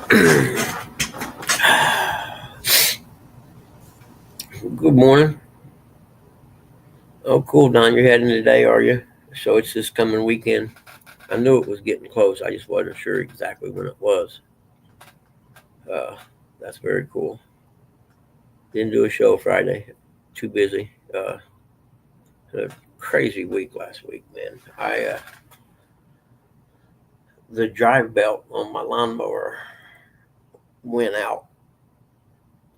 Good morning. Oh, cool, Don. You're heading today, are you? So it's this coming weekend. I knew it was getting close. I just wasn't sure exactly when it was. Uh, that's very cool. Didn't do a show Friday. Too busy. Had a crazy week last week, man. The drive belt on my lawnmower went out.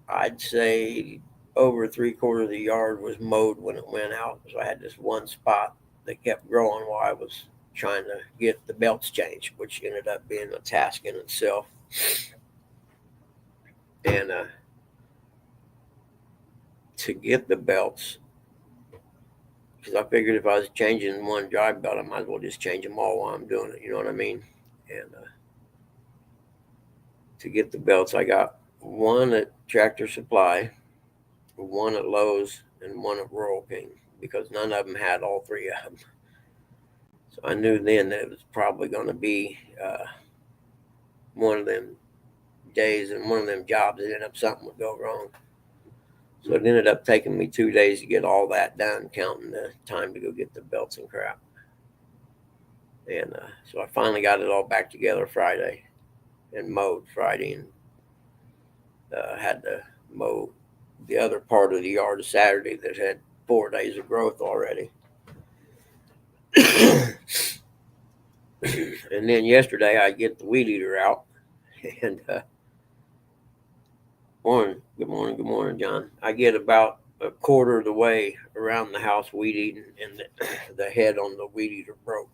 I'd say over 3/4 of the yard was mowed when it went out. So I had this one spot that kept growing while I was trying to get the belts changed, which ended up being a task in itself. And to get the belts, because I figured if I was changing one drive belt, I might as well just change them all while I'm doing it. You know what I mean? And to get the belts, I got one at Tractor Supply, one at Lowe's, and one at Rural King because none of them had all three of them. So I knew then that it was probably going to be one of them days and one of them jobs that ended up something would go wrong. So it ended up taking me 2 days to get all that done, counting the time to go get the belts and crap. And so I finally got it all back together Friday and mowed Friday and had to mow the other part of the yard Saturday that had 4 days of growth already. And then yesterday I get the weed eater out and good morning, John. I get about a quarter of the way around the house weed eating, and the head on the weed eater broke.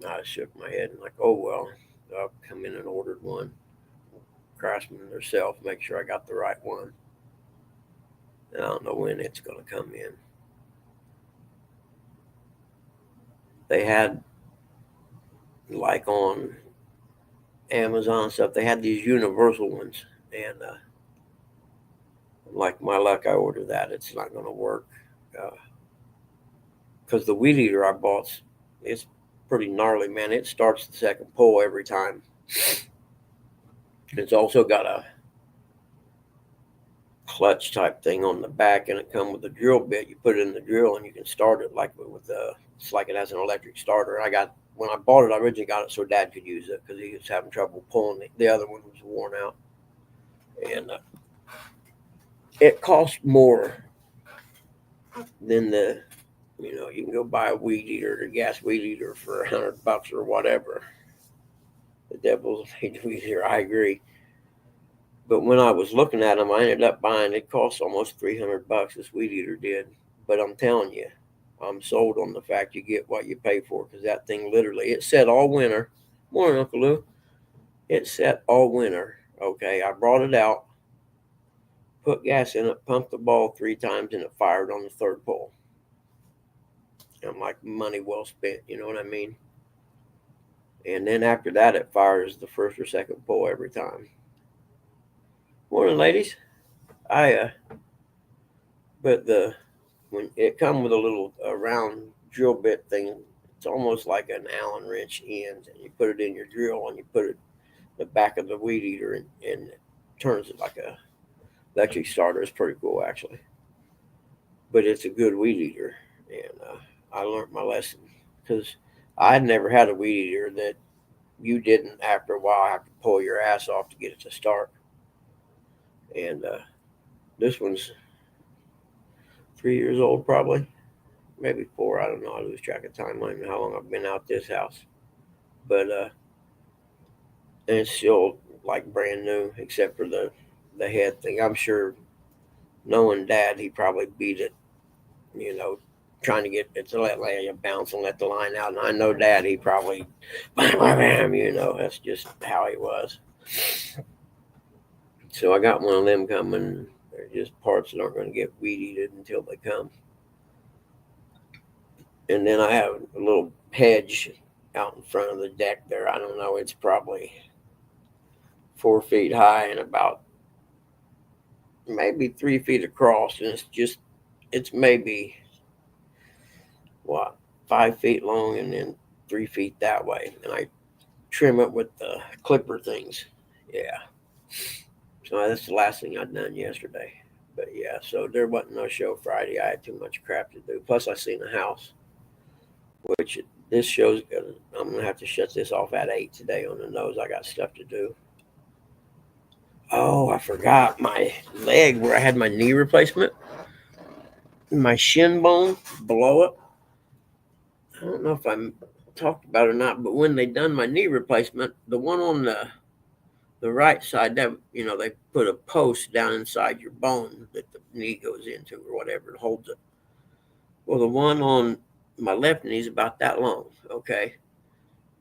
I shook my head and like, oh well, I'll come in and ordered one. Craftsman herself, make sure I got the right one. And I don't know when it's going to come in. They had like on Amazon stuff, they had these universal ones, and like my luck, I ordered that. It's not going to work because the weed eater I bought, it's pretty gnarly, man. It starts the second pull every time. It's also got a clutch type thing on the back, and it comes with a drill bit. You put it in the drill, and you can start it like with it's like it has an electric starter. When I bought it, I originally got it so Dad could use it because he was having trouble pulling it. The other one was worn out, and it cost more than you can go buy a weed eater, a gas weed eater for $100 or whatever. The devil's made weed eater. I agree. But when I was looking at them, I ended up buying. It cost almost $300. This weed eater did. But I'm telling you, I'm sold on the fact you get what you pay for because that thing literally it set all winter. Morning, Uncle Lou. It set all winter. Okay, I brought it out, put gas in it, pumped the ball 3 times, and it fired on the third pull. I'm like, money well spent. You know what I mean? And then after that, it fires the first or second pull every time. Morning, ladies. I but the when it come with a little round drill bit thing, it's almost like an Allen wrench end, and you put it in your drill and you put it in the back of the weed eater and it turns it like a electric starter. It's pretty cool actually, but it's a good weed eater, and I learned my lesson because I'd never had a weed eater that you didn't after a while have to pull your ass off to get it to start, and this one's 3 years old probably, maybe 4. I don't know. I lose track of time. I don't know how long I've been out this house, but and it's still like brand new except for the head thing. I'm sure knowing Dad, he probably beat it, you know, trying to get it to let you bounce and let the line out. And I know Dad, he probably bam, bam, bam, that's just how he was. So I got one of them coming. They're just parts that aren't going to get weed eated until they come. And then I have a little hedge out in front of the deck there. I don't know. It's probably 4 feet high and about maybe 3 feet across. And it's maybe, what, 5 feet long and then 3 feet that way. And I trim it with the clipper things. Yeah. So that's the last thing I'd done yesterday. But yeah, so there wasn't no show Friday. I had too much crap to do. Plus, I seen the house, which this show's gonna. I'm gonna have to shut this off at 8 today on the nose. I got stuff to do. Oh, I forgot my leg where I had my knee replacement. My shin bone blow up. I don't know if I talked about it or not, but when they done my knee replacement, the one on the right side, that they put a post down inside your bone that the knee goes into or whatever and holds it. Well, the one on my left knee is about that long, okay?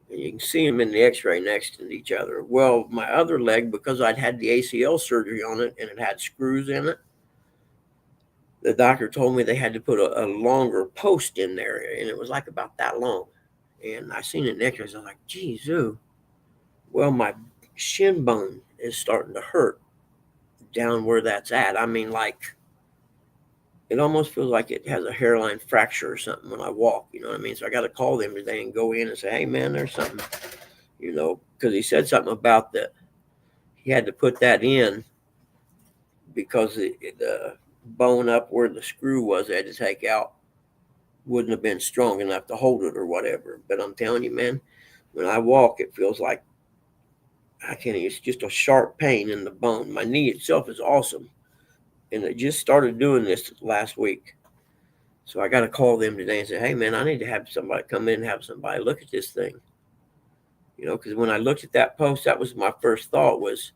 And you can see them in the x-ray next to each other. Well, my other leg, because I'd had the ACL surgery on it and it had screws in it, the doctor told me they had to put a longer post in there, and it was like about that long. And I seen it in the x-rays. I was like, geez, ooh. Well, my shin bone is starting to hurt down where that's at. I mean, like, it almost feels like it has a hairline fracture or something when I walk, you know what I mean? So I got to call them today and go in and say, hey, man, there's something, because he said something about that. He had to put that in because the bone up where the screw was they had to take out wouldn't have been strong enough to hold it or whatever. But I'm telling you, man, when I walk, it feels like it's just a sharp pain in the bone. My knee itself is awesome. And it just started doing this last week. So I got to call them today and say, hey, man, I need to have somebody come in and have somebody look at this thing. Because when I looked at that post, that was my first thought was,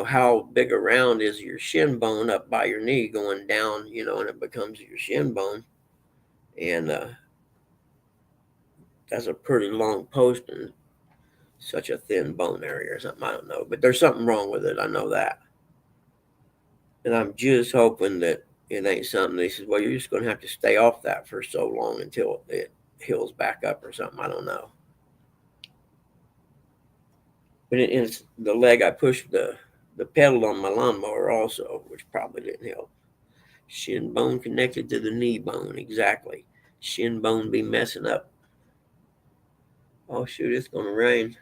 how big around is your shin bone up by your knee going down, and it becomes your shin bone. And that's a pretty long post and such a thin bone area or something. I don't know. But there's something wrong with it. I know that. And I'm just hoping that it ain't something. He says, well, you're just going to have to stay off that for so long until it heals back up or something. I don't know. But it's the leg I pushed the pedal on my lawnmower also, which probably didn't help. Shin bone connected to the knee bone. Exactly. Shin bone be messing up. Oh, shoot, it's going to rain.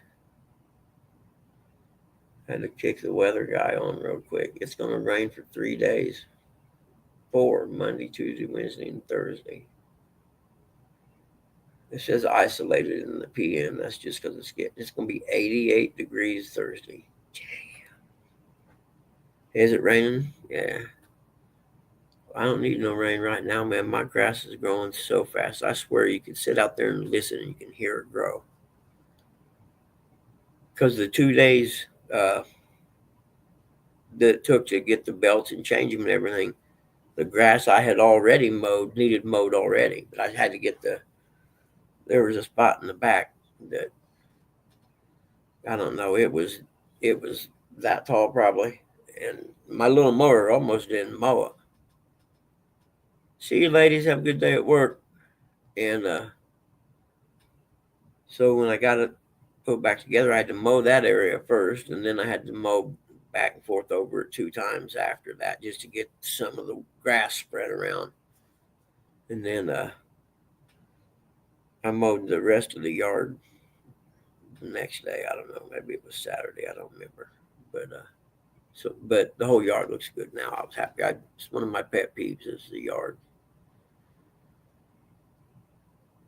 I had to kick the weather guy on real quick. It's going to rain for 3 days. 4, Monday, Tuesday, Wednesday, and Thursday. It says isolated in the PM. That's just because it's going to be 88 degrees Thursday. Is it raining? Yeah. I don't need no rain right now, man. My grass is growing so fast. I swear you can sit out there and listen and you can hear it grow. Because the 2 days that it took to get the belts and change them and everything, the grass I had already mowed needed mowed already. But I had to get there was a spot in the back that, I don't know, it was that tall probably. And my little mower almost didn't mow it. See you ladies, have a good day at work. And so when I got it put back together, I had to mow that area first, and then I had to mow back and forth over it 2 times after that just to get some of the grass spread around. And then I mowed the rest of the yard the next day. I don't know, maybe it was Saturday, I don't remember. But the whole yard looks good now. I was happy. It's one of my pet peeves is the yard.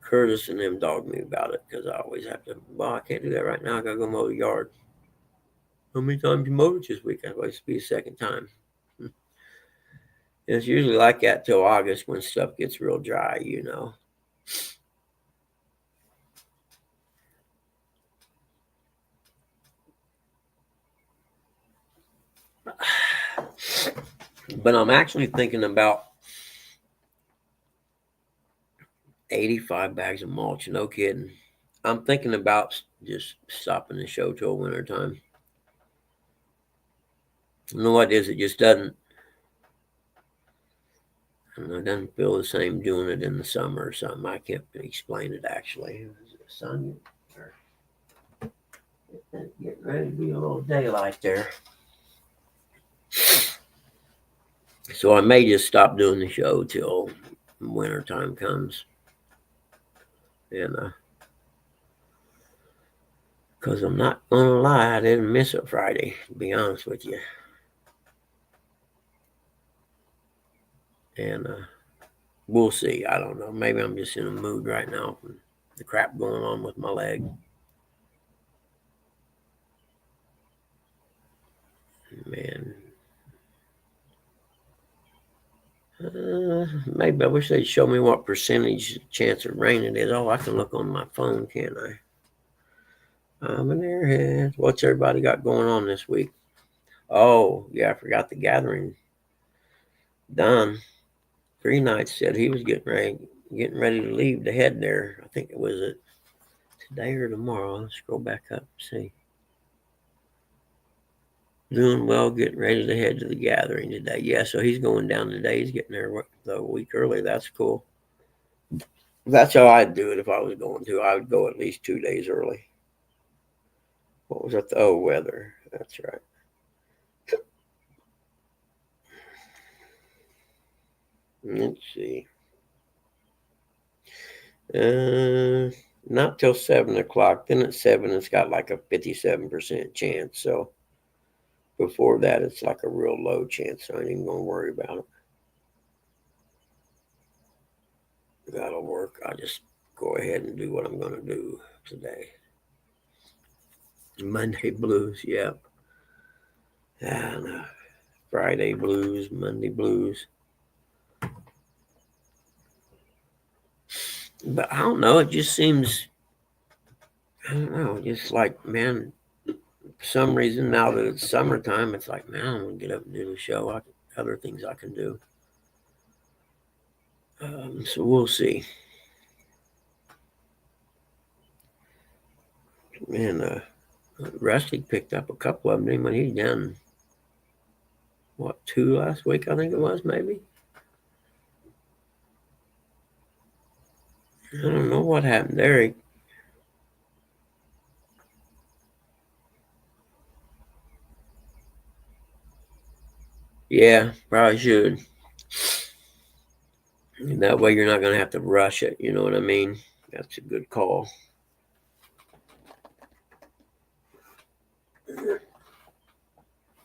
Curtis and them dogged me about it because I always have to, I can't do that right now. I got to go mow the yard. How many times you mowed it this week? I was to be a second time. And it's usually like that till August when stuff gets real dry, But I'm actually thinking about 85 bags of mulch. No kidding. I'm thinking about just stopping the show till winter time. I know what it is. It just doesn't. I don't know, it doesn't feel the same doing it in the summer or something. I can't explain it actually. The sun getting ready to be a little daylight there. So I may just stop doing the show till winter time comes. And Because I'm not going to lie, I didn't miss a Friday, to be honest with you. And we'll see. I don't know. Maybe I'm just in a mood right now from the crap going on with my leg. Man. Maybe I wish they'd show me what percentage chance of rain it is. Oh, I can look on my phone, can't I? I'm an airhead. What's everybody got going on this week? Oh, yeah, I forgot the gathering. Don Green Knight said he was getting ready to leave to head there. I think it was today or tomorrow. Let's scroll back up and see. Doing well, getting ready to head to the gathering today. Yeah, so he's going down today. He's getting there a week early. That's cool. That's how I'd do it if I was going to. I would go at least 2 days early. What was that? Oh, weather. That's right. Let's see. Not till 7 o'clock. Then at 7, it's got like a 57% chance. So before that, it's like a real low chance. So I ain't even going to worry about it. That'll work. I'll just go ahead and do what I'm going to do today. Monday blues, yeah. And Friday blues, Monday blues. But I don't know. It just seems, I don't know, just like, man, for some reason, now that it's summertime, it's like, man, I want to get up and do the show. Other things I can do. So we'll see. Man, Rusty picked up a couple of them when he's down, 2 last week, I think it was, maybe. I don't know what happened there. Yeah, probably should. And that way you're not going to have to rush it. You know what I mean? That's a good call.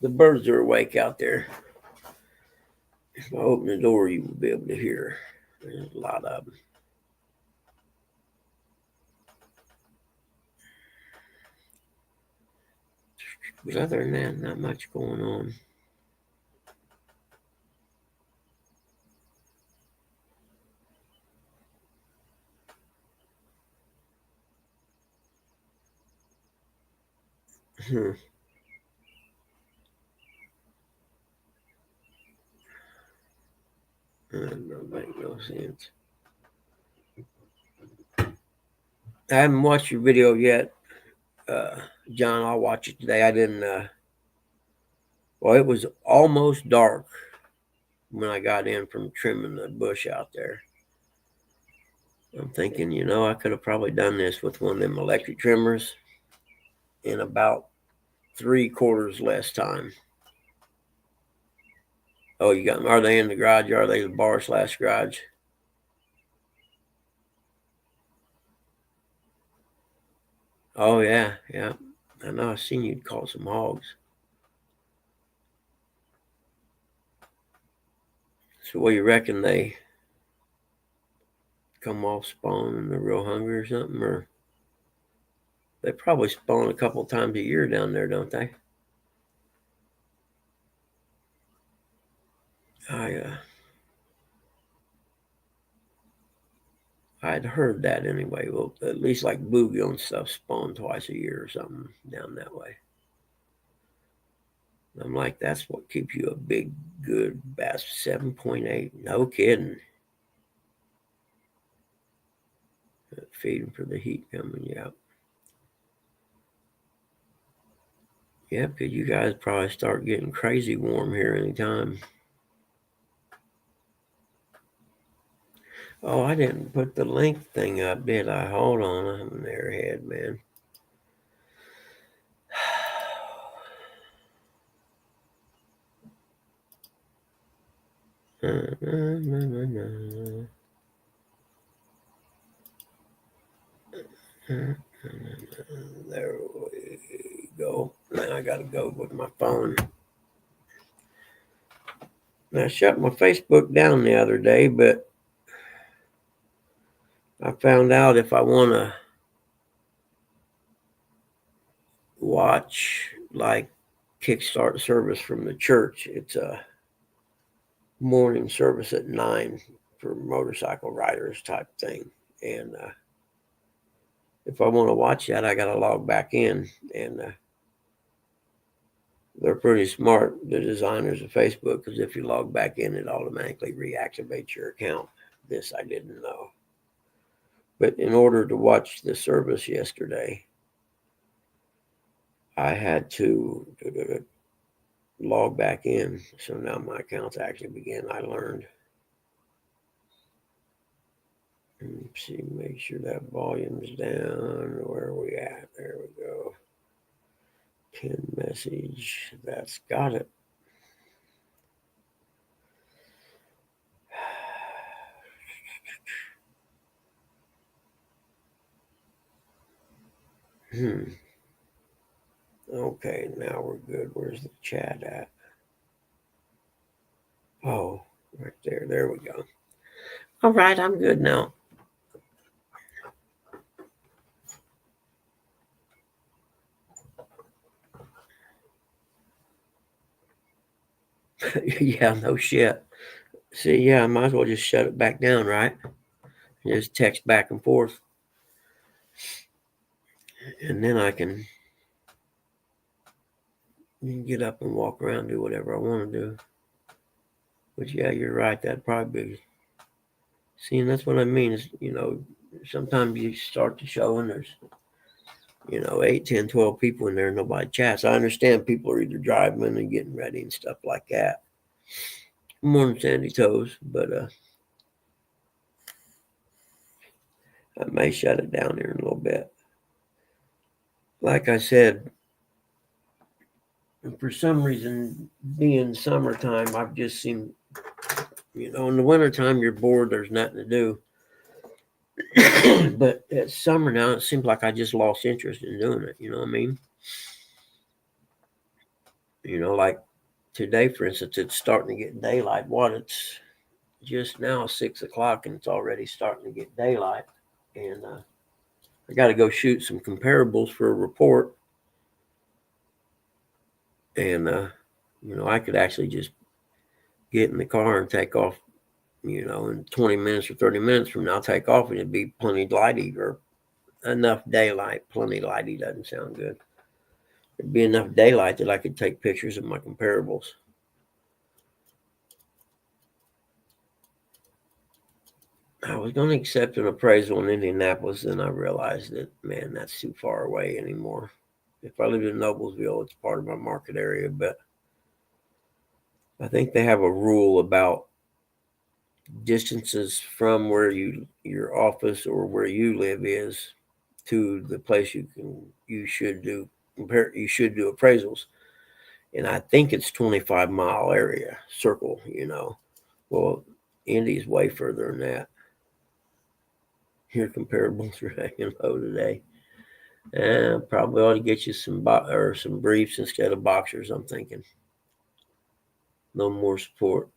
The birds are awake out there. If I open the door, you will be able to hear. There's a lot of them. But other than that, not much going on. That don't make no sense. I haven't watched your video yet, John. I'll watch it today. I didn't. Well, it was almost dark when I got in from trimming the bush out there. I'm thinking, I could have probably done this with one of them electric trimmers in about 3/4 less time. Oh, you got them? Are they in the garage? Are they the bar/garage? Oh yeah, yeah. I know. I seen you'd caught some hogs. So, what you reckon, they come off spawn and they're real hungry or something, or they probably spawn a couple times a year down there, don't they? I'd heard that anyway. Well, at least like bluegill and stuff spawn twice a year or something down that way. I'm like, that's what keeps you a big, good bass. 7.8. No kidding. Feeding for the heat coming, yeah. Yeah, because you guys probably start getting crazy warm here anytime. Oh, I didn't put the link thing up, did I? Hold on, I'm an airhead, man. There I got to go with my phone. And I shut my Facebook down the other day, but I found out if I want to watch like Kickstart service from the church, it's a morning service at 9 for motorcycle riders type thing. And if I want to watch that, I got to log back in. And they're pretty smart, the designers of Facebook, because if you log back in, it automatically reactivates your account. This I didn't know. But in order to watch the service yesterday, I had to log back in. So now my account's actually began. I learned. Let's see, make sure that volume's down. Where are we at? There we go. Pin message. That's got it. Okay, now we're good. Where's the chat at? Oh, right there. There we go. All right, I'm good now. Yeah, no shit. See, yeah, I might as well just shut it back down, right? Just text back and forth. And then I can get up and walk around, do whatever I want to do. But yeah, you're right. That'd probably be. See, and that's what I mean is, sometimes you start the show and there's, 8, 10, 12 people in there and nobody chats. I understand people are either driving and getting ready and stuff like that. Morning, Sandy Toes, but I may shut it down here in a little bit. Like I said, for some reason, being summertime, I've just seen, in the wintertime, you're bored, there's nothing to do. But it's summer now, it seems like I just lost interest in doing it. You know what I mean? Like today, for instance, it's starting to get daylight. It's just now 6 o'clock and it's already starting to get daylight. And I got to go shoot some comparables for a report. And, I could actually just get in the car and take off, in 20 minutes or 30 minutes from now, take off and it'd be plenty lighty or enough daylight. Plenty lighty doesn't sound good. It'd be enough daylight that I could take pictures of my comparables. I was going to accept an appraisal in Indianapolis, then I realized that, man, that's too far away anymore. If I lived in Noblesville, it's part of my market area, but I think they have a rule about distances from where your office or where you live is to the place you should do appraisals. And I think it's 25-mile area circle, Well, Indy's way further than that. Your comparables are hanging low today. Probably ought to get you some briefs instead of boxers, I'm thinking. No more support.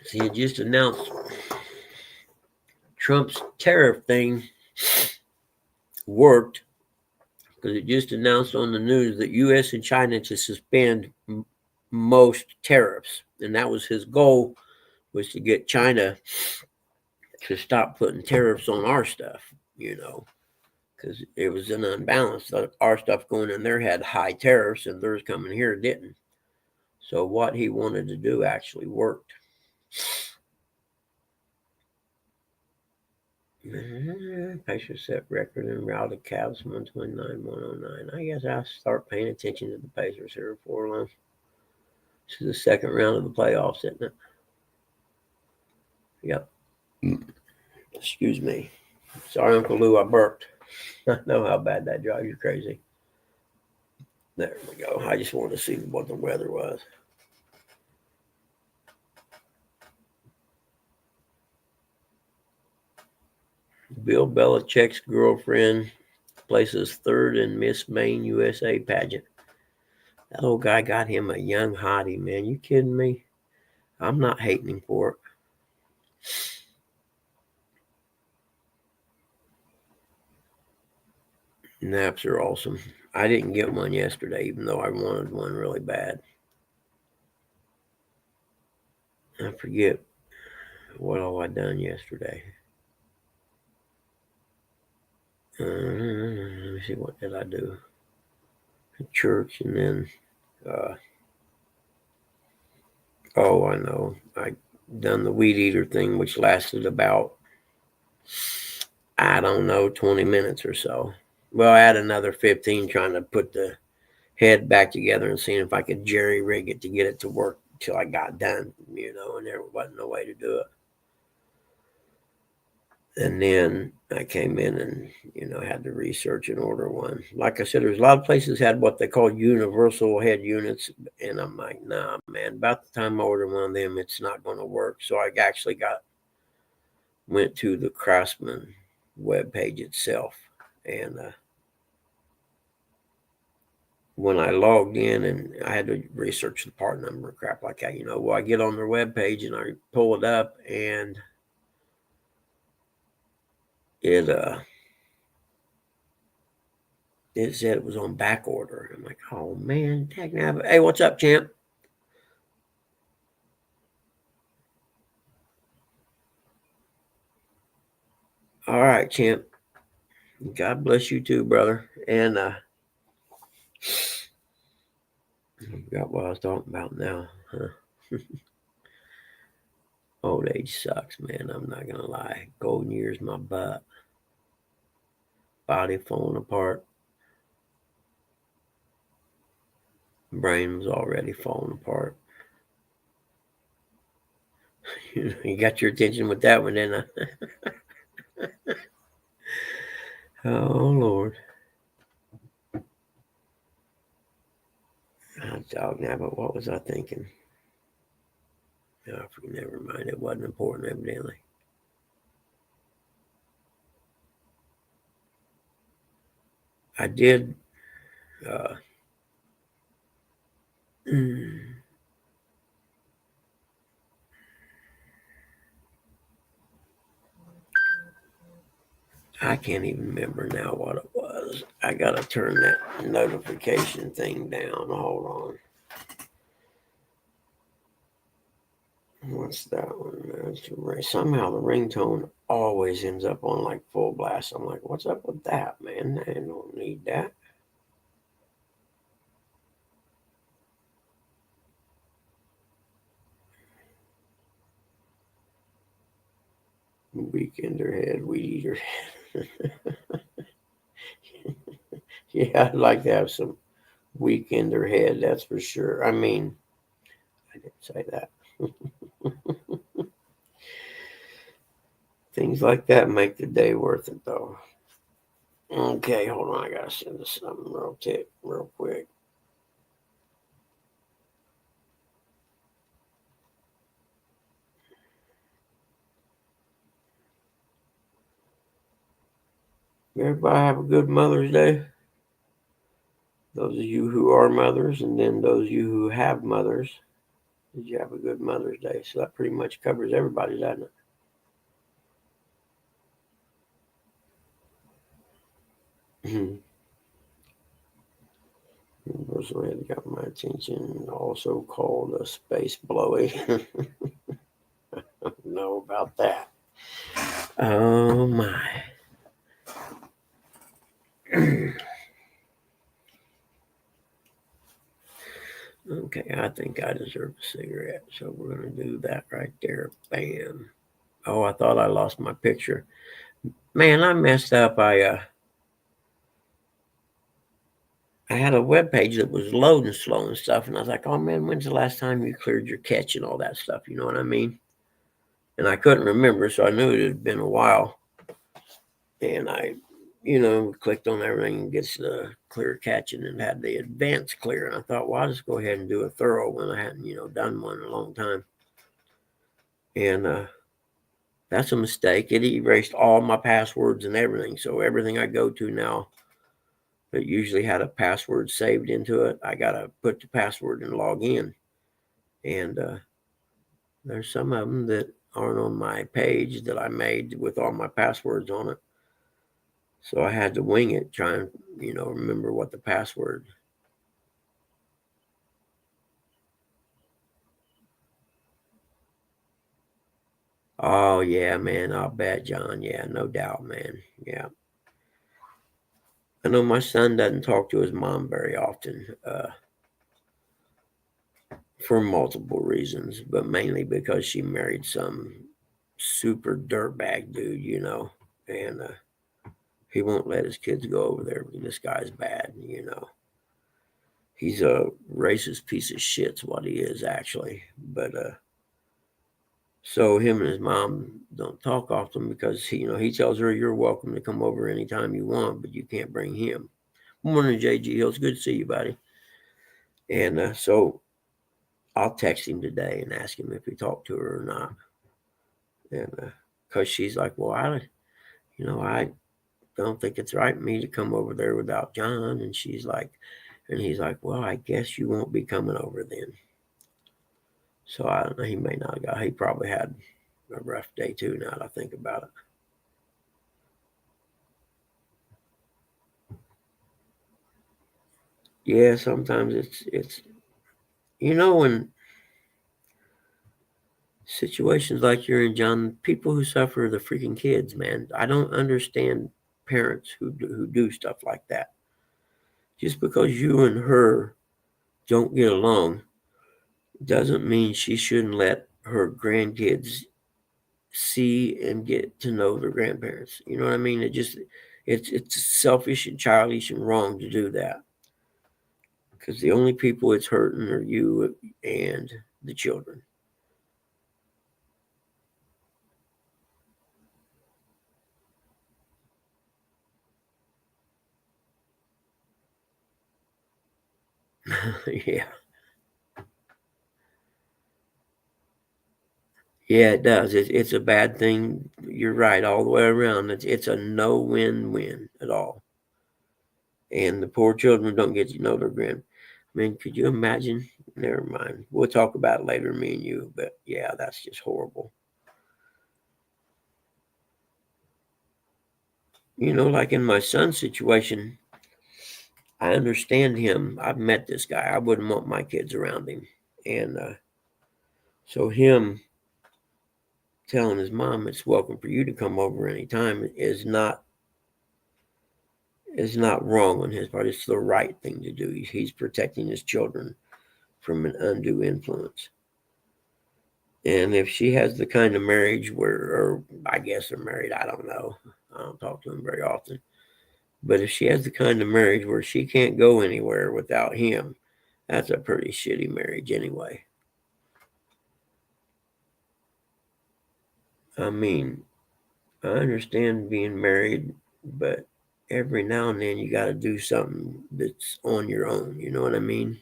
See, it just announced Trump's tariff thing worked because it just announced on the news that U.S. and China to suspend most tariffs. And that was his goal, was to get China to stop putting tariffs on our stuff, because it was an unbalance. Our stuff going in there had high tariffs and theirs coming here didn't. So what he wanted to do actually worked. Patient set record and routed Cavs 129-109. I guess I'll start paying attention to the Pacers here before long. This is the second round of the playoffs, isn't it? Yep. Excuse me. Sorry, Uncle Lou, I burped. I know how bad that drives you crazy. There we go. I just wanted to see what the weather was. Bill Belichick's girlfriend places third in Miss Maine USA pageant. That old guy got him a young hottie, man. You kidding me? I'm not hating him for it. Naps are awesome. I didn't get one yesterday, even though I wanted one really bad. I forget what all I done yesterday. Let me see, what did I do? Church, and then oh, I know, I done the weed eater thing, which lasted about, I don't know, 20 minutes or so. Well, I had another 15 trying to put the head back together and seeing if I could jerry rig it to get it to work till I got done, and there wasn't no way to do it. And then I came in and, had to research and order one. Like I said, there's a lot of places had what they call universal head units. And I'm like, nah, man, about the time I order one of them, it's not going to work. So I actually went to the Craftsman webpage itself. And when I logged in, and I had to research the part number and crap like that, I get on their webpage and I pull it up, and it said it was on back order. I'm like, oh man, hey, what's up, champ? All right, champ. God bless you too, brother. And I forgot what I was talking about now. Huh? Old age sucks, man. I'm not gonna lie. Golden years, my butt. Body falling apart. Brain was already falling apart. You got your attention with that one, didn't I? Oh Lord. Dog now, but what was I thinking? Oh, never mind. It wasn't important, evidently. I did. I can't even remember now what it was. I gotta turn that notification thing down. Hold on. What's that one? Somehow the ringtone always ends up on like full blast. I'm like, what's up with that, man? I don't need that. Weekender head, weed eater head. Yeah, I'd like to have some weekender head, that's for sure. I mean, I didn't say that. Things like that make the day worth it, though. Okay, hold on. I gotta send this something real quick. Everybody have a good Mother's Day. Those of you who are mothers, and then those of you who have mothers, did you have a good Mother's Day? So that pretty much covers everybody, doesn't it? Universal head got my attention, also called a space blowy. I don't know about that. Oh my. Okay, I think I deserve a cigarette, so we're gonna do that right there. Bam. Oh, I thought I lost my picture. Man, I messed up. I had a web page that was loading slow and stuff, and I was like, oh man, when's the last time you cleared your cache and all that stuff? You know what I mean? And I couldn't remember, so I knew it had been a while. And I, clicked on everything and gets the clear catching and had the advanced clear. And I thought, well, I'll just go ahead and do a thorough when I hadn't, done one in a long time. And That's a mistake. It erased all my passwords and everything. So everything I go to now that usually had a password saved into it, I got to put the password and log in. And there's some of them that aren't on my page that I made with all my passwords on it. So I had to wing it, try and, remember what the password. Oh, yeah, man. I'll bet, John. Yeah, no doubt, man. Yeah. I know my son doesn't talk to his mom very often for multiple reasons, but mainly because she married some super dirtbag dude, and he won't let his kids go over there. This guy's bad. He's a racist piece of shit's what he is, actually. But so him and his mom don't talk often because he tells her you're welcome to come over anytime you want, but you can't bring him. Morning, JG Hill. It's good to see you, buddy. And so I'll text him today and ask him if he talked to her or not. And because she's like, well, I don't think it's right for me to come over there without John. And he's like, well, I guess you won't be coming over then. So I don't know. He may not go. He probably had a rough day too. Now that I think about it. Yeah, sometimes it's when situations like you're in, John, people who suffer are the freaking kids, man. I don't understand parents who do stuff like that. Just because you and her don't get along doesn't mean she shouldn't let her grandkids see and get to know their grandparents. You know what I mean? It's selfish and childish and wrong to do that. Because the only people it's hurting are you and the children. Yeah. Yeah, it does. It's a bad thing. You're right, all the way around. It's a no win-win at all. And the poor children don't get to know their grand. I mean, could you imagine? Never mind. We'll talk about it later, me and you. But yeah, that's just horrible. Like in my son's situation, I understand him. I've met this guy. I wouldn't want my kids around him. And so him telling his mom it's welcome for you to come over anytime is not wrong on his part. It's the right thing to do. He's protecting his children from an undue influence. And if she has the kind of marriage or I guess they're married, I don't know. I don't talk to him very often. But if she has the kind of marriage where she can't go anywhere without him, that's a pretty shitty marriage anyway. I mean, I understand being married, but every now and then you got to do something that's on your own. You know what I mean?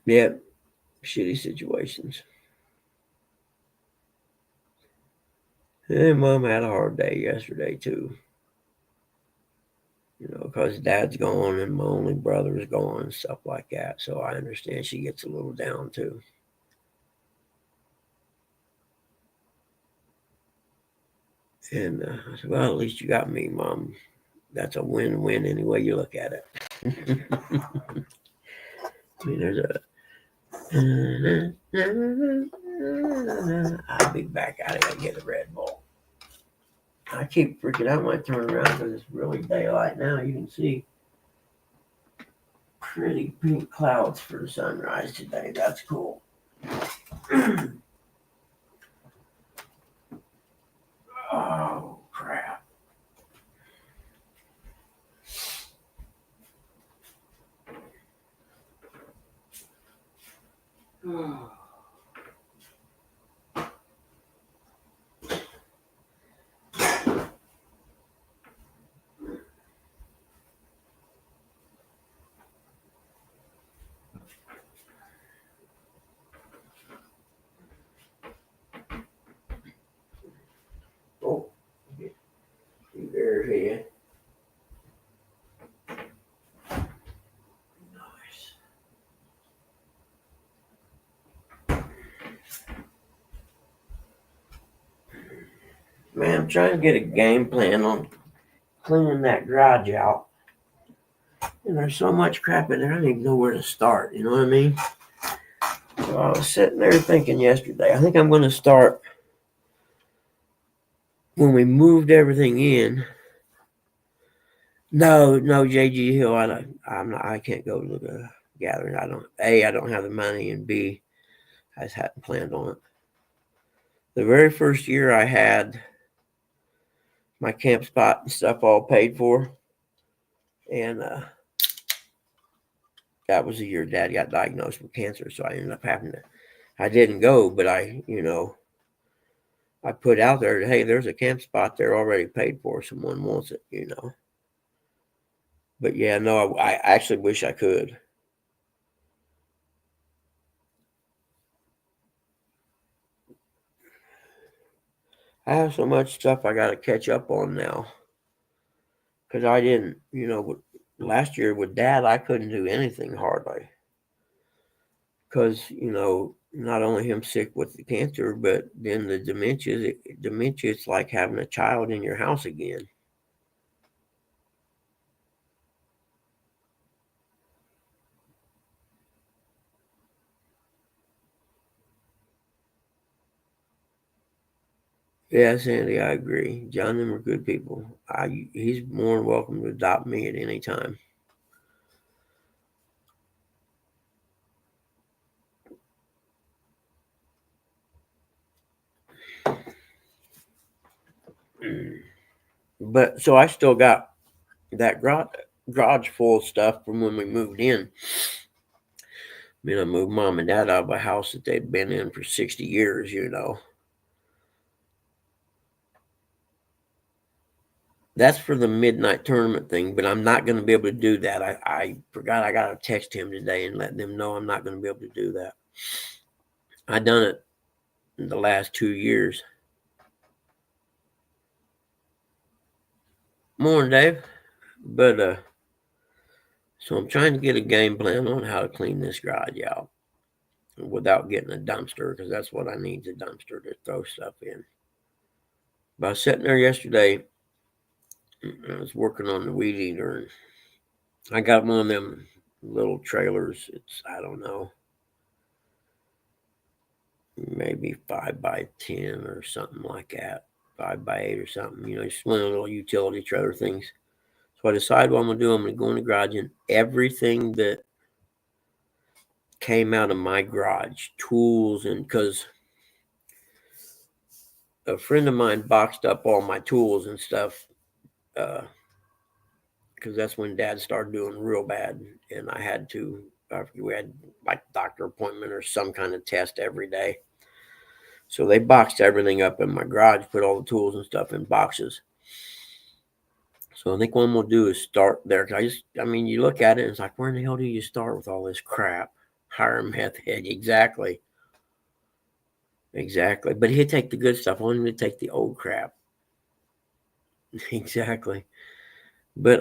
Yeah, shitty situations. And mom had a hard day yesterday too. Because dad's gone and my only brother's gone and stuff like that. So I understand she gets a little down too. And I said, well, at least you got me, mom. That's a win-win any way you look at it. I mean, there's a. I'll be back out. I gotta get a Red Bull. I keep freaking out when I turn around because it's really daylight now. You can see pretty pink clouds for the sunrise today. That's cool. Oh, crap. Oh. clear here. Nice. Man, I'm trying to get a game plan on cleaning that garage out. And there's so much crap in there, I don't even know where to start. You know what I mean? So I was sitting there thinking yesterday, I think I'm going to start when we moved everything in. No, JG Hill. I can't go to the gathering. I don't have the money, and B, I just hadn't planned on it. The very first year I had my camp spot and stuff all paid for, and that was the year Dad got diagnosed with cancer. So I ended up having to. I didn't go, but I put out there, hey, there's a camp spot there already paid for. Someone wants it. But yeah, no, I actually wish I could. I have so much stuff I got to catch up on now. Because I didn't, last year with Dad, I couldn't do anything hardly. Because, not only him sick with the cancer, but then the dementia. Dementia, it's like having a child in your house again. Yeah, Sandy, I agree. John and them are good people. He's more than welcome to adopt me at any time. But so I still got that garage full of stuff from when we moved in. I moved Mom and Dad out of a house that they'd been in for 60 years, That's for the midnight tournament thing, but I'm not going to be able to do that. I forgot I got to text him today and let them know I'm not going to be able to do that. I done it in the last 2 years. Morning, Dave. But so I'm trying to get a game plan on how to clean this garage out without getting a dumpster, because that's what I need, the dumpster to throw stuff in. But I was sitting there yesterday. I was working on the weed eater, and I got one of them little trailers. It's, I don't know, maybe 5x10 or something like that, 5x8 or something. Just one of the little utility trailer things. So I decided what I'm gonna do. I'm gonna go in the garage, and everything that came out of my garage, tools, and because a friend of mine boxed up all my tools and stuff, because that's when Dad started doing real bad, and I had to. We had like doctor appointment or some kind of test every day. So they boxed everything up in my garage, put all the tools and stuff in boxes. So I think what I'm gonna do is start there. You look at it and it's like, where in the hell do you start with all this crap? Hire a meth head, exactly. But he'd take the good stuff. I want him to take the old crap. Exactly. But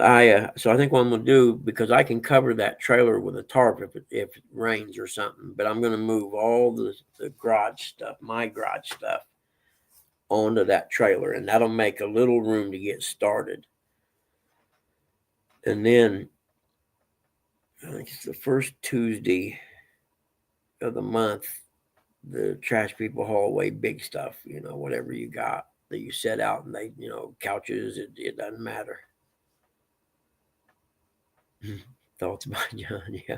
so I think what I'm gonna do, because I can cover that trailer with a tarp if it rains or something. But I'm gonna move all the garage stuff, my garage stuff, onto that trailer, and that'll make a little room to get started. And then I think it's the first Tuesday of the month, the trash people haul away big stuff, whatever you got that you set out, and they, couches, it doesn't matter. Thoughts by John, yeah.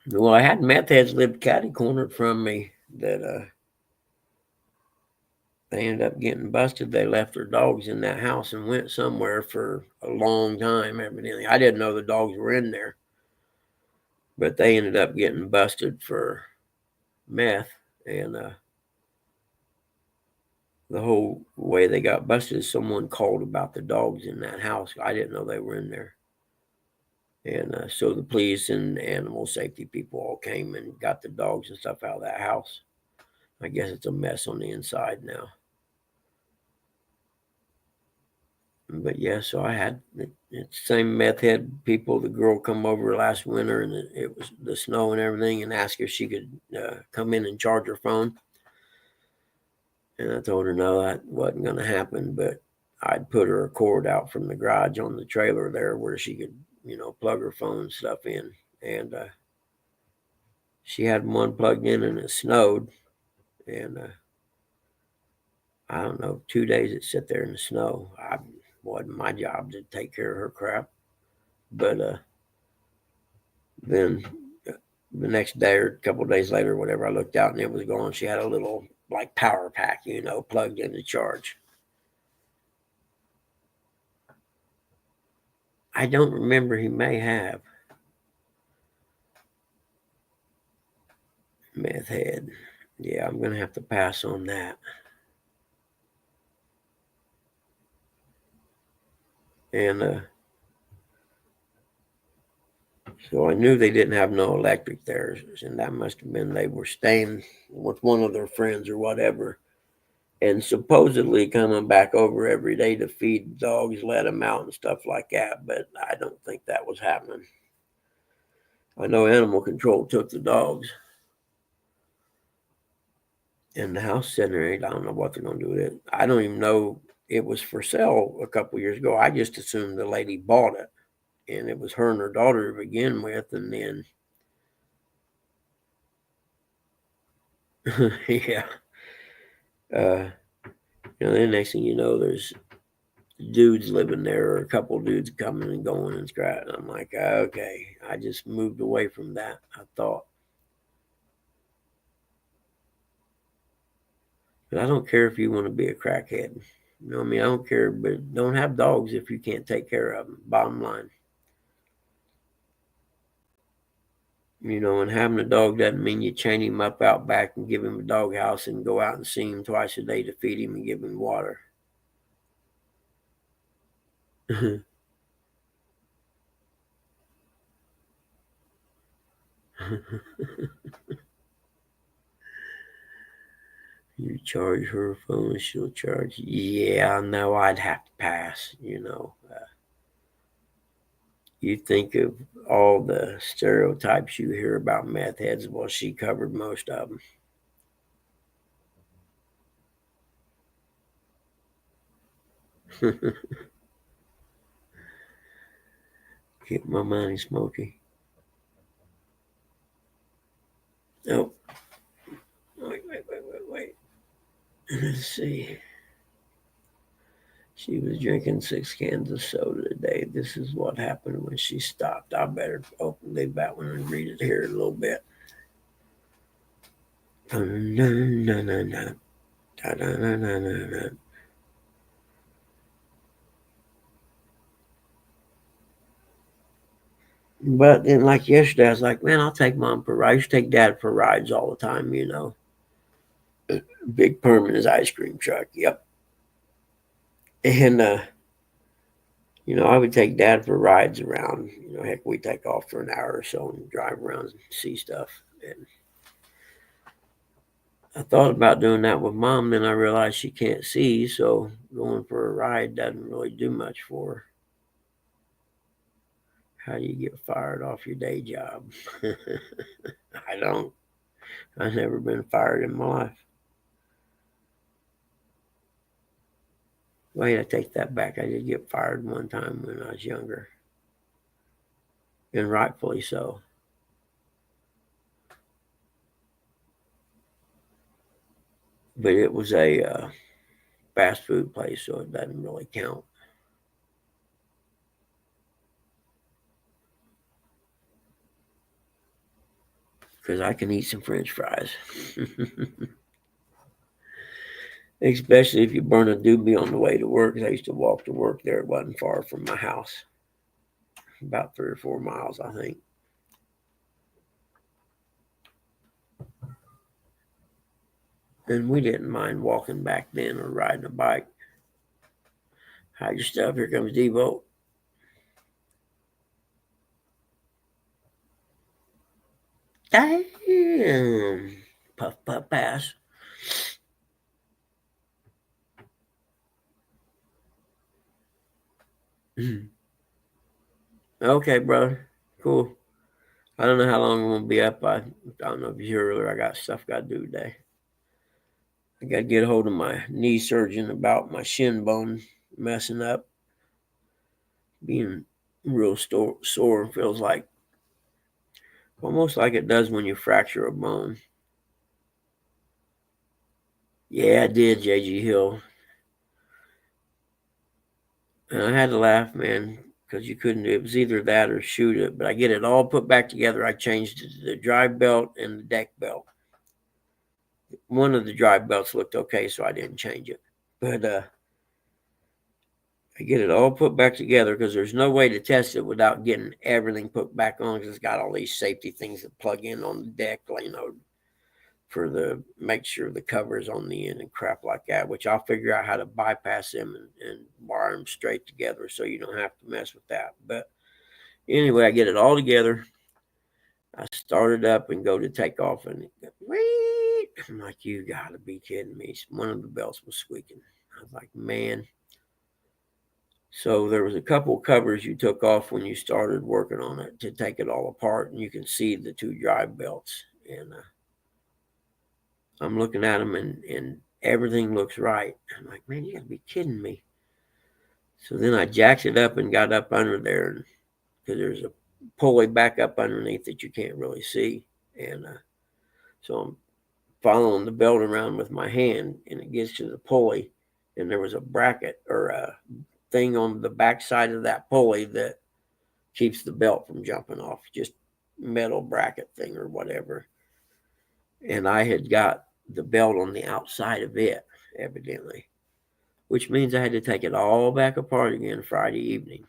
Well, I had meth heads live catty corner from me that they ended up getting busted. They left their dogs in that house and went somewhere for a long time, evidently. I didn't know the dogs were in there, but they ended up getting busted for meth. And the whole way they got busted is someone called about the dogs in that house. I didn't know they were in there. And so the police and animal safety people all came and got the dogs and stuff out of that house. I guess it's a mess on the inside now. But yeah, so I had it's same meth head people. The girl come over last winter, and it was the snow and everything, and asked if she could come in and charge her phone. And I told her no, that wasn't going to happen. But I'd put her a cord out from the garage on the trailer there where she could, plug her phone stuff in. And she had one plugged in, and it snowed. And I don't know, 2 days it sat there in the snow. Wasn't my job to take care of her crap. But then the next day or a couple of days later, whatever, I looked out and it was gone. She had a little like power pack, plugged in to charge. I don't remember. He may have. Meth head. Yeah, I'm going to have to pass on that. And so I knew they didn't have no electric there, and that must have been they were staying with one of their friends or whatever, and supposedly coming back over every day to feed dogs, let them out and stuff like that. But I don't think that was happening. I know animal control took the dogs in the house center. I don't know what they're going to do with it. I don't even know it was for sale a couple years ago. I just assumed the lady bought it, and it was her and her daughter to begin with, and then yeah, the next thing you know, there's dudes living there, or a couple dudes coming and going and scratching. I'm like, okay, I just moved away from that. I thought, but I don't care if you want to be a crackhead. You know what I mean? I don't care, but don't have dogs if you can't take care of them. Bottom line. And having a dog doesn't mean you chain him up out back and give him a dog house and go out and see him twice a day to feed him and give him water. You charge her phone, she'll charge you. Yeah, no, I'd have to pass. You think of all the stereotypes you hear about meth heads. Well, she covered most of them. Keep my money, Smokey. Oh, wait. Let's see. She was drinking 6 cans of soda today. This is what happened when she stopped. I better open the back one and read it here a little bit. No. But then, like yesterday, I was like, man, I'll take mom for rides. Take dad for rides all the time. Big Perm in his ice cream truck. Yep. And, I would take dad for rides around. Heck, we take off for an hour or so and drive around and see stuff. And I thought about doing that with mom. Then I realized she can't see. So going for a ride doesn't really do much for her. How do you get fired off your day job? I don't. I've never been fired in my life. Wait, I take that back. I did get fired one time when I was younger, and rightfully so. But it was a fast food place, so it doesn't really count. Because I can eat some French fries. Especially if you burn a doobie on the way to work. I used to walk to work there. It wasn't far from my house. About 3 or 4 miles, I think. And we didn't mind walking back then or riding a bike. Hide your stuff. Here comes Devo. Damn. Puff, puff, pass. Okay, brother. Cool. I don't know how long I'm gonna be up. I don't know if you heard earlier. I got stuff got to do today. I got to get a hold of my knee surgeon about my shin bone messing up, being real sore. Feels like almost like it does when you fracture a bone. Yeah, I did, JG Hill. And I had to laugh, man, because you couldn't. It was either that or shoot it. But I get it all put back together. I changed the drive belt and the deck belt. One of the drive belts looked okay, so I didn't change it. But I get it all put back together because there's no way to test it without getting everything put back on because it's got all these safety things that plug in on the deck, for the make sure the cover's on the end and crap like that, which I'll figure out how to bypass them and wire them straight together so you don't have to mess with that. But anyway, I get it all together. I started up and go to take off and wait. I'm like, you gotta be kidding me. One of the belts was squeaking. I was like, man. So there was a couple covers you took off when you started working on it to take it all apart, and you can see the two drive belts. And I'm looking at them, and everything looks right. I'm like, man, you gotta be kidding me. So then I jacked it up and got up under there, because there's a pulley back up underneath that you can't really see. And so I'm following the belt around with my hand, and it gets to the pulley, and there was a bracket or a thing on the back side of that pulley that keeps the belt from jumping off, just metal bracket thing or whatever. And I had got the belt on the outside of it, evidently, which means I had to take it all back apart again Friday evening.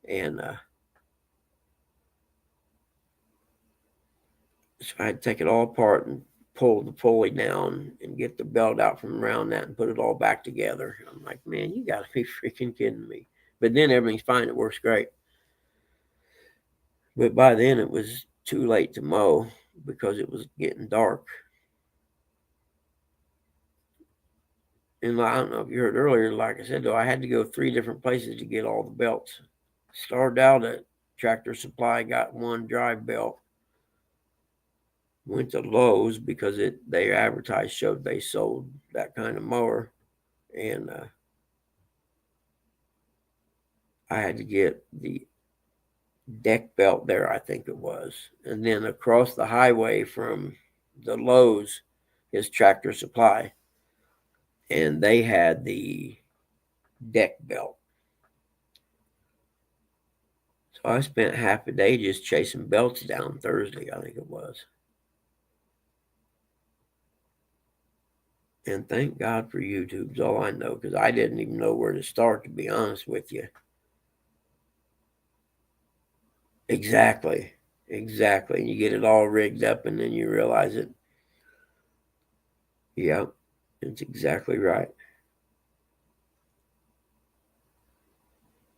And so I had to take it all apart and pull the pulley down and get the belt out from around that and put it all back together. I'm like, man, you got to be freaking kidding me. But then everything's fine. It works great. But by then it was too late to mow because it was getting dark. And I don't know if you heard earlier, like I said, though, I had to go 3 different places to get all the belts. Started out at Tractor Supply, got one drive belt. Went to Lowe's because they advertised, showed they sold that kind of mower. And I had to get the deck belt there, I think it was. And then across the highway from the Lowe's is Tractor Supply. And they had the deck belt. So I spent half a day just chasing belts down Thursday, I think it was. And thank God for YouTube's all I know, because I didn't even know where to start, to be honest with you. Exactly. Exactly. You get it all rigged up and then you realize it. Yeah, it's exactly right.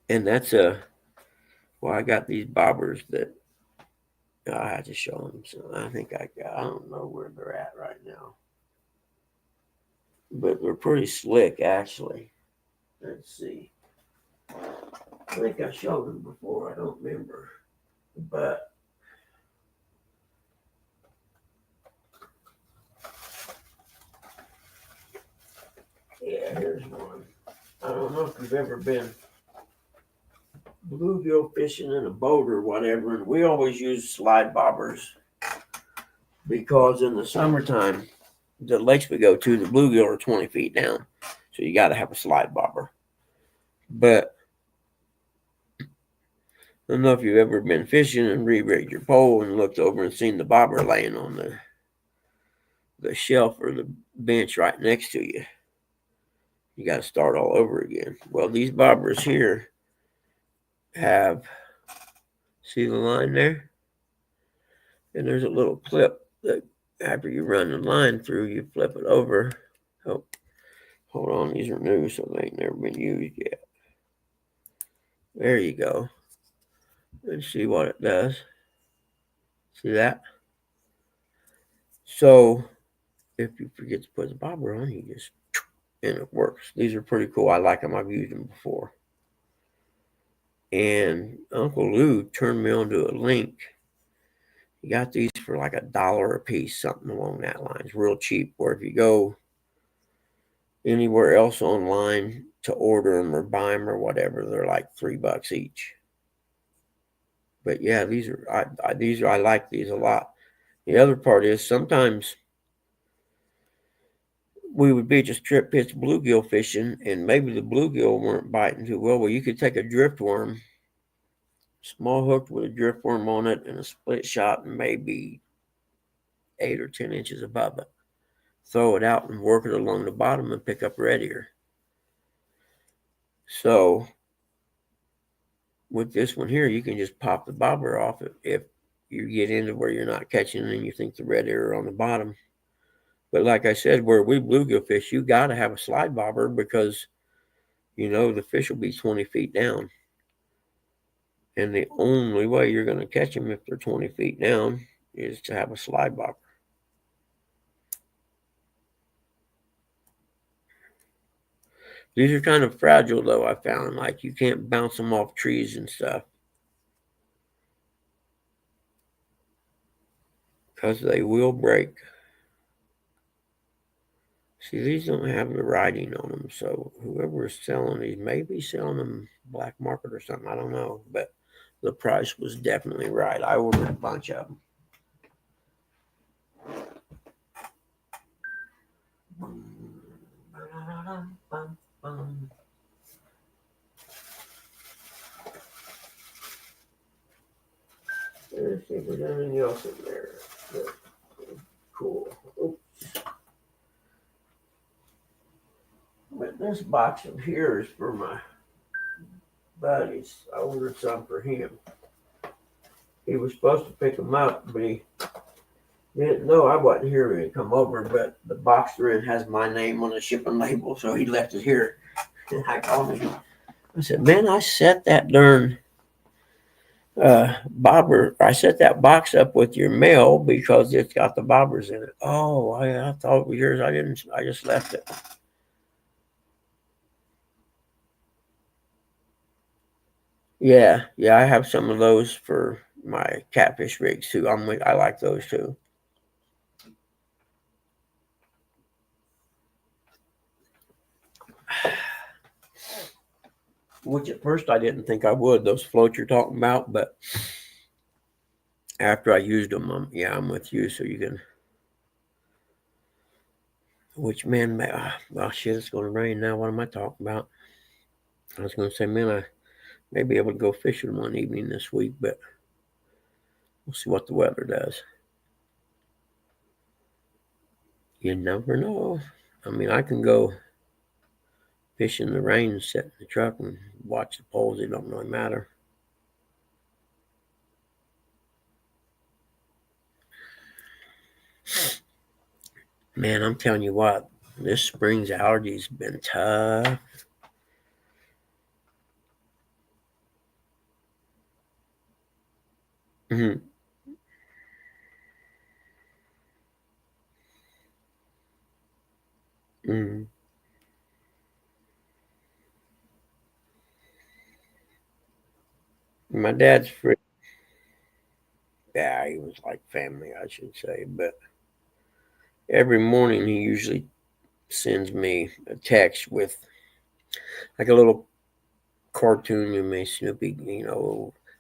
And that's I got these bobbers that I had to show them. So I don't know where they're at right now. But they're pretty slick, actually. Let's see. I think I showed them before. I don't remember. But yeah, here's one. I don't know if you've ever been bluegill fishing in a boat or whatever, and we always use slide bobbers because in the summertime, the lakes we go to, the bluegill are 20 feet down, so you got to have a slide bobber. But I don't know if you've ever been fishing and re-rigged your pole and looked over and seen the bobber laying on the shelf or the bench right next to you. You got to start all over again. Well, these bobbers here have, see the line there? And there's a little clip that after you run the line through, you flip it over. Oh, hold on, these are new, so they ain't never been used yet. There you go. And see what it does. See that? So if you forget to put the bobber on, you just, and it works. These are pretty cool. I like them. I've used them before. And Uncle Lou turned me onto a link. He got these for like $1 a piece, something along that line. It's real cheap. Where if you go anywhere else online to order them or buy them or whatever, they're like $3 each. But yeah, I like these a lot. The other part is sometimes we would be just strip pitch bluegill fishing, and maybe the bluegill weren't biting too well. Well, you could take a driftworm, small hook with a driftworm on it, and a split shot, and maybe 8 or 10 inches above it. Throw it out and work it along the bottom and pick up red ear. So with this one here, you can just pop the bobber off if you get into where you're not catching and you think the red ear are on the bottom. But like I said, where we bluegill fish, you got to have a slide bobber because, the fish will be 20 feet down. And the only way you're going to catch them if they're 20 feet down is to have a slide bobber. These are kind of fragile, though, I found. Like, you can't bounce them off trees and stuff, because they will break. See, these don't have the writing on them, so whoever is selling these may be selling them black market or something. I don't know, but the price was definitely right. I ordered a bunch of them. Let's see if there's anything else in there. Cool. Oops. But this box of here is for my buddies. I ordered some for him. He was supposed to pick them up, but he didn't know I wasn't here when he come over. But the box they're in has my name on the shipping label, so he left it here. And I called him. I said, "Man, I set that darn bobber. I set that box up with your mail because it's got the bobbers in it." "Oh, I thought it was yours. I didn't. I just left it." Yeah, I have some of those for my catfish rigs too. I like those too. Which at first I didn't think I would. Those floats you're talking about, but after I used them, I'm with you. So you can. Which man? Well, shit, it's going to rain now. What am I talking about? I was going to say, man, I may be able to go fishing one evening this week, but we'll see what the weather does. You never know. I mean, I can go fish in the rain, sit in the truck and watch the poles. It don't really matter. Man, I'm telling you what, this spring's allergies been tough. Mm-hmm. Mm-hmm. My dad's free. Yeah, he was like family, I should say. But every morning he usually sends me a text with like a little cartoon you may Snoopy,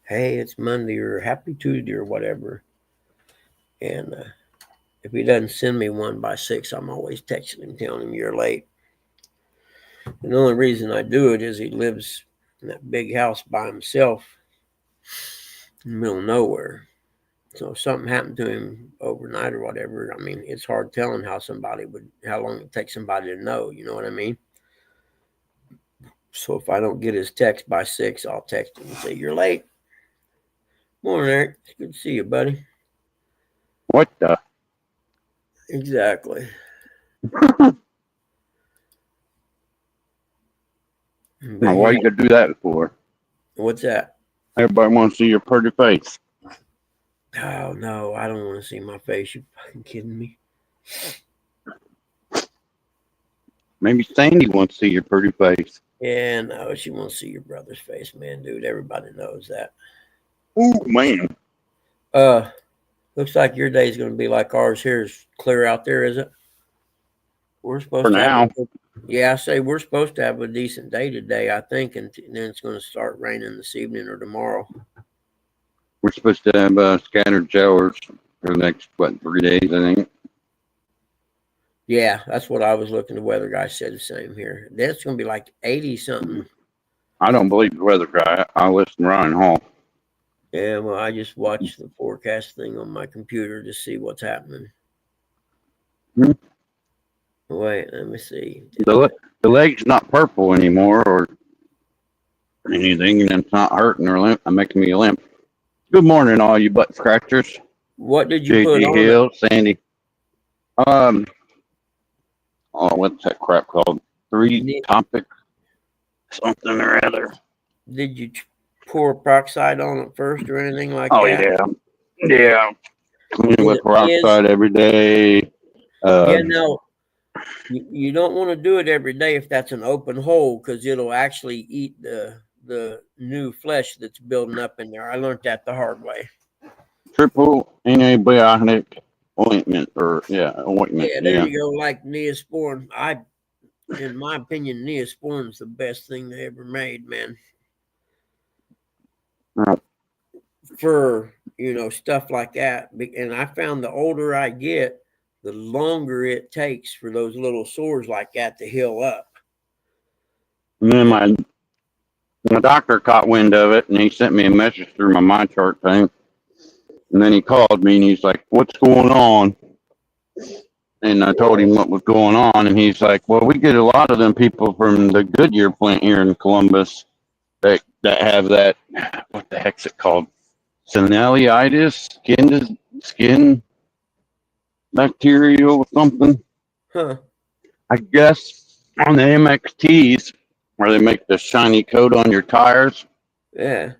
hey, it's Monday or Happy Tuesday or whatever. And if he doesn't send me one by 6, I'm always texting him telling him you're late. And the only reason I do it is he lives in that big house by himself in the middle of nowhere. So if something happened to him overnight or whatever, I mean, it's hard telling how long it takes somebody to know. You know what I mean? So if I don't get his text by 6, I'll text him and say, "You're late." "Morning, Eric. It's good to see you, buddy." What the? Exactly. Now, why you gotta do that for? What's that? Everybody wants to see your pretty face. Oh, no, I don't want to see my face. You fucking kidding me? Maybe Sandy wants to see your pretty face. Yeah, no, she wants to see your brother's face, man, dude. Everybody knows that. Oh man. Uh, looks like your day's going to be like ours here. Is clear out there, is it? We're For supposed to have now. yeah, I say we're supposed to have a decent day today, I think, and then it's going to start raining this evening or tomorrow. We're supposed to have scattered showers for the next 3 days, I think. Yeah, that's what I was looking. The weather guy said the same here. That's going to be like 80 something. I don't believe the weather guy. I listen to Ryan Hall. Yeah, well, I just watched the forecast thing on my computer to see what's happening. Hmm. Wait, let me see. The leg's not purple anymore or anything, and it's not hurting or making me limp. Good morning, all you butt scratchers. What did you put JG on it? Hill, Sandy. What's that crap called? 3 topic something or other. Did you pour peroxide on it first or anything like Oh that? yeah. Clean it with It peroxide every day. Yeah, no, you don't want to do it every day if that's an open hole because it'll actually eat the new flesh that's building up in there. I learned that the hard way. Triple antibiotic ointment ointment. Yeah, there you go. Like Neosporin. In my opinion, Neosporin is the best thing they ever made, man. Right. For stuff like that. And I found the older I get, the longer it takes for those little sores like that to heal up. And then my doctor caught wind of it, and he sent me a message through my MyChart thing. And then he called me, and he's like, "What's going on?" And I told him what was going on, and he's like, "Well, we get a lot of them people from the Goodyear plant here in Columbus that have that. What the heck's it called? Senneliitis, skin bacterial or something." Huh. I guess on the MXTs where they make the shiny coat on your tires. Yeah.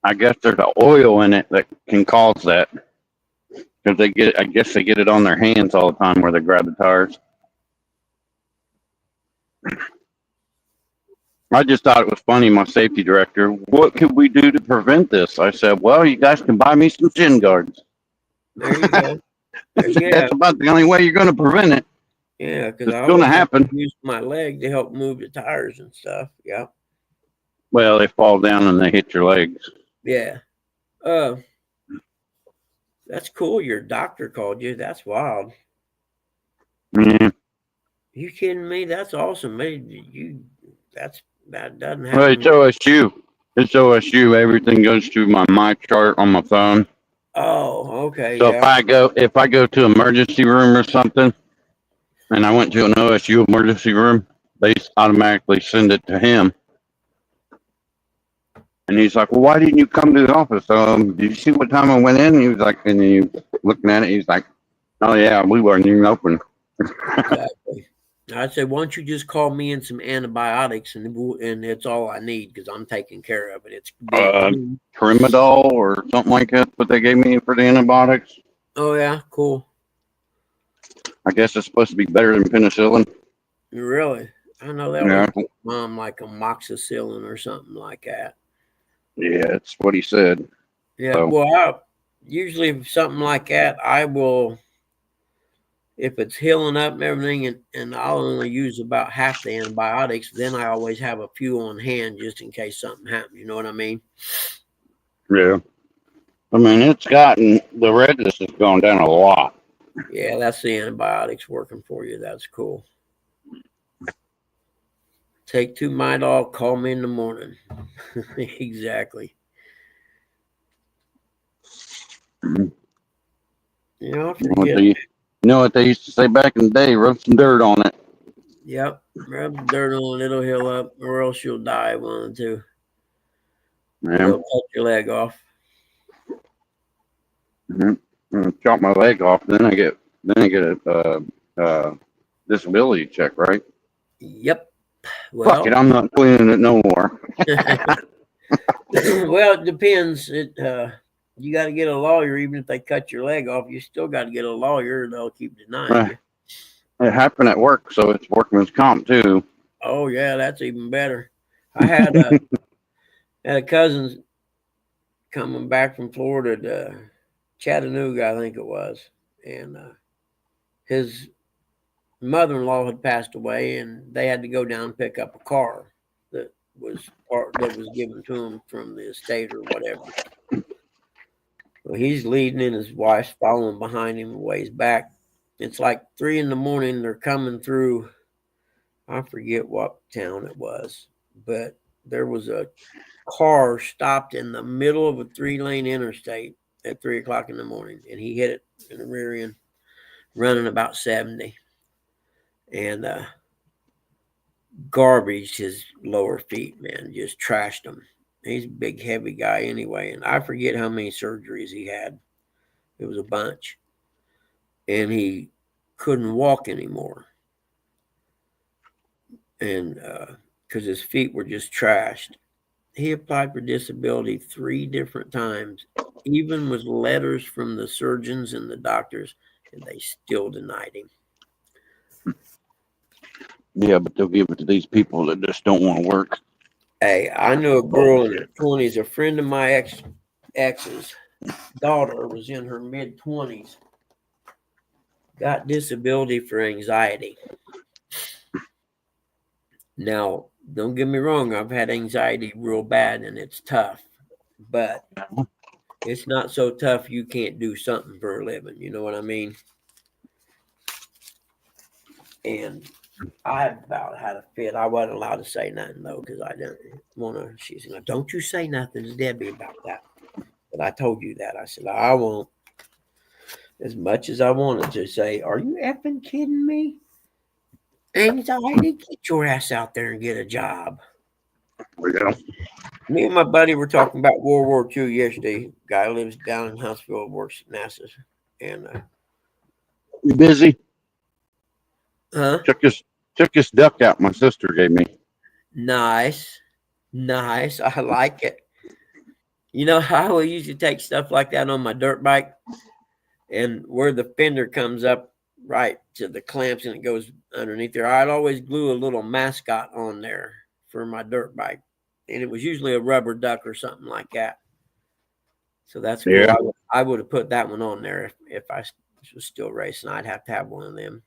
I guess there's an oil in it that can cause that. Because I guess they get it on their hands all the time where they grab the tires. I just thought it was funny, my safety director. What could we do to prevent this? I said, well, you guys can buy me some shin guards. There you go. That's about the only way you're going to prevent it. Yeah, because it's going to happen. Use my leg to help move the tires and stuff. Yeah. Well, they fall down and they hit your legs. Yeah. That's cool. Your doctor called you. That's wild. Yeah. You kidding me? That's awesome. That doesn't happen. Well, it's OSU. It's OSU. Everything goes through my MyChart on my phone. Oh, okay. So if I go to emergency room or something, and I went to an OSU emergency room, they automatically send it to him. And he's like, well, why didn't you come to the office? Did you see what time I went in? And he was like, and he looking at it, he's like, oh yeah, we weren't even open. Exactly. I'd say, why don't you just call me in some antibiotics and it's all I need because I'm taking care of it. It's Primadol or something like that, what they gave me for the antibiotics. Oh yeah, cool. I guess it's supposed to be better than penicillin. Really? I know that was mom like amoxicillin or something like that. Yeah, that's what he said. Yeah, so. Well, usually something like that, I will, if it's healing up and everything, and I'll only use about half the antibiotics, then I always have a few on hand just in case something happens. You know what I mean? Yeah. I mean, the redness has gone down a lot. Yeah, that's the antibiotics working for you. That's cool. Take 2 Midol, call me in the morning. Exactly. Mm-hmm. Yeah, you know what they used to say back in the day? Rub some dirt on it. Yep. Rub dirt on it, it'll heal up, or else you'll die, one of the two. Yeah. They'll cut your leg off. Mm-hmm. Chop my leg off, then I get a disability check, right? Yep. Well, fuck it, I'm not cleaning it no more. Well, it depends. You got to get a lawyer, even if they cut your leg off. You still got to get a lawyer. They'll keep denying you. It happened at work, so it's workman's comp too. Oh yeah, that's even better. I had a cousin coming back from Florida to Chattanooga, I think it was, and his mother-in-law had passed away, and they had to go down and pick up a car that was given to him from the estate or whatever. Well, he's leading and his wife's following behind him a ways back. It's like 3 a.m. They're coming through. I forget what town it was, but there was a car stopped in the middle of a 3-lane interstate at 3 o'clock in the morning, and he hit it in the rear end, running about 70, and garbaged his lower feet, man, just trashed him. He's a big, heavy guy anyway, and I forget how many surgeries he had. It was a bunch, and he couldn't walk anymore, and because his feet were just trashed. He applied for disability 3 different times, even with letters from the surgeons and the doctors, and they still denied him. Yeah, but they'll give it to these people that just don't want to work. Hey, I knew a girl in her 20s, a friend of my ex's daughter was in her mid-20s, got disability for anxiety. Now, don't get me wrong, I've had anxiety real bad and it's tough, but it's not so tough you can't do something for a living. You know what I mean? And I about had a fit. I wasn't allowed to say nothing though, because I didn't want to. She's like, "Don't you say nothing to Debbie about that." But I told you that. I said, I won't. As much as I wanted to say, "Are you effing kidding me? Anxiety, get your ass out there and get a job." Yeah. Me and my buddy were talking about World War II yesterday. Guy lives down in Huntsville, works at NASA. And You busy? huh? Took this duck out my sister gave me. Nice. I like it. You know how I usually take stuff like that on my dirt bike, and where the fender comes up right to the clamps and it goes underneath there, I'd always glue a little mascot on there for my dirt bike, and it was usually a rubber duck or something like that. So that's cool. Yeah. I would have put that one on there if I was still racing. I'd have to have one of them.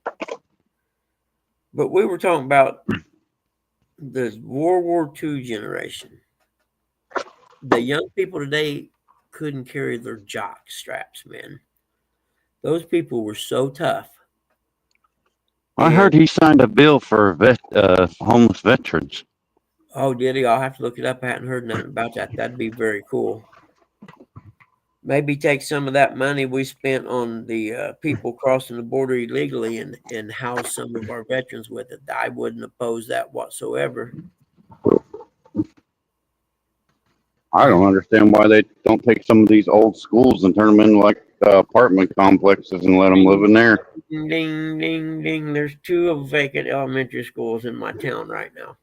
But we were talking about the World War II generation. The young people today couldn't carry their jock straps, man. Those people were so tough. I heard he signed a bill for homeless veterans. Oh, did he? I'll have to look it up. I hadn't heard nothing about that. That'd be very cool. Maybe take some of that money we spent on the people crossing the border illegally and house some of our veterans with it. I wouldn't oppose that whatsoever. I don't understand why they don't take some of these old schools and turn them into like apartment complexes and let them live in there. Ding, ding, ding. There's 2 vacant elementary schools in my town right now.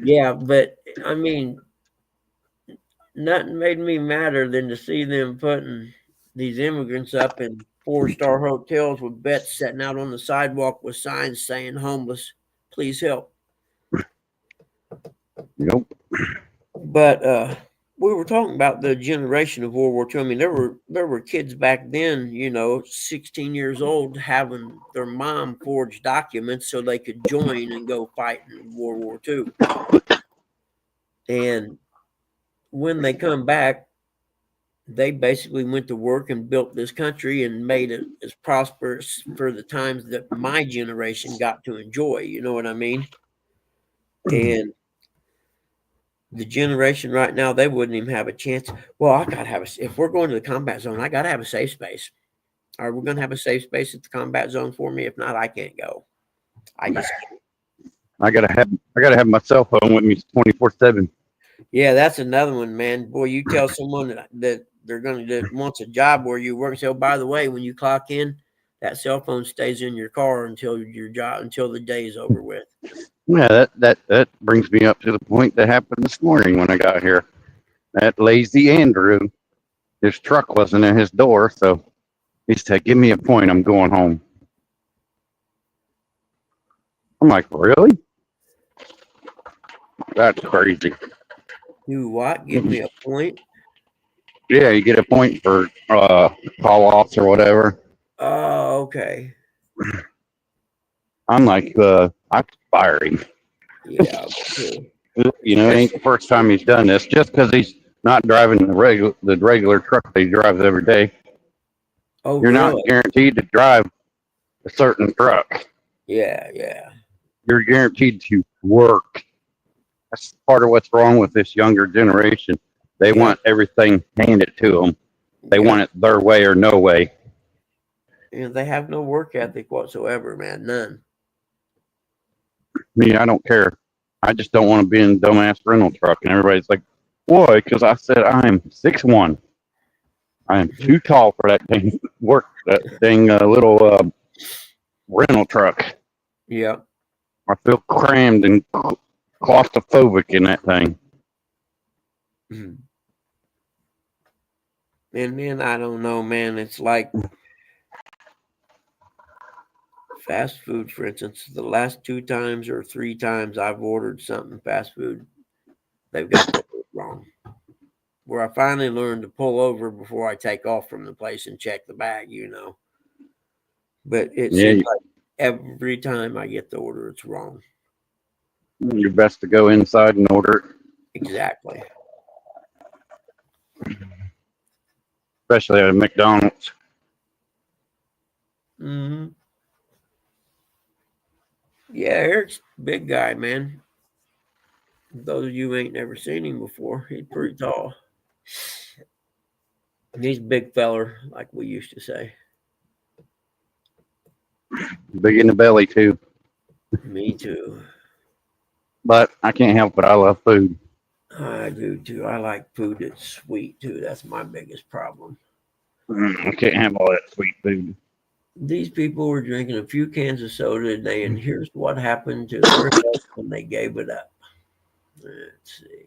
Yeah, but I mean, nothing made me madder than to see them putting these immigrants up in 4-star hotels with beds sitting out on the sidewalk with signs saying "homeless, please help." Nope. But we were talking about the generation of World War II. I mean, there were kids back then, 16 years old, having their mom forge documents so they could join and go fight in World War II. And when they come back, they basically went to work and built this country and made it as prosperous for the times that my generation got to enjoy. You know what I mean? And the generation right now, they wouldn't even have a chance. Well, I gotta have if we're going to the combat zone, I gotta have a safe space. Are we gonna have a safe space at the combat zone for me? If not, I can't go. I gotta have my cell phone with me 24/7. Yeah, that's another one, man. Boy, you tell someone that they're that wants a job where you work. So, by the way, when you clock in, that cell phone stays in your car until the day is over with. Yeah, that brings me up to the point that happened this morning when I got here. That lazy Andrew, his truck wasn't at his door, so he said, "Give me a point, I'm going home." I'm like, really? That's crazy. Do what? Give me a point? Yeah, you get a point for call offs or whatever. Oh, okay. I'm like, I could fire him. Yeah, too. You know, it ain't the first time he's done this. Just because he's not driving the regular truck that he drives every day, Oh, you're not really? guaranteed to drive a certain truck. Yeah, yeah. You're guaranteed to work. That's part of what's wrong with this younger generation. They Yep, want everything handed to them. They yep. want it their way or no way. And they have no work ethic whatsoever, man. None. Me, I don't care. I just don't want to be in a dumbass rental truck. And everybody's like, why? Because I said I'm 6'1". I am too tall for that thing that dang little rental truck. Yep. I feel crammed and claustrophobic in that thing. And then I don't know, man. It's like fast food, for instance. The last 2 times or 3 times I've ordered something fast food, they've got it wrong. Where I finally learned to pull over before I take off from the place and check the bag, But it Yeah, seems like every time I get the order, it's wrong. you're best to go inside and order it. Exactly. Especially at a McDonald's. Hmm. Yeah, Eric's a big guy, man. Those of you who ain't never seen him before, he's pretty tall. He's a big feller, like we used to say. Big in the belly too. Me too. But I can't help it. I love food. I do too. I like food that's sweet too. That's my biggest problem. I can't have all that sweet food. These people were drinking a few cans of soda a day, and here's what happened to their health when they gave it up. Let's see.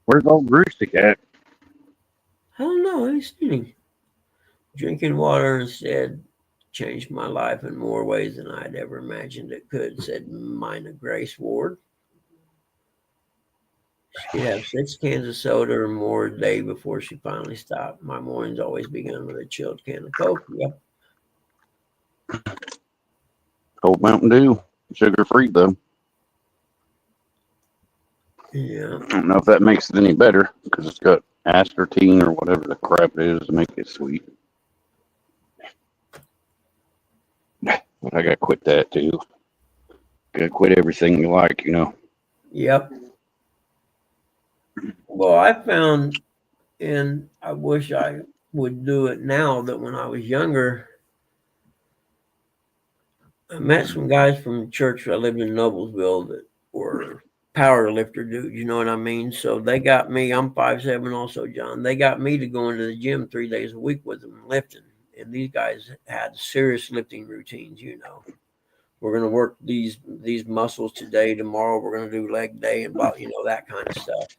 Where's old Brewstick at? I don't know. I ain't seen him. Drinking water instead changed my life in more ways than I'd ever imagined it could, said Mina Grace Ward. She'd have 6 cans of soda or more a day before she finally stopped. My mornings always began with a chilled can of Coke. Yep. Cold Mountain Dew. Sugar free though. Yeah. I don't know if that makes it any better because it's got aspartame or whatever the crap it is to make it sweet. But I gotta quit that too. Gotta quit everything you like, Yep. Well, I found, and I wish I would do it now, that when I was younger, I met some guys from church. I lived in Noblesville that were power lifter dudes, you know what I mean? So they got me, I'm 5'7" also, John. They got me to go into the gym 3 days a week with them lifting. And these guys had serious lifting routines, We're going to work these muscles today, tomorrow we're going to do leg day and that kind of stuff.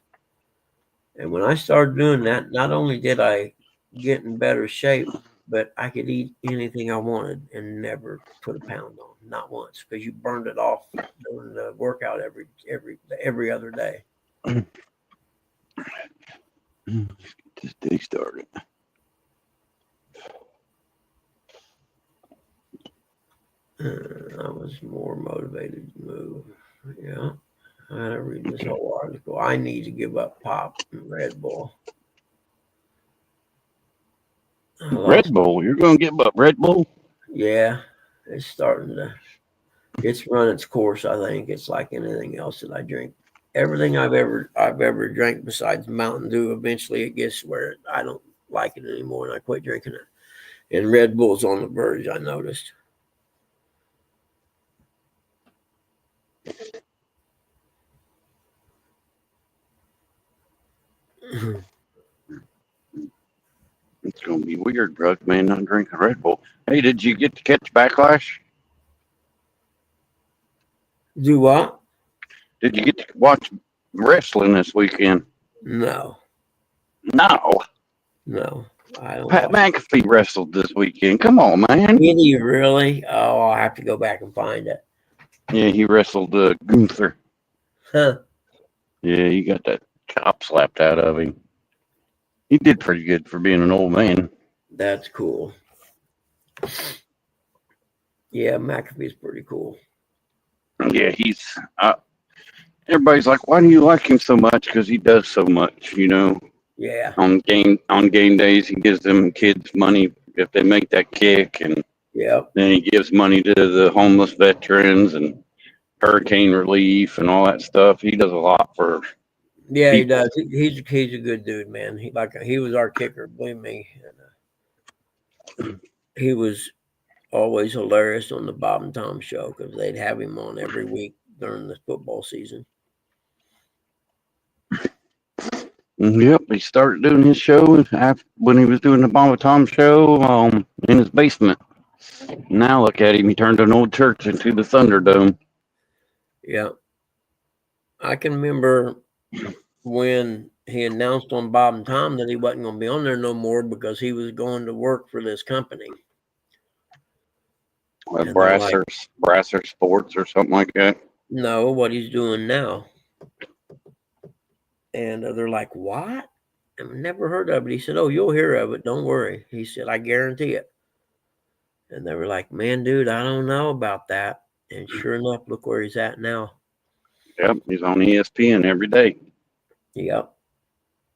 And when I started doing that, not only did I get in better shape, but I could eat anything I wanted and never put a pound on, not once, because you burned it off doing the workout every other day. This day started. I was more motivated to move. Yeah. I had to read this whole article. I need to give up pop and Red Bull. Red Bull? You're gonna give up Red Bull? Yeah, it's run its course. I think it's like anything else that I drink. Everything I've ever drank besides Mountain Dew, eventually it gets where I don't like it anymore, and I quit drinking it. And Red Bull's on the verge, I noticed. It's gonna be weird, drug man, not drinking Red Bull. Hey, did you get to catch Backlash? Do what? Did you get to watch wrestling this weekend? No. No. I don't Pat follow. McAfee wrestled this weekend. Come on, man. Did he really? Oh, I'll have to go back and find it. Yeah, he wrestled Gunther. Huh. Yeah, he got that chop slapped out of him. He did pretty good for being an old man. That's cool. Yeah, McAfee's pretty cool. Yeah, he's. Everybody's like, why do you like him so much? Because he does so much, you know. Yeah. On game days, he gives them kids money if they make that kick, and Yep. then he gives money to the homeless veterans and hurricane relief and all that stuff. He does a lot for Yeah, he people. does. He's a good dude, man. He was our kicker, believe me. And, he was always hilarious on the Bob and Tom show because they'd have him on every week during the football season. Yep, he started doing his show when he was doing the Bob and Tom show in his basement. Now look at him; he turned an old church into the Thunderdome. Yeah, I can remember when he announced on Bob and Tom that he wasn't going to be on there no more because he was going to work for this company. And they're like, Brasser Sports or something like that. no, what he's doing now. And they're like, what? I've never heard of it. He said, oh, you'll hear of it. Don't worry. He said, I guarantee it. And they were like, man, dude, I don't know about that. And sure enough, look where he's at now. Yep, he's on ESPN every day Yep.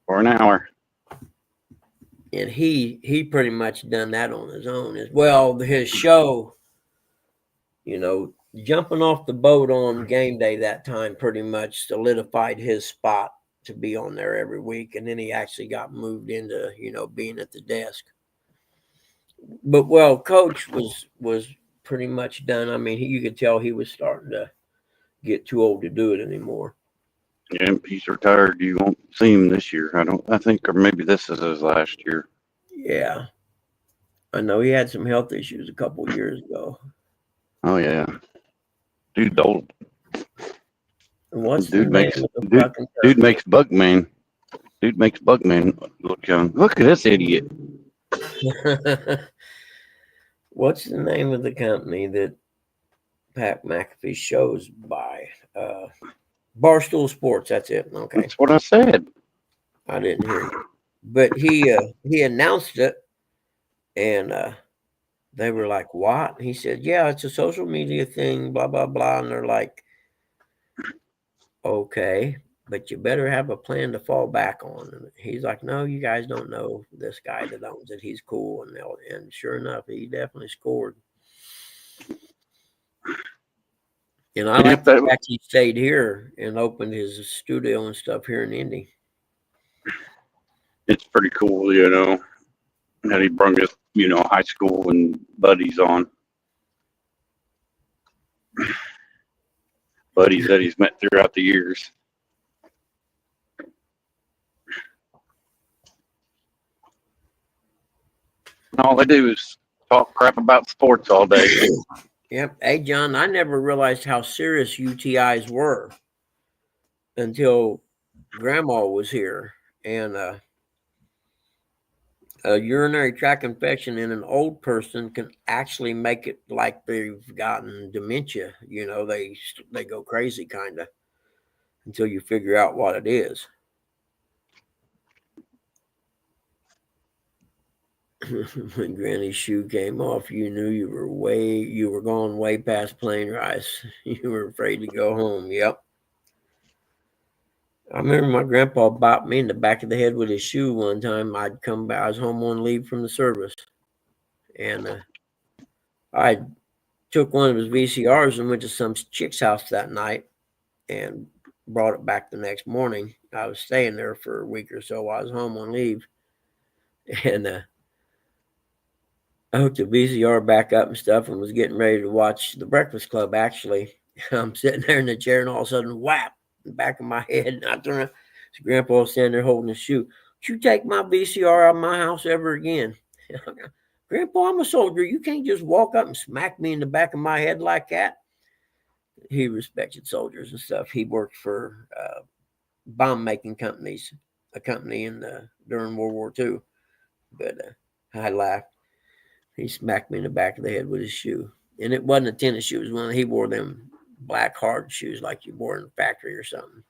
for an hour. And he pretty much done that on his own as well. His show, jumping off the boat on game day that time pretty much solidified his spot to be on there every week. And then he actually got moved into, being at the desk. But Coach was pretty much done. I mean, you could tell he was starting to get too old to do it anymore. Yeah, he's retired. You won't see him this year. I think, or maybe this is his last year. Yeah. I know he had some health issues a couple of years ago. Oh yeah, dude's old. What's Dude the makes name of the dude, fucking dude makes Bugman. Dude makes Bugman look young. Look at this idiot. What's the name of the company that Pat McAfee shows by? Barstool Sports. That's it. Okay, That's what I said. I didn't hear you, but he announced it, and they were like, "What?" He said, "Yeah, it's a social media thing." Blah blah blah, and they're like, "Okay." But you better have a plan to fall back on. And he's like, no, you guys don't know this guy that owns it. He's cool. And sure enough, he definitely scored. And I like the fact he stayed here and opened his studio and stuff here in Indy. It's pretty cool, that he brought his, high school and buddies on. Buddies that he's met throughout the years. And all they do is talk crap about sports all day. Yep. Hey, John, I never realized how serious UTIs were until Grandma was here. And a urinary tract infection in an old person can actually make it like they've gotten dementia. They go crazy kind of until you figure out what it is. When Granny's shoe came off, you knew you were going way past plain rice. You were afraid to go home. Yep. I remember my grandpa bopped me in the back of the head with his shoe one time. I was home on leave from the service, and I took one of his VCRs and went to some chick's house that night and brought it back the next morning. I was staying there for a week or so. I was home on leave, and I hooked the VCR back up and stuff and was getting ready to watch The Breakfast Club, actually. I'm sitting there in the chair, and all of a sudden, whap, in the back of my head. And I turn around. So Grandpa was standing there holding his shoe. Don't you take my VCR out of my house ever again. Grandpa, I'm a soldier. You can't just walk up and smack me in the back of my head like that. He respected soldiers and stuff. He worked for bomb-making companies, a company during World War II. But I laughed. He smacked me in the back of the head with his shoe. And it wasn't a tennis shoe. It was one he wore them black hard shoes like you wore in the factory or something.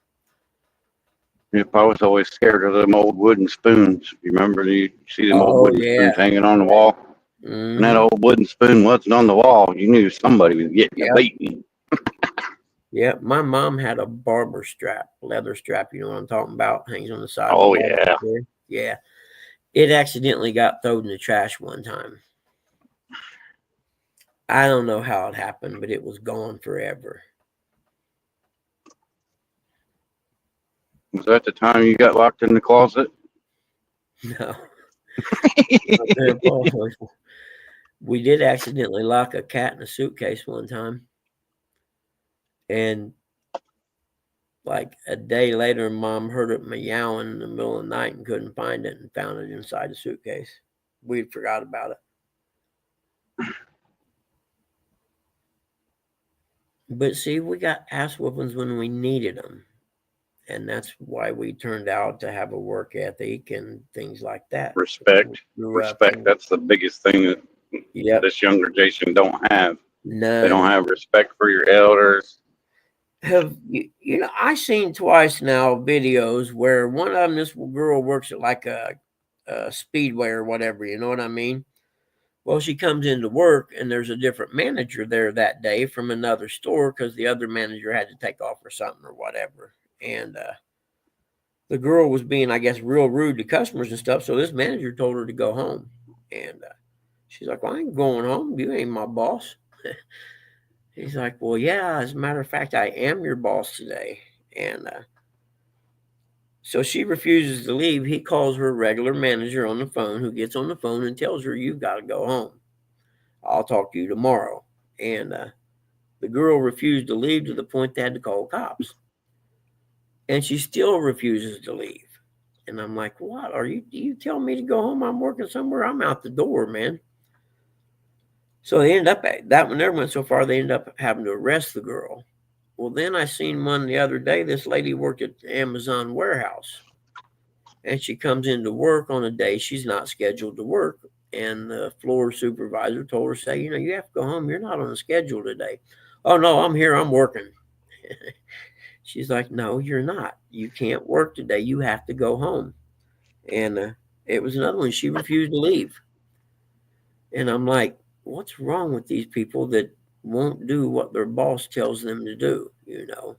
If I was always scared of them old wooden spoons. You remember you see them old Oh, wooden spoons yeah. hanging on the wall? And that Mm-hmm. old wooden spoon wasn't on the wall. You knew somebody was getting a Yep. beating. Yep. My mom had a barber strap, leather strap. You know what I'm talking about? Hangs on the side Oh of the barber yeah. chair. Yeah. It accidentally got thrown in the trash one time. I don't know how it happened, but it was gone forever. Was that the time you got locked in the closet? No. My grandpa, we did accidentally lock a cat in a suitcase one time. And like a day later, Mom heard it meowing in the middle of the night and couldn't find it and found it inside the suitcase. We forgot about it. But see, we got ass whoopings when we needed them. And that's why we turned out to have a work ethic and things like that. Respect. Grew up Respect. and, That's the biggest thing that yep, this younger generation don't have. They none. don't have respect for your elders. Have you know, I seen twice now videos where one of them, this girl works at like a speedway or whatever, you know what I mean? Well, she comes into work and there's a different manager there that day from another store because the other manager had to take off or something or whatever. And the girl was being, I guess, real rude to customers and stuff. So this manager told her to go home. And she's like, well, I ain't going home. You ain't my boss. He's like, well, yeah, as a matter of fact, I am your boss today. And so she refuses to leave. He calls her regular manager on the phone, who gets on the phone and tells her, you've got to go home. I'll talk to you tomorrow. And the girl refused to leave to the point they had to call cops. And she still refuses to leave. And I'm like, what? You telling me to go home? I'm working somewhere. I'm out the door, man. So they end up, that one never went so far, they end up having to arrest the girl. Well, then I seen one the other day. This lady worked at the Amazon warehouse. And she comes into work on a day she's not scheduled to work. And the floor supervisor told her, say, you know, you have to go home. You're not on the schedule today. Oh, no, I'm here. I'm working. She's like, no, you're not. You can't work today. You have to go home. And it was another one. She refused to leave. And I'm like, what's wrong with these people that won't do what their boss tells them to do, you know?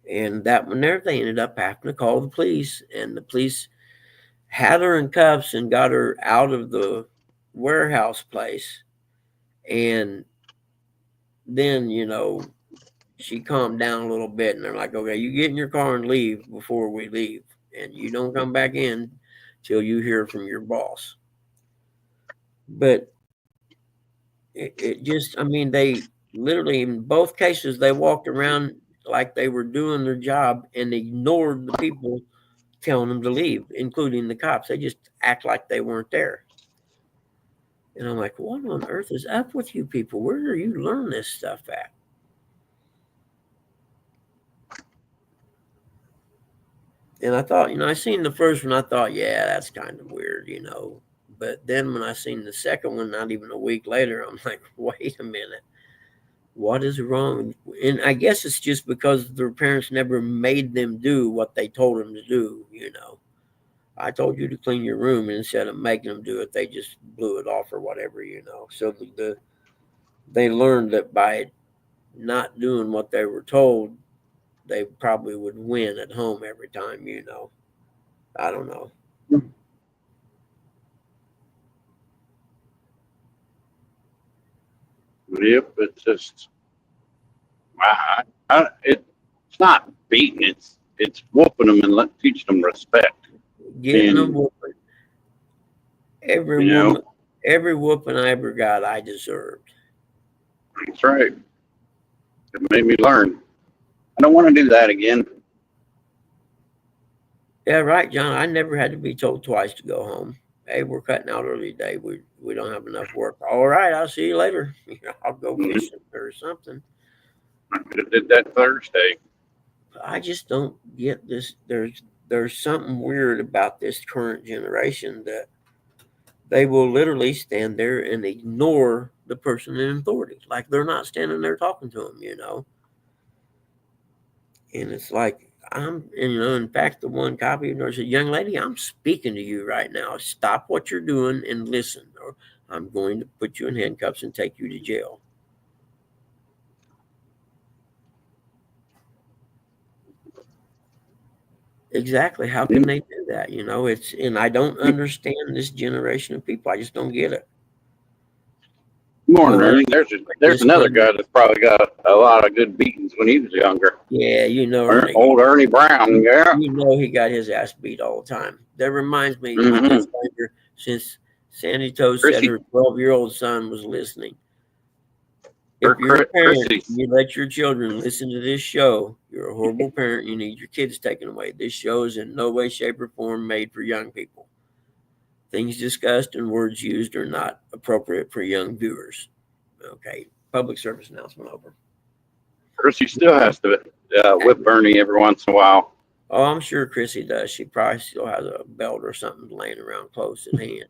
And that one there, they ended up having to call the police. And the police had her in cuffs and got her out of the warehouse place. And then, you know, she calmed down a little bit and they're like, okay, you get in your car and leave before we leave. And you don't come back in till you hear from your boss. But it just, I mean, they literally, in both cases, they walked around like they were doing their job and ignored the people telling them to leave, including the cops. They just act like they weren't there. And I'm like, what on earth is up with you people? Where do you learn this stuff at? And I thought, you know, I seen the first one, I thought, yeah, that's kind of weird, you know. But then when I seen the second one, not even a week later, I'm like, wait a minute. What is wrong? And I guess it's just because their parents never made them do what they told them to do, you know. I told you to clean your room, and instead of making them do it, they just blew it off or whatever, you know. So they learned that by not doing what they were told, they probably would win at home every time, you know. I don't know. Yep, it's just it's not beating. It's whooping them and teaching them respect. Getting a And whooping. Every you woman, know, every whooping I ever got, I deserved. that's right. It made me learn. I don't want to do that again. Yeah, right, John. I never had to be told twice to go home. Hey, we're cutting out early today. We don't have enough work. All right, I'll see you later. You know, I'll go fishing or something. I could have did that Thursday. I just don't get this. There's something weird about this current generation that They will literally stand there and ignore the person in authority, like they're not standing there talking to them, And it's like, in fact, the one copy nurse said, "Young lady, I'm speaking to you right now. Stop what you're doing and listen, or I'm going to put you in handcuffs and take you to jail." Exactly. How can they do that? And I don't understand this generation of people. I just don't get it. Morning, Oh, Ernie. There's this another one, guy that's probably got a lot of good beatings when he was younger. yeah, Ernie. Old Ernie Brown, yeah. He got his ass beat all the time. That reminds me, my Mm-hmm. best friend, since Sandy Toe said Chrissy, her 12-year-old son was listening. or If you're a parent, Chrissy. you let your children listen to this show, you're a horrible parent. You need your kids taken away. This show is in no way, shape, or form made for young people. Things discussed and words used are not appropriate for young viewers. Okay, public service announcement over. Chrissy still has to whip Ernie every once in a while. Oh, I'm sure Chrissy does. She probably still has a belt or something laying around close at hand.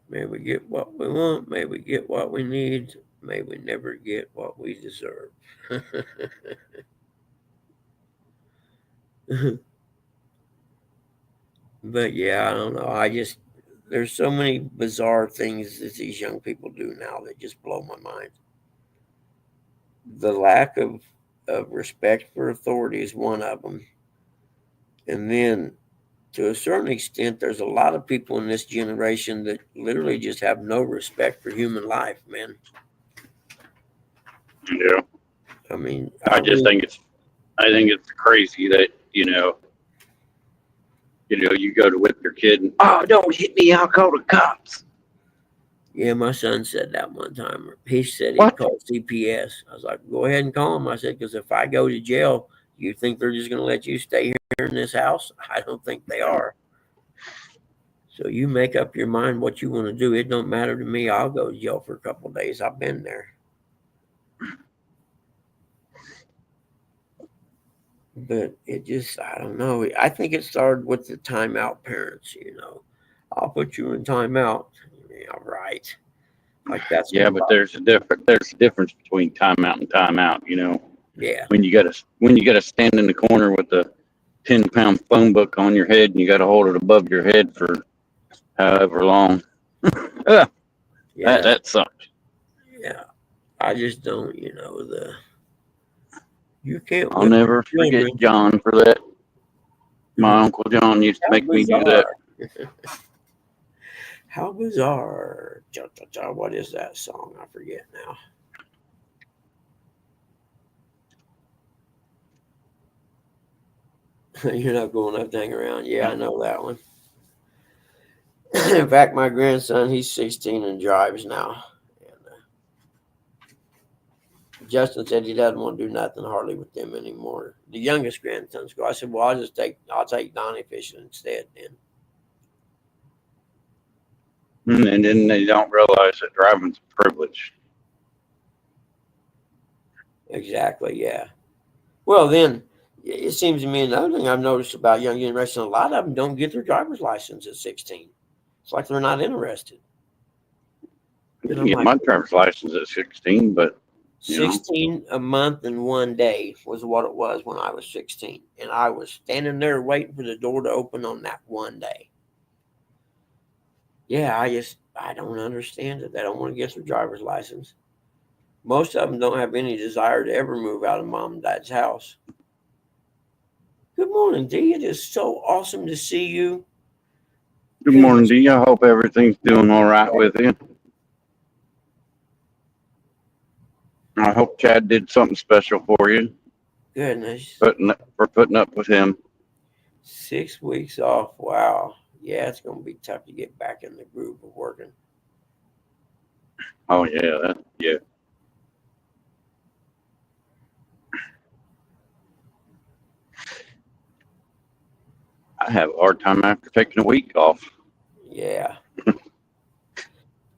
May we get what we want. May we get what we need. May we never get what we deserve. But yeah, I don't know. There's so many bizarre things that these young people do now that just blow my mind. The lack of respect for authority is one of them. And then to a certain extent, there's a lot of people in this generation that literally just have no respect for human life, man. Yeah. I mean, I think it's crazy that, you go to whip your kid and, oh, don't hit me, I'll call the cops. yeah, my son said that one time. He said he'd What? call CPS. I was like, go ahead and call him. I said, because if I go to jail, you think they're just going to let you stay here in this house? I don't think they are. So you make up your mind what you want to do. It don't matter to me. I'll go to jail for a couple of days. I've been there. But it just, I don't know. I think it started with the timeout parents, I'll put you in timeout. Yeah, right. Like that's Yeah, but there's a difference between timeout and timeout, yeah. When you gotta stand in the corner with a 10-pound phone book on your head and you gotta hold it above your head for however long. Yeah. That sucks. Yeah. I just don't, you can't I'll whip never your forget children. John for that. My Uncle John used to How make me do bizarre. that. How bizarre. What is that song? I forget now. You're not going up to hang around. Yeah, I know that one. In fact, my grandson, he's 16 and drives now. And Justin said he doesn't want to do nothing hardly with them anymore. The youngest grandson's go. I said, well, I'll take Donnie fishing instead then. And then they don't realize that driving's a privilege. Exactly, yeah. Well, then it seems to me another thing I've noticed about young generation, a lot of them don't get their driver's license at 16. It's like they're not interested. I And didn't I'm get like, my driver's license at 16, but 16 a month and 1 day was what it was when I was 16. And I was standing there waiting for the door to open on that 1 day. Yeah, I don't understand it. They don't want to get their driver's license. Most of them don't have any desire to ever move out of mom and dad's house. Good morning, Dee. It is so awesome to see you. good morning, Dee. I hope everything's doing all right with you. I hope Chad did something special for you. Goodness. For putting up with him. 6 weeks off. Wow. Yeah, it's going to be tough to get back in the groove of working. Oh, yeah. Yeah. I have a hard time after taking a week off. Yeah.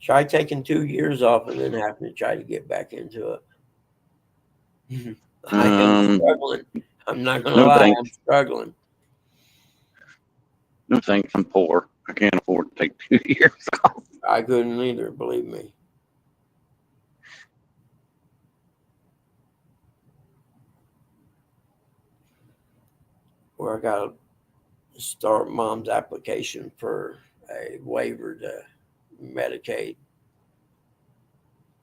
Try taking 2 years off and then having to try to get back into it. I am struggling. I'm not going to No lie. thanks. I'm struggling. No thanks. I'm poor. I can't afford to take 2 years off. I couldn't either, believe me. Where I got to start mom's application for a waiver to Medicaid.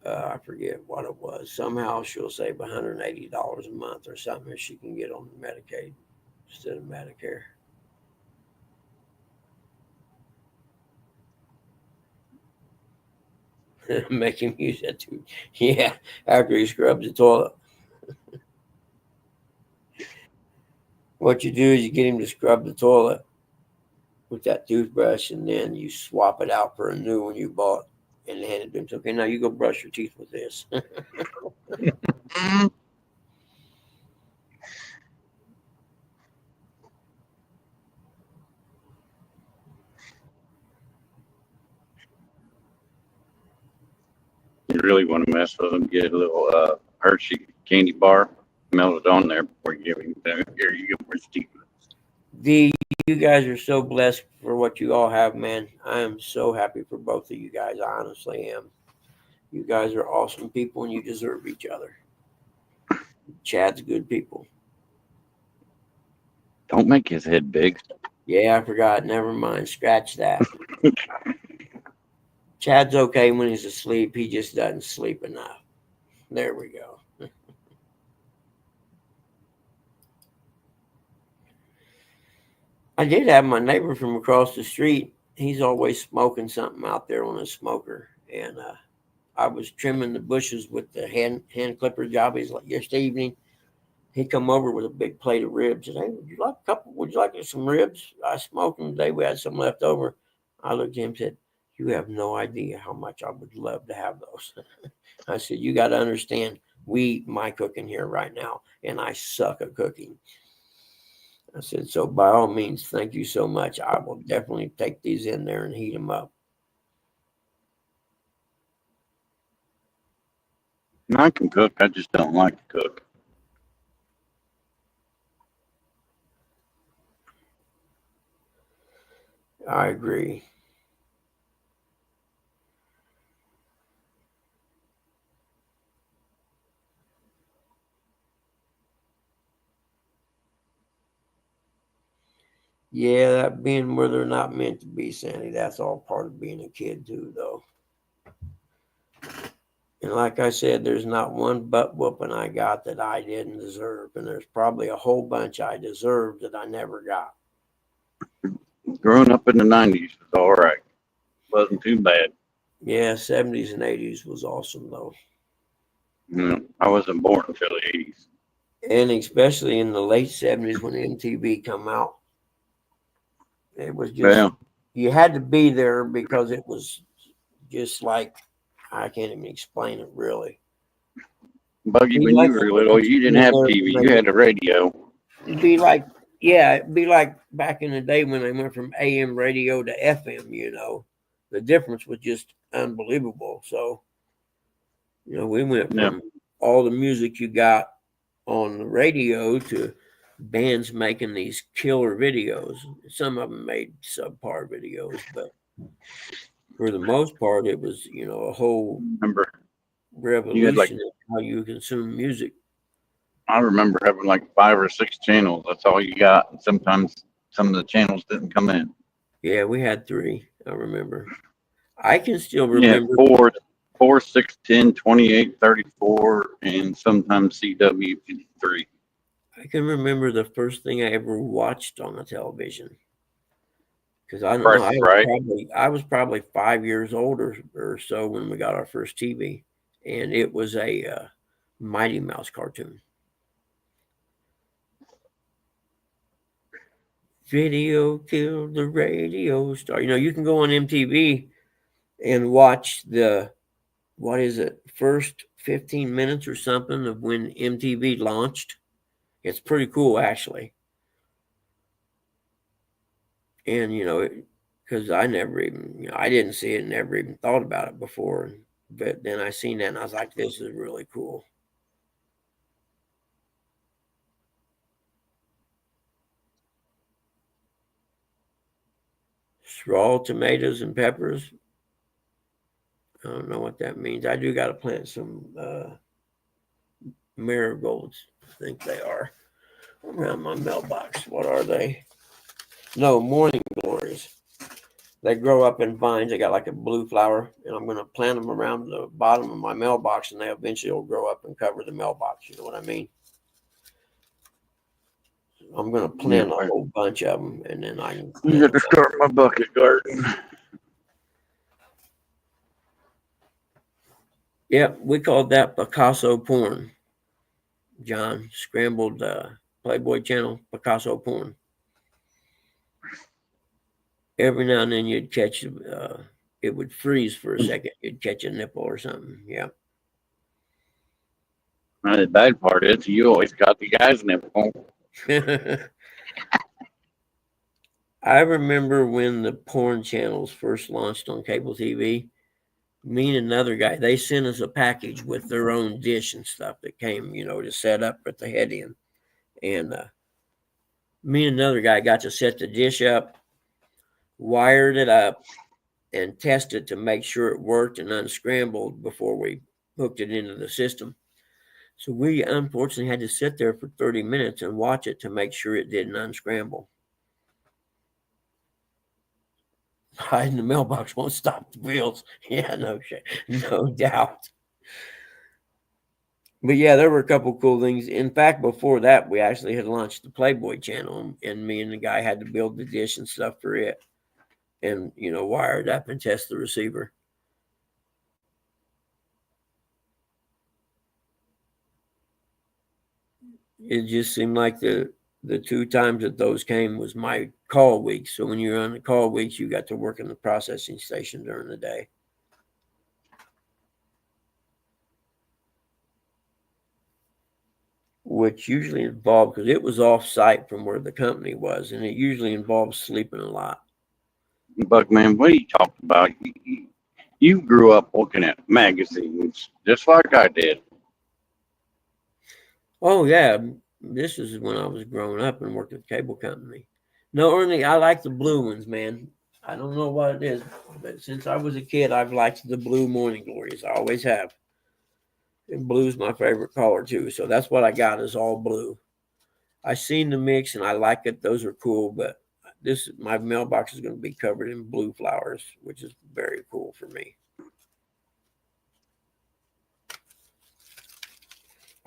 I forget what it was. Somehow she'll save $180 a month or something if she can get on Medicaid instead of Medicare. Make him use that too. Yeah, after he scrubs the toilet. What you do is you get him to scrub the toilet with that toothbrush, and then you swap it out for a new one you bought and hand it to him. So, okay, now you go brush your teeth with this. You really want to mess with them, get a little Hershey candy bar, melt it on there before you give him the, here you go, brush your teeth. V, you guys are so blessed for what you all have, man. I am so happy for both of you guys. I honestly am. You guys are awesome people and you deserve each other. Chad's good people. Don't make his head big. Yeah, I forgot. Never mind. Scratch that. Chad's okay when he's asleep. He just doesn't sleep enough. There we go. I did have my neighbor from across the street. He's always smoking something out there on his smoker. And I was trimming the bushes with the hand clipper job. He's like, yesterday evening, he come over with a big plate of ribs. And hey, would you like some ribs? I smoked them today. We had some left over. I looked at him and said, you have no idea how much I would love to have those. I said, you got to understand, we eat my cooking here right now, and I suck at cooking. I said, so by all means, thank you so much. I will definitely take these in there and heat them up. I can cook. I just don't like to cook. I agree. Yeah, that being where they're not meant to be, Sandy, that's all part of being a kid too, though. And like I said, there's not one butt whooping I got that I didn't deserve. And there's probably a whole bunch I deserved that I never got. Growing up in the 90s was all right. Wasn't too bad. Yeah, 70s and 80s was awesome, though. I wasn't born until the 80s. And especially in the late 70s when MTV come out. It was just, you had to be there because it was just like, I can't even explain it really. Buggy, when you were little, you didn't have TV. You had a radio. It'd be like, yeah, it'd be like back in the day when they went from AM radio to FM, you know. The difference was just unbelievable. So, you know, we went from all the music you got on the radio to bands making these killer videos. Some of them made subpar videos, but for the most part, it was, you know, a whole revolution of how you consume music. I remember having like 5 or 6 channels. That's all you got. And sometimes some of the channels didn't come in. Yeah, we had 3. I remember. I can still remember. 4, 6, 10, 28, 34, and sometimes CW 53. I can remember the first thing I ever watched on the television. Because I don't know, I was probably 5 years old or so when we got our first TV, and it was a Mighty Mouse cartoon. Video killed the radio star. You know, you can go on MTV and watch the, what is it, first 15 minutes or something of when MTV launched. It's pretty cool, actually. And, you know, because I never even, you know, I didn't see it, never even thought about it before. But then I seen that and I was like, this is really cool. Raw tomatoes and peppers. I don't know what that means. I do got to plant some marigolds. I think they are around my mailbox. What are they? No, morning glories. They grow up in vines. They got like a blue flower, and I'm going to plant them around the bottom of my mailbox, and they eventually will grow up and cover the mailbox. You know what I mean? I'm going to plant a whole bunch of them, and then I can. I'm going to start my bucket garden. Yep, we called that Picasso porn. John, scrambled Playboy channel, Picasso porn. Every now and then you'd catch, it would freeze for a second. You'd catch a nipple or something. Yeah. Now, the bad part is you always got the guy's nipple. I remember when the porn channels first launched on cable TV. Me and another guy, they sent us a package with their own dish and stuff that came, to set up at the head end. And me and another guy got to set the dish up, wired it up, and tested to make sure it worked and unscrambled before we hooked it into the system. So we unfortunately had to sit there for 30 minutes and watch it to make sure it didn't unscramble. Hiding the mailbox won't stop the bills. Yeah, no doubt. But yeah, there were a couple cool things. In fact, before that, we actually had launched the Playboy channel, and me and the guy had to build the dish and stuff for it, and wire it up and test the receiver. It just seemed like the 2 times that those came was my call weeks. So when you're on the call weeks, you got to work in the processing station during the day. Which usually involved, because it was off site from where the company was, and it usually involves sleeping a lot. Buckman, what are you talking about? You grew up looking at magazines just like I did. Oh, yeah. This is when I was growing up and worked at the cable company. No, Ernie, I like the blue ones, man. I don't know what it is, but since I was a kid, I've liked the blue morning glories. I always have. And blue's my favorite color, too. So that's what I got is all blue. I seen the mix, and I like it. Those are cool, but my mailbox is going to be covered in blue flowers, which is very cool for me.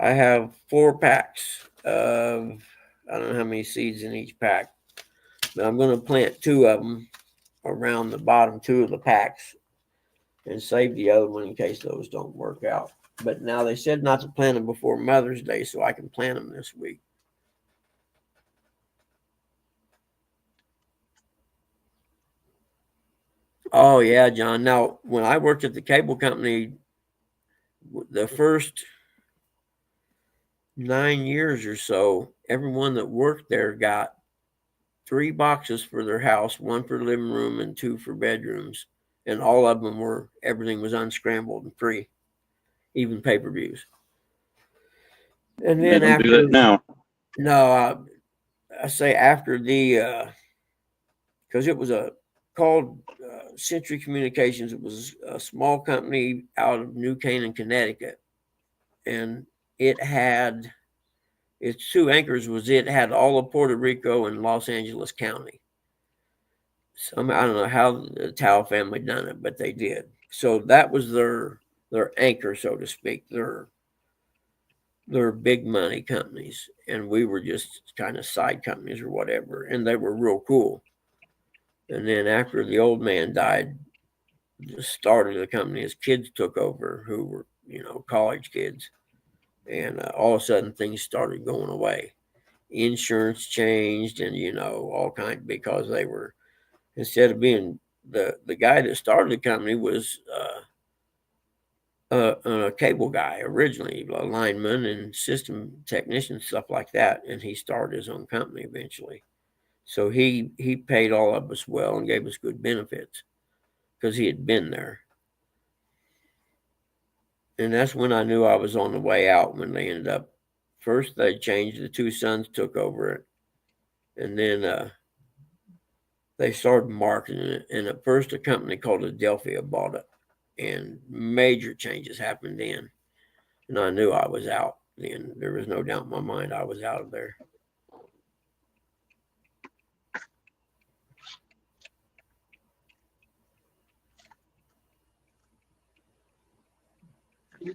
I have 4 packs of, I don't know how many seeds in each pack, but I'm going to plant 2 of them around the bottom 2 of the packs and save the other one in case those don't work out. But now they said not to plant them before Mother's Day, so I can plant them this week. Oh, yeah, John. Now, when I worked at the cable company, the first 9 years or so, everyone that worked there got 3 boxes for their house, 1 for the living room and 2 for bedrooms. And all of them everything was unscrambled and free, even pay-per-views. And then They don't do that now. No, I say after the, because it was called Century Communications. It was a small company out of New Canaan, Connecticut. And it had, its 2 anchors it had all of Puerto Rico and Los Angeles County. I don't know how the Tao family done it, but they did. So that was their anchor, so to speak. Their big money companies, and we were just kind of side companies or whatever, and they were real cool. And then after the old man died, the start of the company, his kids took over, who were college kids, and all of a sudden things started going away. Insurance changed, and all kinds, because they were, instead of being the guy that started the company was a cable guy originally, a lineman and system technician, stuff like that, and he started his own company eventually. So he paid all of us well and gave us good benefits because he had been there. And that's when I knew I was on the way out, when they ended up, first they changed, the 2 sons took over it, and then they started marketing it. And at first, a company called Adelphia bought it, and major changes happened then. And I knew I was out then. There was no doubt in my mind I was out of there.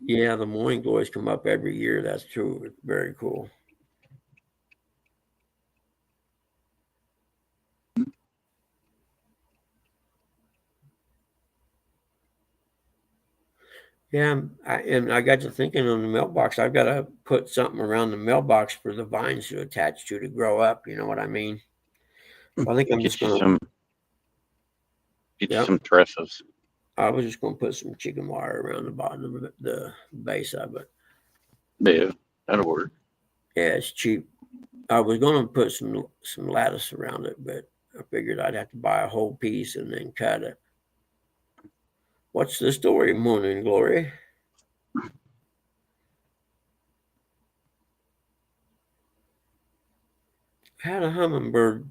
Yeah, the morning glories come up every year. That's true. It's very cool. Yeah, and I got to thinking on the mailbox, I've got to put something around the mailbox for the vines to attach to grow up. You know what I mean? I think I'm just Get you going to. you some trusses. I was just going to put some chicken wire around the bottom of the base of it. Yeah, that'll work. Yeah, it's cheap. I was going to put some lattice around it, but I figured I'd have to buy a whole piece and then cut it. What's the story, Morning Glory? I had a hummingbird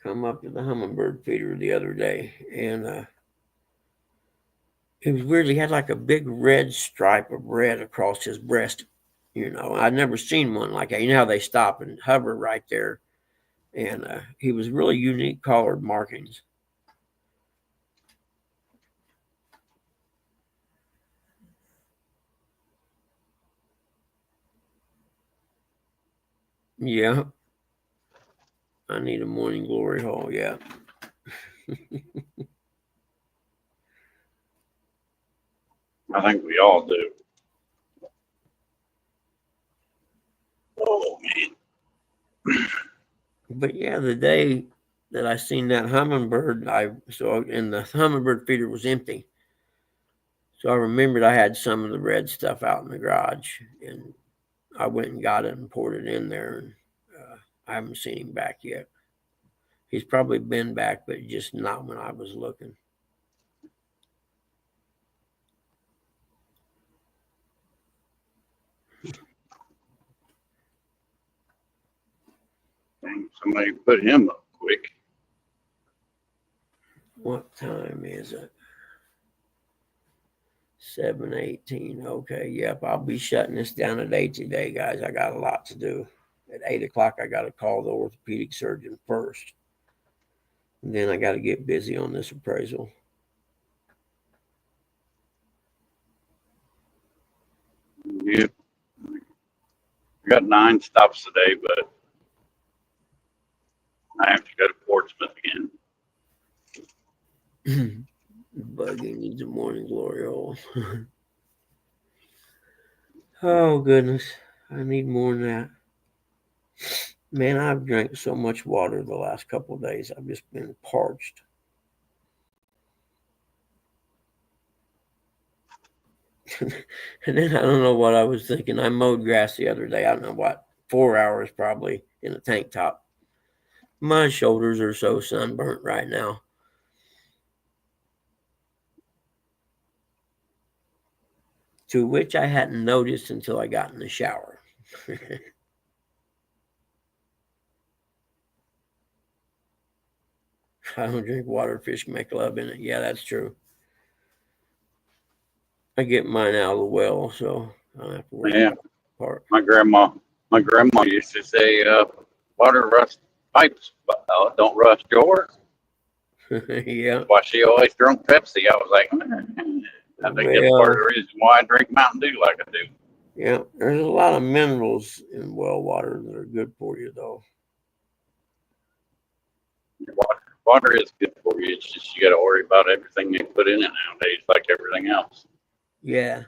come up to the hummingbird feeder the other day, and it was weird. He had like a big red stripe of red across his breast. You know, I'd never seen one like that. You know how they stop and hover right there. And he was really unique colored markings. Yeah. I need a morning glory hole. Yeah. I think we all do. Oh man. But yeah, the day that I seen that hummingbird, and the hummingbird feeder was empty. So I remembered I had some of the red stuff out in the garage, and I went and got it and poured it in there. And I haven't seen him back yet. He's probably been back, but just not when I was looking. Dang, somebody put him up quick. What time is it? 7:18. Okay, yep. I'll be shutting this down at 8 today, guys. I got a lot to do. At 8 o'clock, I got to call the orthopedic surgeon first. And then I got to get busy on this appraisal. Yep. We got 9 stops today, but I have to go to Portsmouth again. Buggy needs a morning glory hole. Oh, goodness. I need more than that. Man, I've drank so much water the last couple of days. I've just been parched. And then I don't know what I was thinking. I mowed grass the other day. I don't know what, 4 hours probably in a tank top. My shoulders are so sunburnt right now. To which I hadn't noticed until I got in the shower. I don't drink water, fish make love in it. Yeah, that's true. I get mine out of the well, so I don't have to worry about that part. My grandma used to say, water rust pipes, but don't rust yours. Yeah. Why she always drunk Pepsi. I was like, I think that's part of the reason why I drink Mountain Dew like I do. Yeah, there's a lot of minerals in well water that are good for you, though. Water is good for you. It's just you got to worry about everything they put in it nowadays, like everything else. Yeah.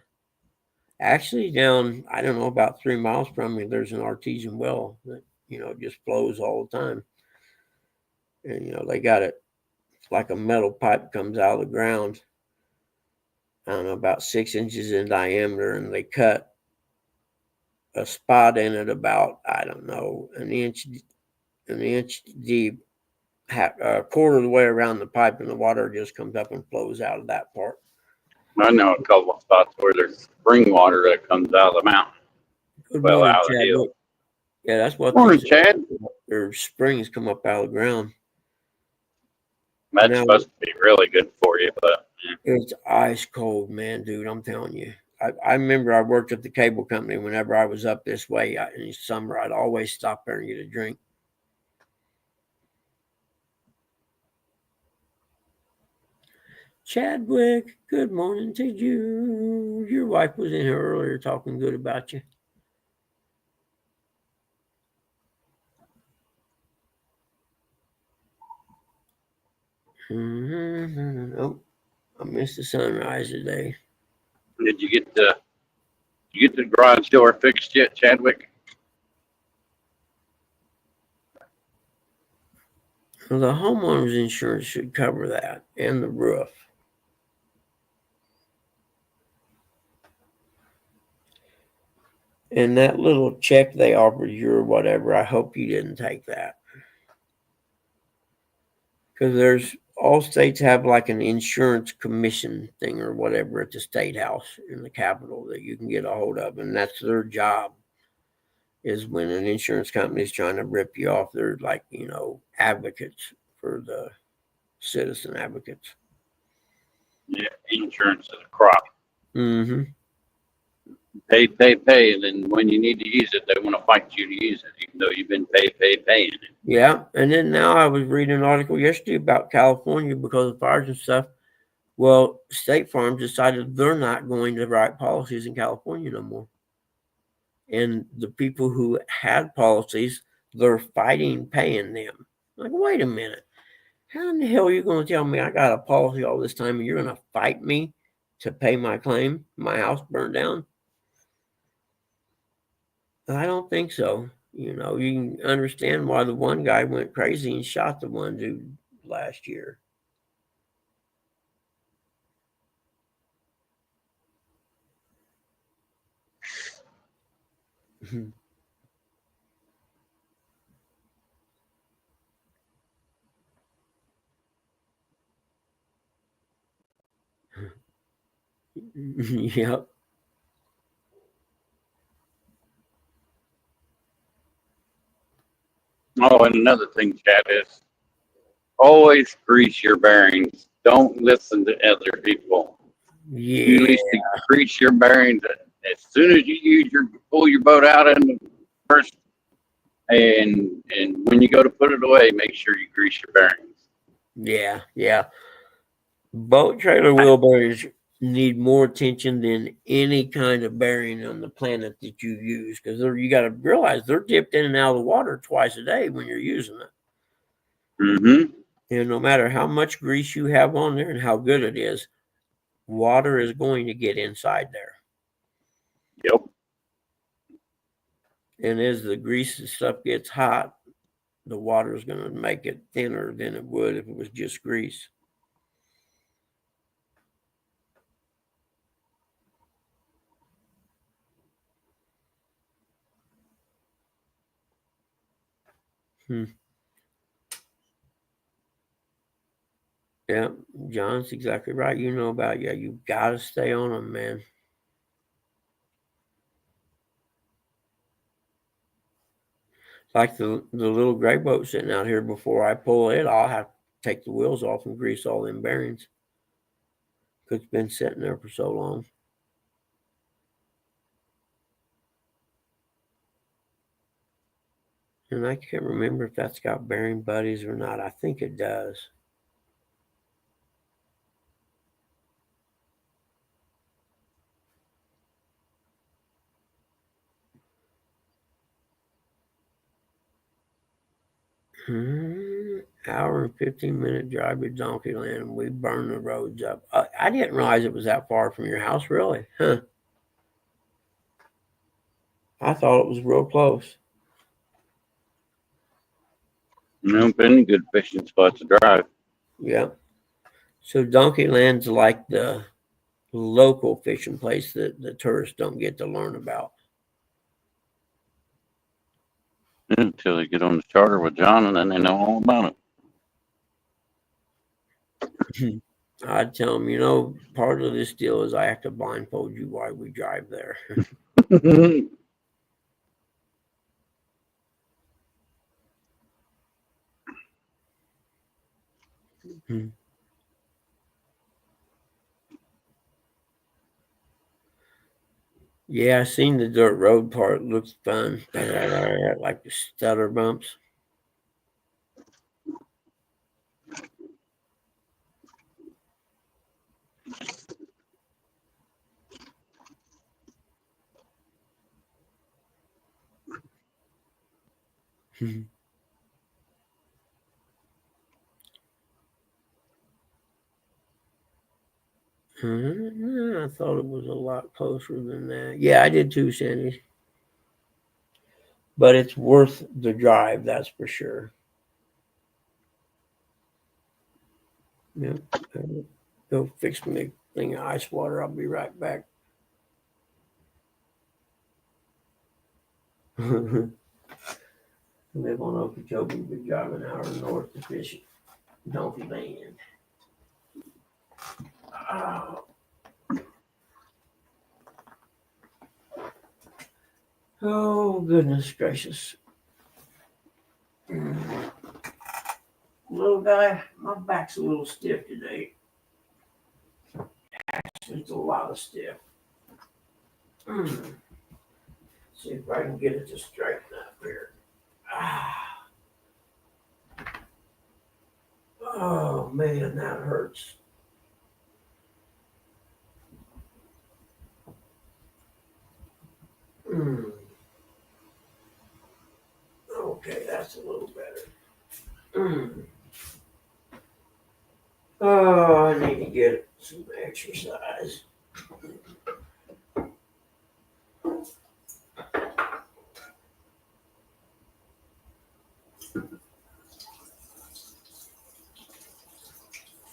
Actually, down, I don't know, about 3 miles from me, there's an artesian well that, just flows all the time. And, they got it like a metal pipe comes out of the ground. I don't know, about 6 inches in diameter, and they cut a spot in it about, I don't know, an inch deep, a quarter of the way around the pipe, and the water just comes up and flows out of that part. I know a couple of spots where there's spring water that comes out of the mountain. Good morning, out of the hill. Yeah, that's what. Morning, Chad. Their springs come up out of the ground. That's Now supposed to be really good for you, but it's ice cold, man, dude. I'm telling you. I remember I worked at the cable company. Whenever I was up this way in the summer, I'd always stop there and get a drink. Chadwick, good morning to you. Your wife was in here earlier talking good about you. Oh, I missed the sunrise today. did you get the garage door fixed yet, Chadwick? Well, the homeowner's insurance should cover that and the roof. And that little check they offered you or whatever, I hope you didn't take that. Because all states have like an insurance commission thing or whatever at the state house in the Capitol that you can get a hold of. And that's their job, is when an insurance company is trying to rip you off, they're like, advocates for the citizen advocates. Yeah, insurance is a crop. Mm-hmm. Pay, and then when you need to use it, they want to fight you to use it, even though you've been paying it. Yeah, and then now I was reading an article yesterday about California because of fires and stuff. Well, State Farm decided they're not going to write policies in California no more. And the people who had policies, they're fighting paying them. Like, wait a minute. How in the hell are you going to tell me I got a policy all this time and you're going to fight me to pay my claim? My house burned down? I don't think so. You can understand why the one guy went crazy and shot the one dude last year. Yep. Oh, and another thing, Chad, is always grease your bearings. Don't listen to other people. You Yeah. need to grease your bearings as soon as you pull your boat out in the first, and when you go to put it away, make sure you grease your bearings. Yeah. Yeah. Boat trailer wheel bearings need more attention than any kind of bearing on the planet that you use, because you got to realize they're dipped in and out of the water twice a day when you're using it. Mm-hmm. And no matter how much grease you have on there and how good it is, water is going to get inside there. Yep. And as the grease and stuff gets hot, the water is going to make it thinner than it would if it was just grease. Yeah, John's exactly right. You got to stay on them, man. Like the little gray boat sitting out here, before I pull it, I'll have to take the wheels off and grease all them bearings, because it's been sitting there for so long. And I can't remember if that's got bearing buddies or not. I think it does. Hour and 15-minute drive to Donkeyland, and we burn the roads up. I didn't realize it was that far from your house, really. Huh. I thought it was real close. No, any good fishing spots to drive. Yeah. So Donkeyland's like the local fishing place that the tourists don't get to learn about. Until they get on the charter with John, and then they know all about it. I'd tell them, part of this deal is I have to blindfold you while we drive there. Yeah, I seen the dirt road part. Looks fun. Like the stutter bumps. I thought it was a lot closer than that. Yeah, I did too, Sandy. But it's worth the drive, that's for sure. Yeah. Go fix me a thing of ice water. I'll be right back. Live on Okeechobee, but drive an hour north to fish Donkey Land. Oh. Oh, goodness gracious. Little guy, my back's a little stiff today. Actually, it's a lot of stiff. See if I can get it to straighten up here. Ah. Oh, man, that hurts. Okay, that's a little better. Oh, I need to get some exercise.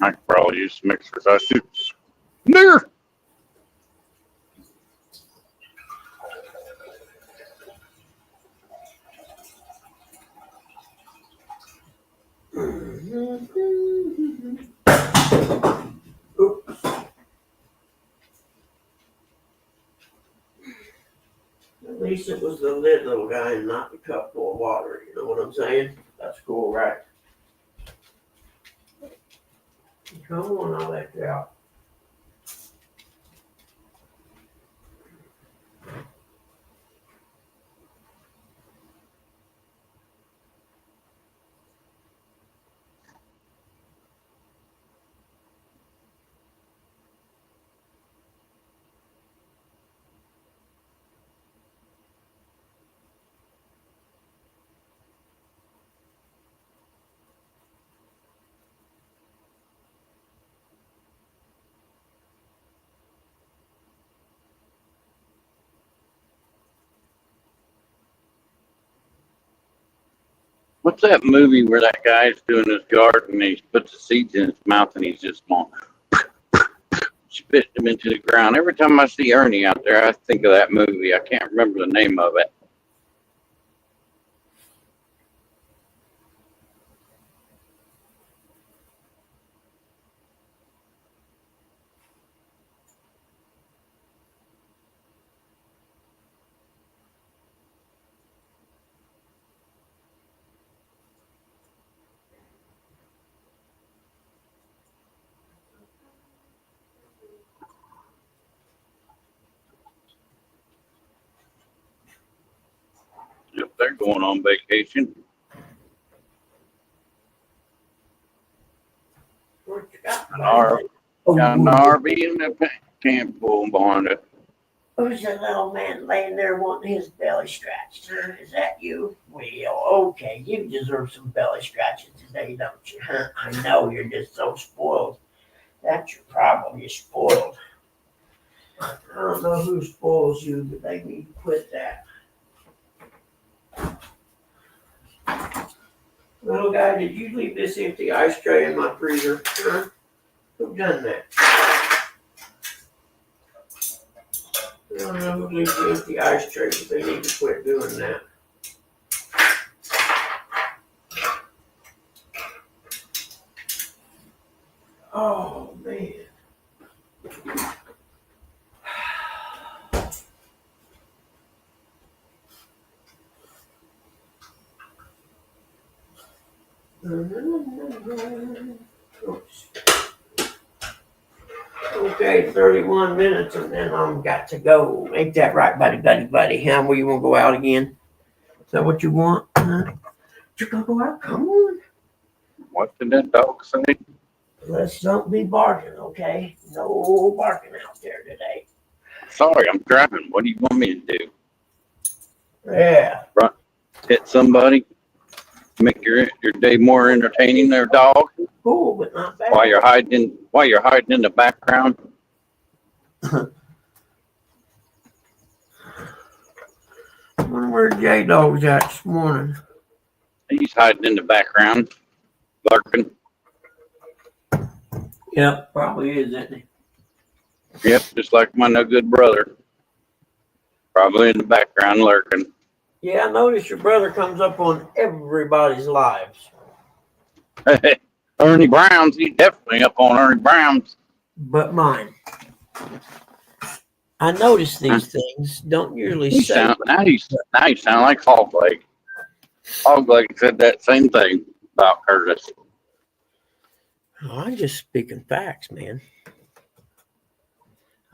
I could probably use some exercise too. There. Oops. At least it was the lid, little guy, and not the cup full of water. You know what I'm saying? That's cool, right? Come on, I'll let you out. What's that movie where that guy's doing his garden and he puts the seeds in his mouth and he's just going spitting them into the ground? Every time I see Ernie out there, I think of that movie. I can't remember the name of it. If they're going on vacation, What you got? got an RV in the camp pool behind it. Who's the little man laying there wanting his belly scratched? Huh? Is that you? Well, okay, you deserve some belly scratches today, don't you? Huh? I know you're just so spoiled. That's your problem. You're spoiled. I don't know who spoils you, but they need to quit that. Little guy, did you leave this empty ice tray in my freezer? Huh? Who done that? I don't know who leaves the empty ice tray, but they need to quit doing that. Oh, man. Oops. Okay, 31 minutes and then I'm got to go. Ain't that right, buddy? How will you want to go out again? Is that what you want? Huh? You gonna go out? Come on. What did that dog say? Let's don't be barking, okay? No barking out there today. Sorry, I'm driving. What do you want me to do? Yeah. Hit somebody? Make your day more entertaining there, dog? Cool, but not bad. While you're hiding in the background? I wonder where J-Dog's at this morning. He's hiding in the background, lurking. Yep, probably is, isn't he? Yep, just like my no good brother. Probably in the background, lurking. Yeah, I notice your brother comes up on everybody's lives. Ernie Brown's, he's definitely up on Ernie Brown's. But mine. I notice these things. Don't usually say. Now you sound like Hog Leg. Hog Leg said that same thing about Curtis. Oh, I'm just speaking facts, man.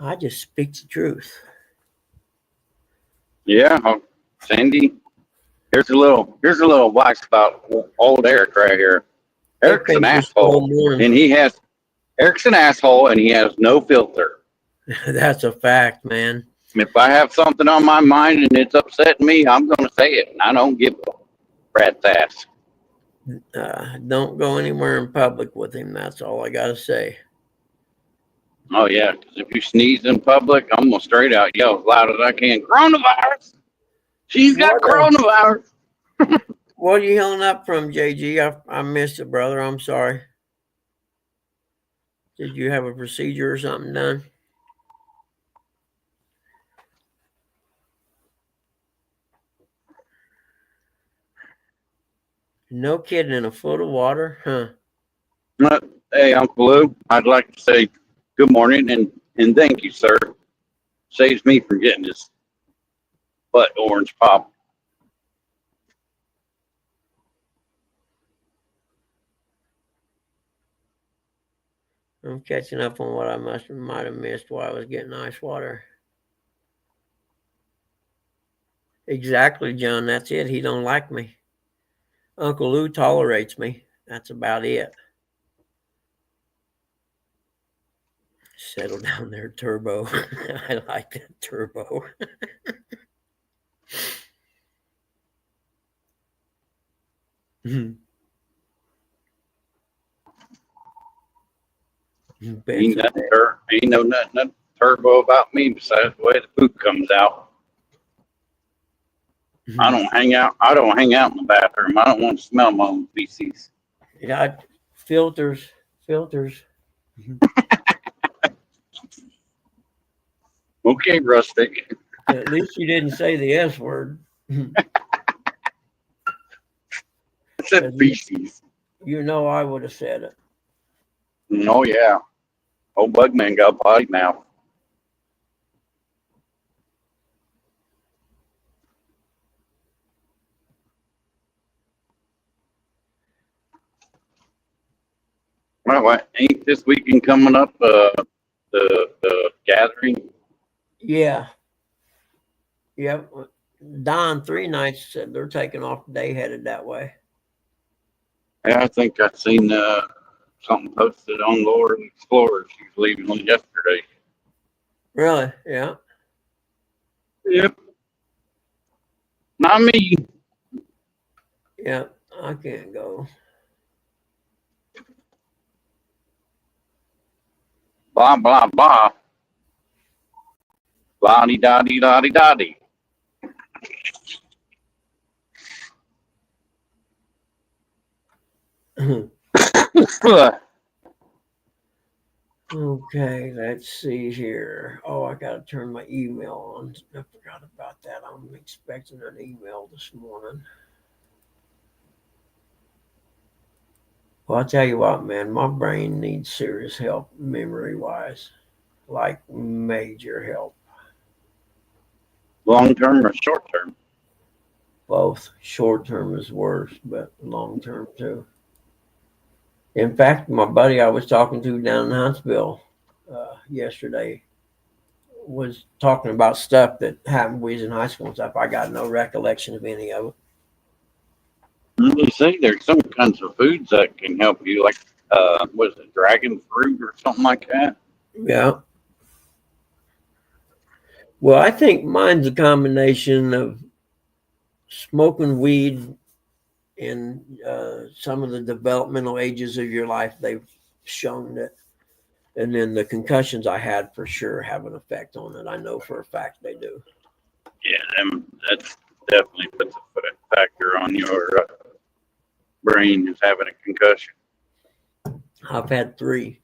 I just speak the truth. Yeah, Sandy. Here's a little advice about old Eric right here. Eric's an asshole, and Eric's an asshole, and he has no filter. That's a fact, man. If I have something on my mind and it's upsetting me, I'm going to say it, and I don't give a rat's ass. Don't go anywhere in public with him. That's all I got to say. Oh, yeah, because if you sneeze in public, I'm going to straight out yell as loud as I can, coronavirus! She's got coronavirus! What are you healing up from, JG? I missed it, brother. I'm sorry. Did you have a procedure or something done? No kidding, in a foot of water, huh? Hey, Uncle Lou, I'd like to say good morning and thank you, sir. Saves me from getting this butt orange pop. I'm catching up on what I might have missed while I was getting ice water. Exactly, John. That's it. He don't like me. Uncle Lou tolerates me. That's about it. Settle down there, Turbo. I like that, Turbo. Ain't nothing turbo about me besides the way the poop comes out. I don't hang out in the bathroom. I don't want to smell my own feces. Yeah, filters. Okay, Rustic. At least you didn't say the S word. I said feces. You know I would have said it. Oh, yeah. Old Bugman got potty mouth. Well, ain't this weekend coming up, the gathering? Yeah. Yep. Don 3 nights said they're taking off today, headed that way. Yeah, I think I seen something posted on Lord Explorer. She was leaving on yesterday. Really? Yeah. Yep. Not me. Yeah, I can't go. Blah, blah, blah. Blah-dee-da-dee-da-dee-da-dee. Okay, let's see here. Oh, I got to turn my email on. I forgot about that. I'm expecting an email this morning. Well, I'll tell you what, man, my brain needs serious help memory-wise, like major help. Long-term or short-term? Both. Short-term is worse, but long-term too. In fact, my buddy I was talking to down in Huntsville, yesterday was talking about stuff that happened when we was in high school and stuff. I got no recollection of any of it. You see, there's some kinds of foods that can help you, like was it dragon fruit or something like that? Yeah. Well, I think mine's a combination of smoking weed in some of the developmental ages of your life. They've shown that. And then the concussions I had for sure have an effect on it. I know for a fact they do. Yeah, that's definitely puts a factor on your brain is having a concussion. I've had 3.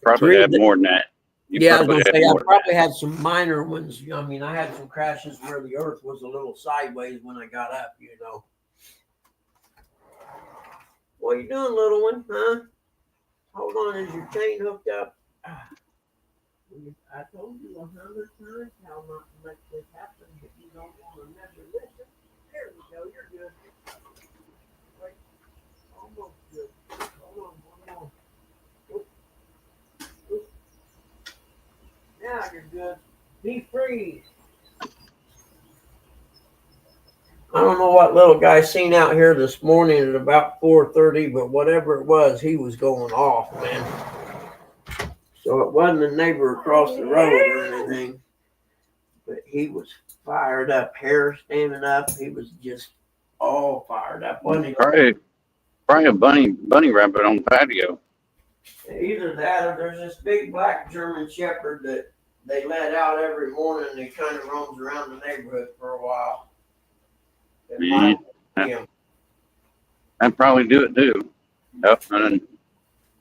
Probably had more than that. Yeah, I was going to say, I probably had some minor ones. I mean, I had some crashes where the earth was a little sideways when I got up, you know. What are you doing, little one? Huh? Hold on, is your chain hooked up? I told you 100 times how not to let this happen if you don't want to never listen. There we go, you're good. Wait, almost good. Hold on, one more. Oop. Oop. Now you're good. Be free. I don't know what little guy seen out here this morning at about 4:30, but whatever it was, he was going off, man. So it wasn't a neighbor across the road or anything, but he was fired up, hair standing up. He was just all fired up, wasn't he? Probably a bunny rabbit on the patio. Either that or there's this big black German Shepherd that they let out every morning and he kind of roams around the neighborhood for a while. Yeah, I'd probably do it too. Yep, an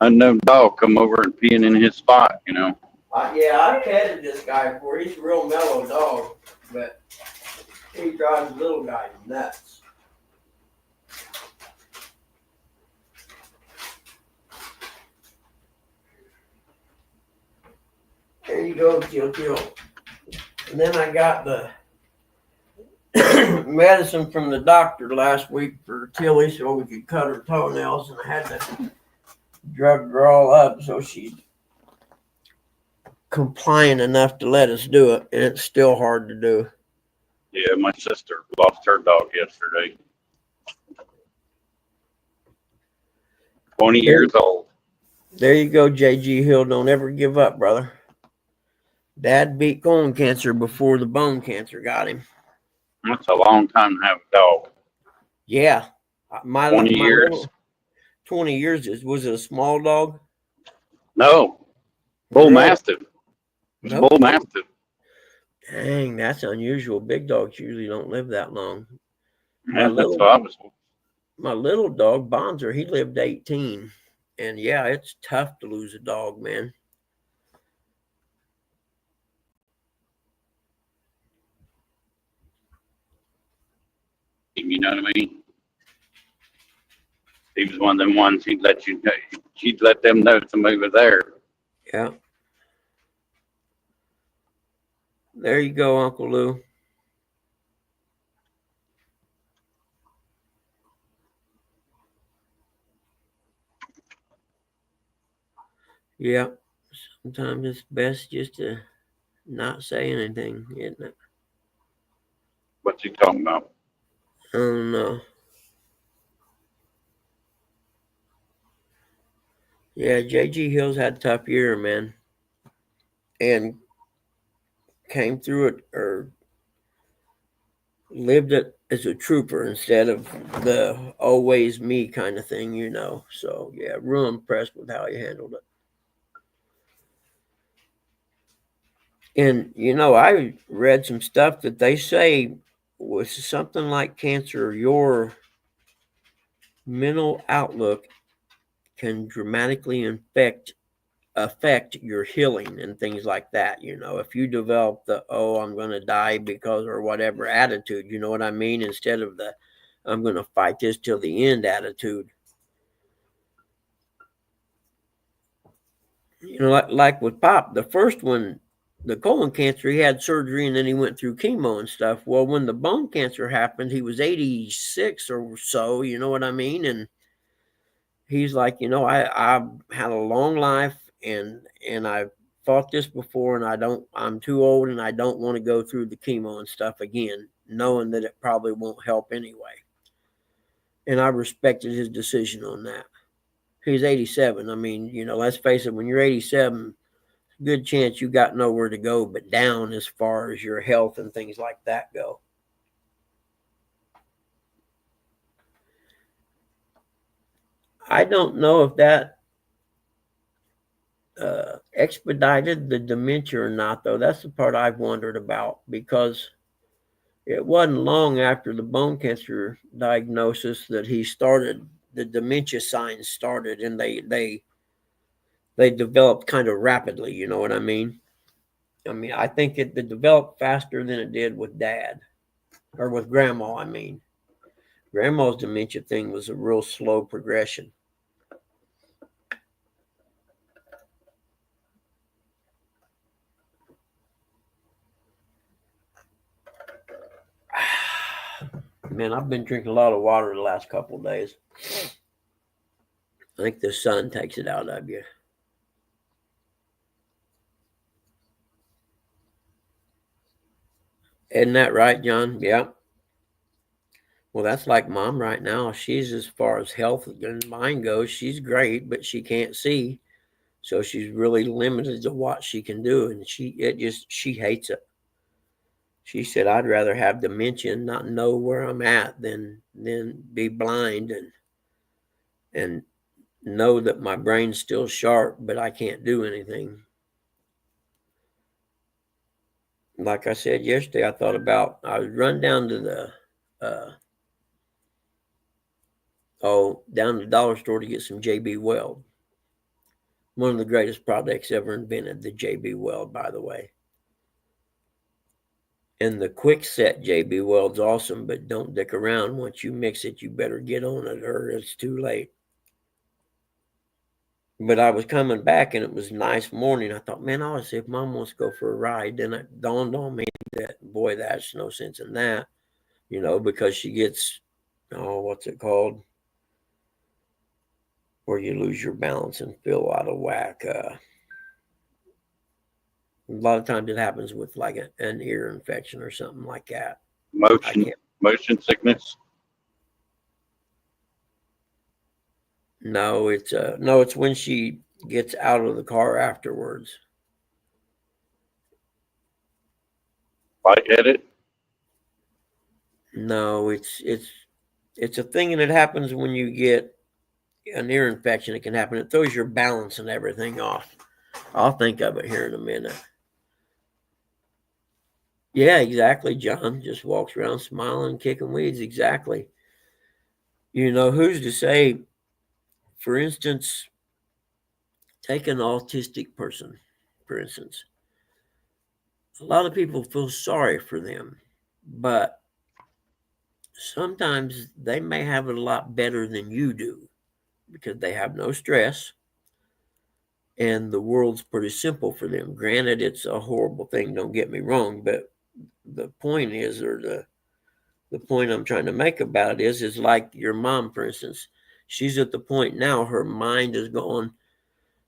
unknown dog come over and peeing in his spot, you know. Yeah, I've petted this guy before. He's a real mellow dog, but he drives little guys nuts. There you go, Jill. And then I got the medicine from the doctor last week for Tilly so we could cut her toenails, and I had to drug her all up so she's compliant enough to let us do it, and it's still hard to do. Yeah, my sister lost her dog yesterday. 20 years old. There you go, J.G. Hill. Don't ever give up, brother. Dad beat colon cancer before the bone cancer got him. That's a long time to have a dog. Yeah. 20 years. 20 years. Was it a small dog? No. Bull Mastiff. Nope. Bull Mastiff. Dang, that's unusual. Big dogs usually don't live that long. Yeah, that's what I was. My little dog, Bonzer, he lived 18. And yeah, it's tough to lose a dog, man. You know what I mean? He was one of them ones she'd let them know somebody was there. Yeah. There you go, Uncle Lou. Yeah. Sometimes it's best just to not say anything, isn't it? What's he talking about? I don't know. Yeah, J.G. Hill's had a tough year, man. And came through it or lived it as a trooper instead of the always me kind of thing, you know. So, yeah, real impressed with how he handled it. And, you know, I read some stuff that they say was something like cancer, your mental outlook can dramatically affect your healing and things like that. You know, if you develop the, oh, I'm going to die because or whatever attitude, you know what I mean? Instead of the, I'm going to fight this till the end attitude. You know, like with Pop, the first one, the colon cancer, he had surgery and then he went through chemo and stuff. Well, when the bone cancer happened, he was 86 or so, you know what I mean? And he's like, I had a long life, and I've fought this before, and I'm too old, and I don't want to go through the chemo and stuff again, knowing that it probably won't help anyway. And I respected his decision on that. He's 87. I mean, let's face it, when you're 87, good chance you got nowhere to go but down as far as your health and things like that go. I don't know if that expedited the dementia or not, though. That's the part I've wondered about, because it wasn't long after the bone cancer diagnosis that he started, the dementia signs started, and they developed kind of rapidly. You know what I mean? I think it developed faster than it did with Dad, or with Grandma. Grandma's dementia thing was a real slow progression. Man, I've been drinking a lot of water the last couple of days. I think the sun takes it out of you. Isn't that right, John? Yeah. Well, that's like Mom right now. She's, as far as health and mind goes, she's great, but she can't see. So she's really limited to what she can do. And she hates it. She said, I'd rather have dementia and not know where I'm at than be blind and know that my brain's still sharp, but I can't do anything. Like I said yesterday, I was run down to the down to the dollar store to get some JB Weld. One of the greatest products ever invented, the JB Weld, by the way. And the quick set JB Weld's awesome, but don't dick around. Once you mix it, you better get on it or it's too late. But I was coming back and it was a nice morning. I thought, man, I ought to see if Mom wants to go for a ride. Then it dawned on me that, boy, that's no sense in that, because she gets, what's it called? Where you lose your balance and feel out of whack. A lot of times it happens with like an ear infection or something like that. Motion sickness. No, it's when she gets out of the car afterwards. Lightheaded? No, it's a thing, and it happens when you get an ear infection. It can happen. It throws your balance and everything off. I'll think of it here in a minute. Yeah, exactly, John. Just walks around smiling, kicking weeds. Exactly. Who's to say, for instance, take an autistic person, for instance. A lot of people feel sorry for them, but sometimes they may have it a lot better than you do because they have no stress and the world's pretty simple for them. Granted, it's a horrible thing, don't get me wrong, but the point is, or the point I'm trying to make about it is like your mom, for instance. She's at the point now, her mind is gone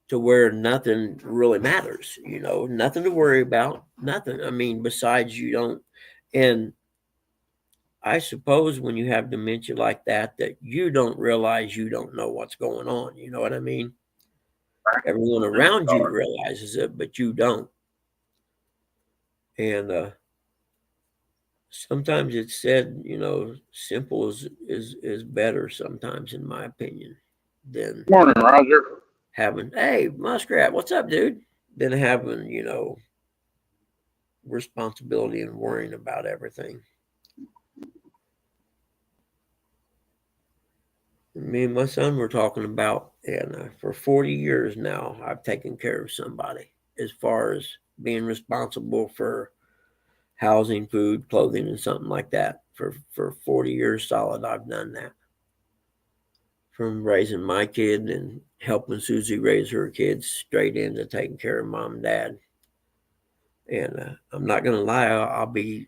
to where nothing really matters, nothing to worry about, nothing. Besides you don't, and I suppose when you have dementia like that you don't realize you don't know what's going on. You know what I mean? Everyone around you realizes it, but you don't. And sometimes it's said, simple is better sometimes, in my opinion, than Morning, Roger. having, hey, Muskrat, what's up, dude? Than having, responsibility and worrying about everything. Me and my son were talking about, and for 40 years now, I've taken care of somebody as far as being responsible for housing, food, clothing, and something like that. For 40 years solid, I've done that. From raising my kid and helping Susie raise her kids straight into taking care of Mom and Dad. And I'm not going to lie, I'll be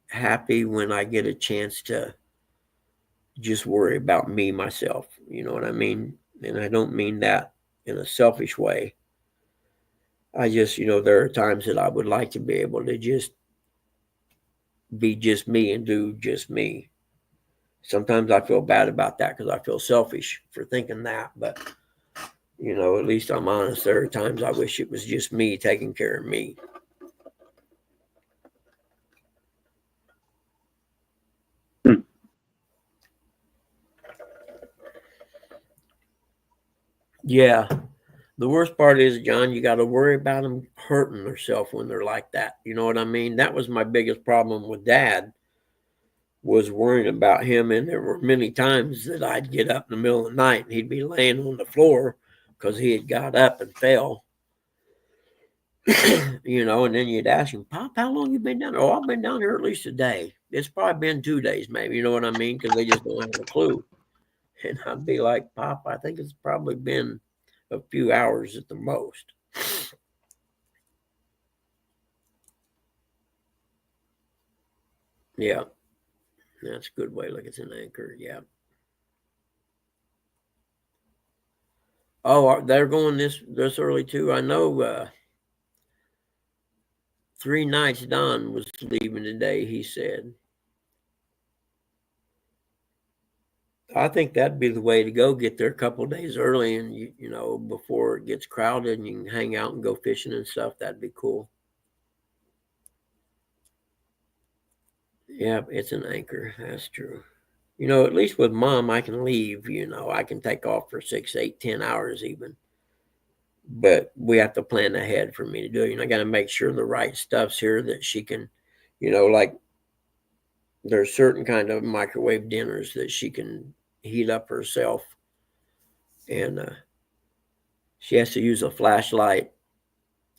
happy when I get a chance to just worry about me, myself. You know what I mean? And I don't mean that in a selfish way. I just, there are times that I would like to be able to just be just me and do just me. Sometimes I feel bad about that because I feel selfish for thinking that. But, at least I'm honest. There are times I wish it was just me taking care of me. Yeah. The worst part is, John, you got to worry about them hurting themselves when they're like that. You know what I mean? That was my biggest problem with Dad, was worrying about him. And there were many times that I'd get up in the middle of the night and he'd be laying on the floor because he had got up and fell. And then you'd ask him, Pop, how long you been down there? Oh, I've been down here at least a day. It's probably been 2 days, maybe. You know what I mean? Because they just don't have a clue. And I'd be like, Pop, I think it's probably been a few hours at the most. Yeah. That's a good way to look at an anchor. Yeah. Oh, they're going this early too. I know 3 nights Don was leaving today, he said. I think that'd be the way to go. Get there a couple days early, and before it gets crowded, and you can hang out and go fishing and stuff. That'd be cool. Yeah, it's an anchor. That's true. At least with Mom, I can leave. I can take off for 6, 8, 10 hours even. But we have to plan ahead for me to do it. I got to make sure the right stuff's here that she can, like there's certain kind of microwave dinners that she can heat up herself, and she has to use a flashlight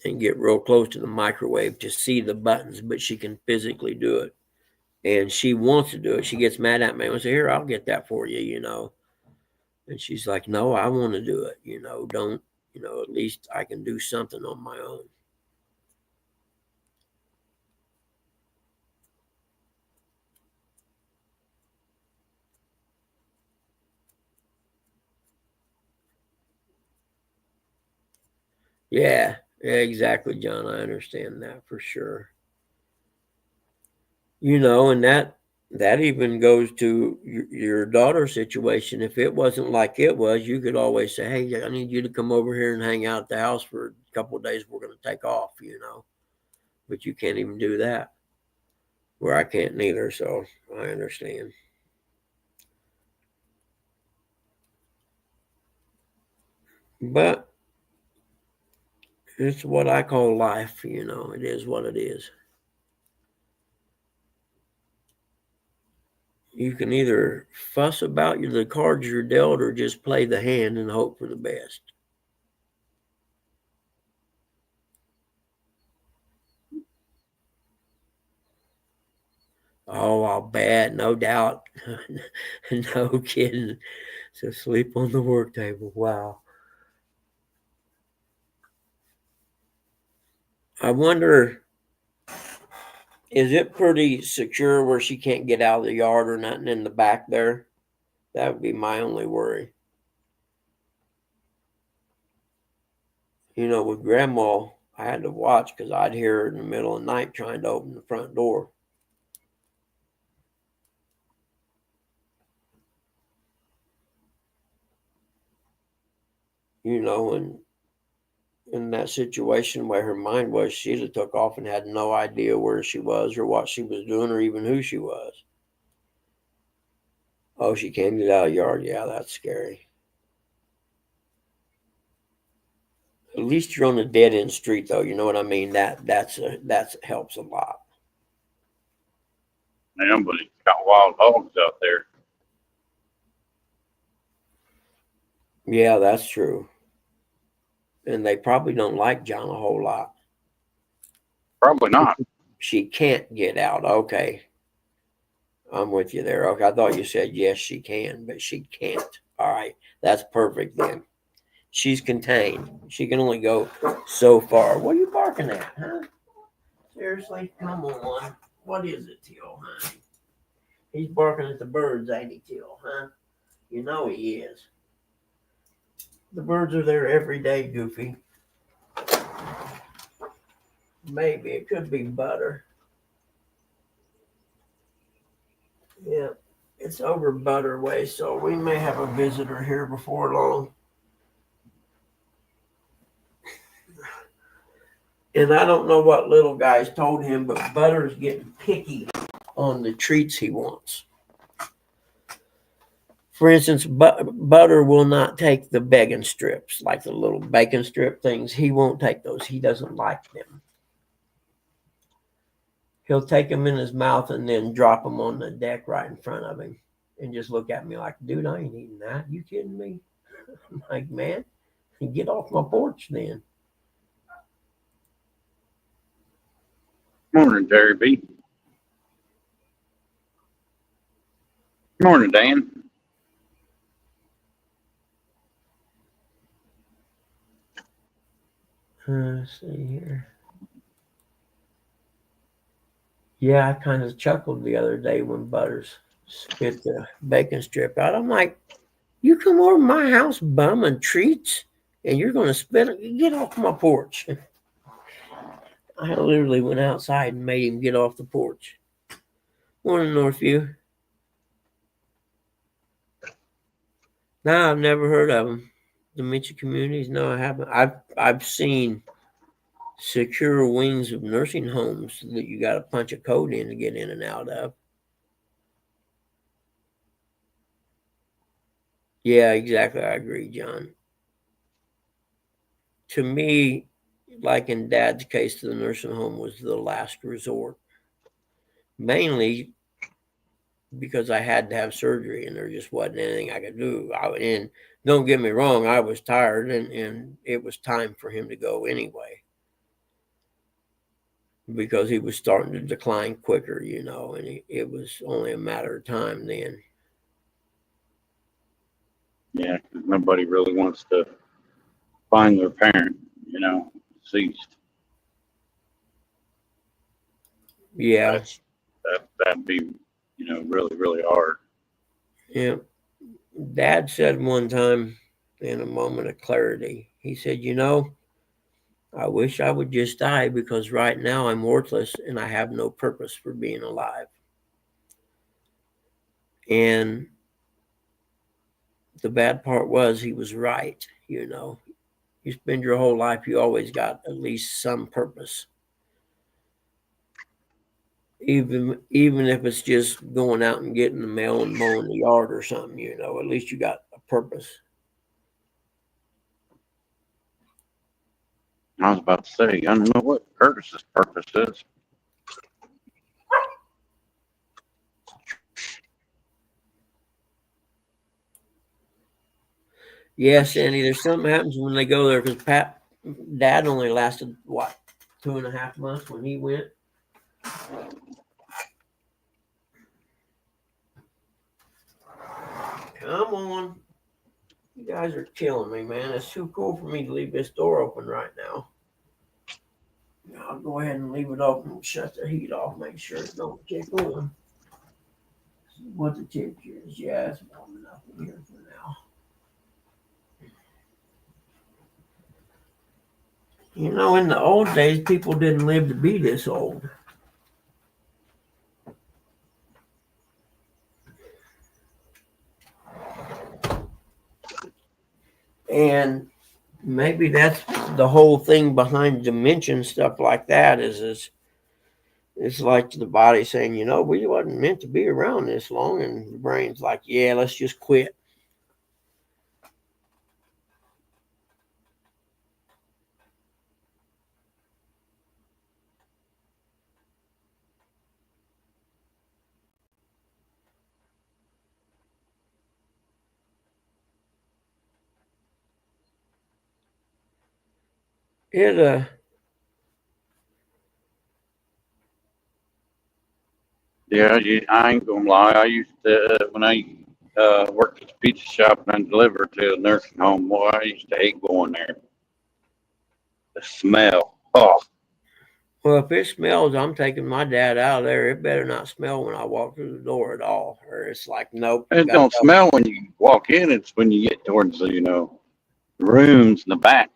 and get real close to the microwave to see the buttons, but she can physically do it. And she wants to do it. She gets mad at me and says, "Here, I'll get that for you." And she's like, "No, I want to do it. Don't, at least I can do something on my own." Yeah, exactly, John. I understand that for sure. And that even goes to your daughter's situation. If it wasn't like it was, you could always say, "Hey, I need you to come over here and hang out at the house for a couple of days. We're going to take off." But you can't even do that. Where I can't neither, so I understand. But it's what I call life. It is what it is. You can either fuss about the cards you're dealt or just play the hand and hope for the best. Oh, I'll bet, no doubt. No kidding. So sleep on the work table. Wow. I wonder, is it pretty secure where she can't get out of the yard or nothing in the back there? That would be my only worry. With grandma, I had to watch because I'd hear her in the middle of the night trying to open the front door. And in that situation where her mind was, she'd have took off and had no idea where she was or what she was doing or even who she was. Oh, she can't get out of the yard. Yeah, that's scary. At least you're on a dead end street, though. You know what I mean? That helps a lot. Yeah, but it's got wild hogs out there. Yeah, that's true. And they probably don't like John a whole lot. Probably not. She can't get out. Okay. I'm with you there. Okay. I thought you said yes, she can, but she can't. All right. That's perfect then. She's contained. She can only go so far. What are you barking at, huh? Seriously? Come on. What is it, Teal, honey? He's barking at the birds, ain't he, Till? Huh? You know he is. The birds are there every day, Goofy. Maybe it could be Butter. Yeah, it's over Butter Way, so we may have a visitor here before long. And I don't know what little guys told him, but Butter's getting picky on the treats he wants. For instance, Butter will not take the bacon strips, like the little bacon strip things. He won't take those. He doesn't like them. He'll take them in his mouth and then drop them on the deck right in front of him and just look at me like, dude, I ain't eating that. You kidding me? I'm like, man, get off my porch then. Morning, Terry B. Morning, Dan. Let's see here. Yeah, I kind of chuckled the other day when Butters spit the bacon strip out. I'm like, you come over to my house bumming treats and you're going to spit it? Get off my porch. I literally went outside and made him get off the porch. Morning, Northview. No, I've never heard of them. Dementia communities? No, I haven't. I've seen secure wings of nursing homes that you got to punch a code in to get in and out of. Yeah, exactly. I agree, John. To me, like in Dad's case, the nursing home was the last resort. Mainly because I had to have surgery and there just wasn't anything I could do. And don't get me wrong, I was tired and it was time for him to go anyway. Because he was starting to decline quicker, and it was only a matter of time then. Yeah, because nobody really wants to find their parent, deceased. Yeah. That'd be, really, really hard. Yeah. Dad said one time in a moment of clarity, he said, I wish I would just die because right now I'm worthless and I have no purpose for being alive. And the bad part was he was right, You spend your whole life, you always got at least some purpose. Even if it's just going out and getting the mail and mowing the yard or something, at least you got a purpose. I was about to say, I don't know what Curtis's purpose is. Yeah, Sandy, there's something happens when they go there because Dad only lasted, 2.5 months when he went. Come on. You guys are killing me, man. It's too cool for me to leave this door open right now. I'll go ahead and leave it open and shut the heat off. Make sure it don't kick on. See what the temperature is. Yeah, it's warm enough in here for now. In the old days, people didn't live to be this old. And maybe that's the whole thing behind dementia, stuff like that is it's like the body saying, we wasn't meant to be around this long. And the brain's like, yeah, let's just quit. Yeah, I ain't gonna lie. I used to, when I worked at the pizza shop and delivered to a nursing home, boy, I used to hate going there. The smell. Oh. Well, if it smells, I'm taking my dad out of there. It better not smell when I walk through the door at all. Or it's like, nope, It gotta don't go. smell when you walk in. It's when you get towards the, rooms in the back,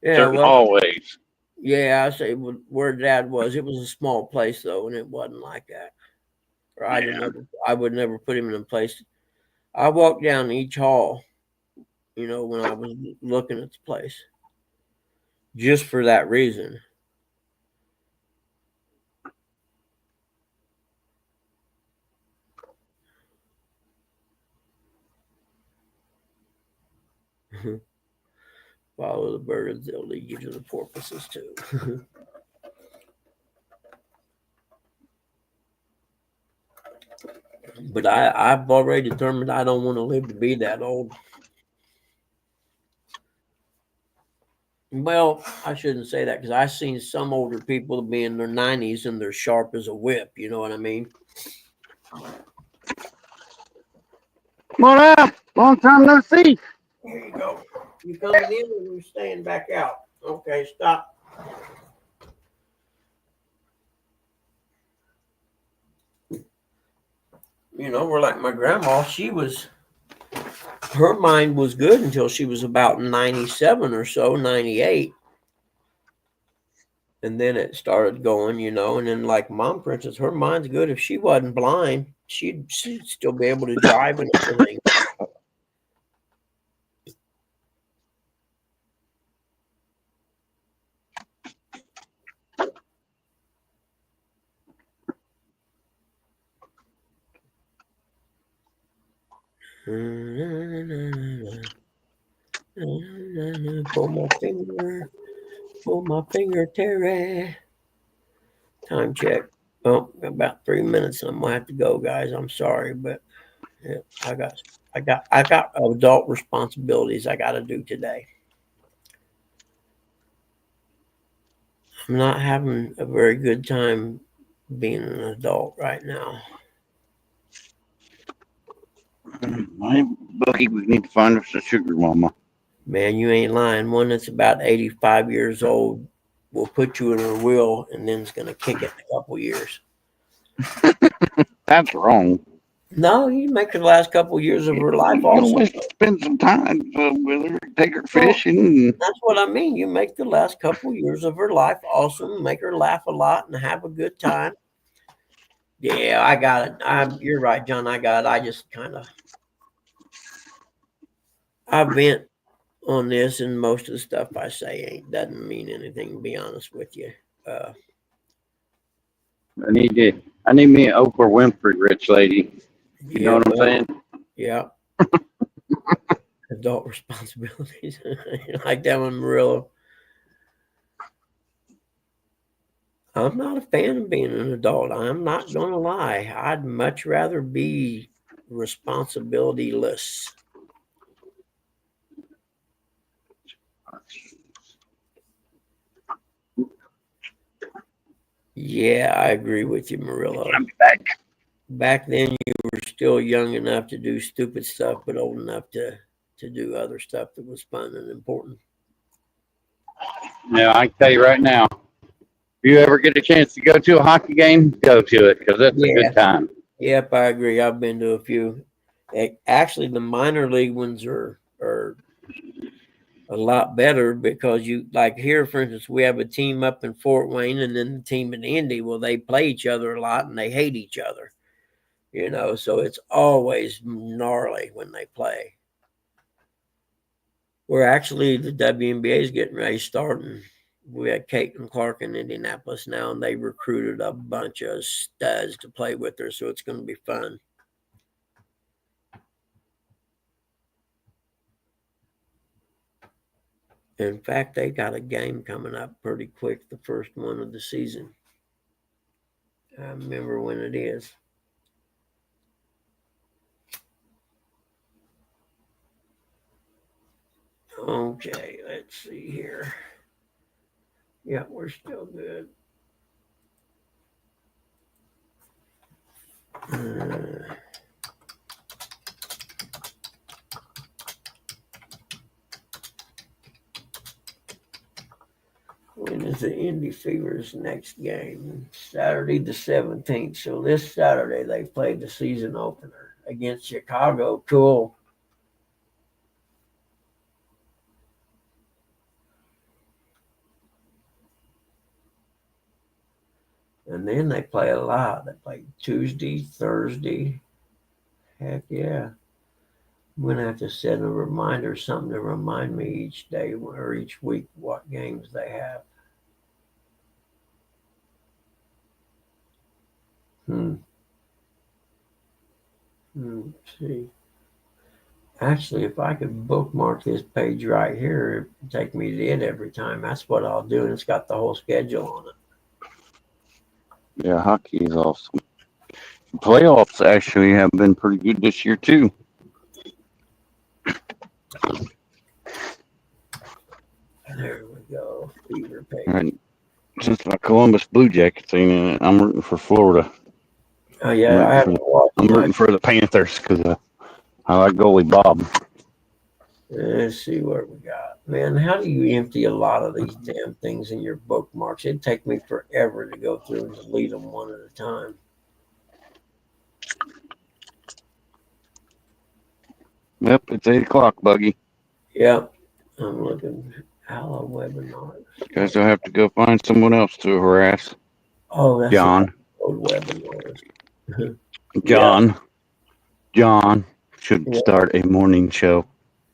Yeah, certain well, hallways. yeah, I say where dad was. It was a small place though, and it wasn't like that. Or Yeah. I would never put him in a place. I walked down each hall, when I was looking at the place, just for that reason. Follow the birds; they'll lead you to the porpoises too. But I've already determined I don't want to live to be that old. Well, I shouldn't say that because I've seen some older people be in their 90s and they're sharp as a whip. You know what I mean? Come on up. Long time no see. Here you go. You coming in or you staying back out? Okay, stop. We're like my grandma. Her mind was good until she was about 97 or so, 98. And then it started going, and then like mom, for instance, her mind's good. If she wasn't blind, she'd still be able to drive and everything. Pull my finger, Terry. Time check. Oh, about 3 minutes. I'm gonna have to go, guys. I'm sorry, but yeah, I got adult responsibilities I got to do today. I'm not having a very good time being an adult right now. My bookie, we need to find us a sugar mama. Man, you ain't lying. One that's about 85 years old will put you in her wheel and then it's gonna kick it in a couple years. That's wrong. No, you make her the last couple years of her life You can also. always spend some time with her, take her Well, fishing. that's what I mean. You make the last couple years of her life awesome, make her laugh a lot and have a good time. Yeah, I got it. You're right, John. I got it. I just I vent on this, and most of the stuff I say doesn't mean anything. To be honest with you, uh, I need me an Oprah Winfrey rich lady. You know yeah, what I'm well, saying? yeah, adult responsibilities like that one, Marilla. I'm not a fan of being an adult. I'm not gonna lie. I'd much rather be responsibilityless. Yeah, I agree with you, Murillo. I'm back. Back then, you were still young enough to do stupid stuff, but old enough to do other stuff that was fun and important. Now I can tell you right now, if you ever get a chance to go to a hockey game, go to it because it's a Yeah, good time. yep, I agree. I've been to a few. Actually, the minor league ones are a lot better because you like here, for instance, we have a team up in Fort Wayne and then the team in Indy. Well, they play each other a lot and they hate each other. So it's always gnarly when they play. We're actually the WNBA is getting ready to start, and we had Caitlin Clark in Indianapolis now, and they recruited a bunch of studs to play with her, so it's going to be fun. In fact, they got a game coming up pretty quick, the first one of the season. I remember when it is. Okay, let's see here. Yeah, we're still good. When is the Indy Fever's next game? Saturday the 17th. So this Saturday they played the season opener against Chicago. Cool. And then they play a lot. They play Tuesday, Thursday. Heck yeah. I'm going to have to set a reminder, something to remind me each day or each week what games they have. Let's see. Actually, if I could bookmark this page right here, it'd take me to it every time. That's what I'll do. And it's got the whole schedule on it. Yeah, hockey is awesome. Playoffs actually have been pretty good this year too. There we go. Fever page. And since my Columbus Blue Jackets ain't in it, I'm rooting for Florida. Oh, yeah. I haven't watched I'm rooting for the Panthers because I like goalie Bob. Let's see what we got. Man, how do you empty a lot of these damn things in your bookmarks? It'd take me forever to go through and delete them one at a time. Yep, it's 8 o'clock, Buggy. Yep. I'm looking. Hello, webinars. Guys, I'll have to go find someone else to harass. Oh, that's John. old webinars. John should start a morning show.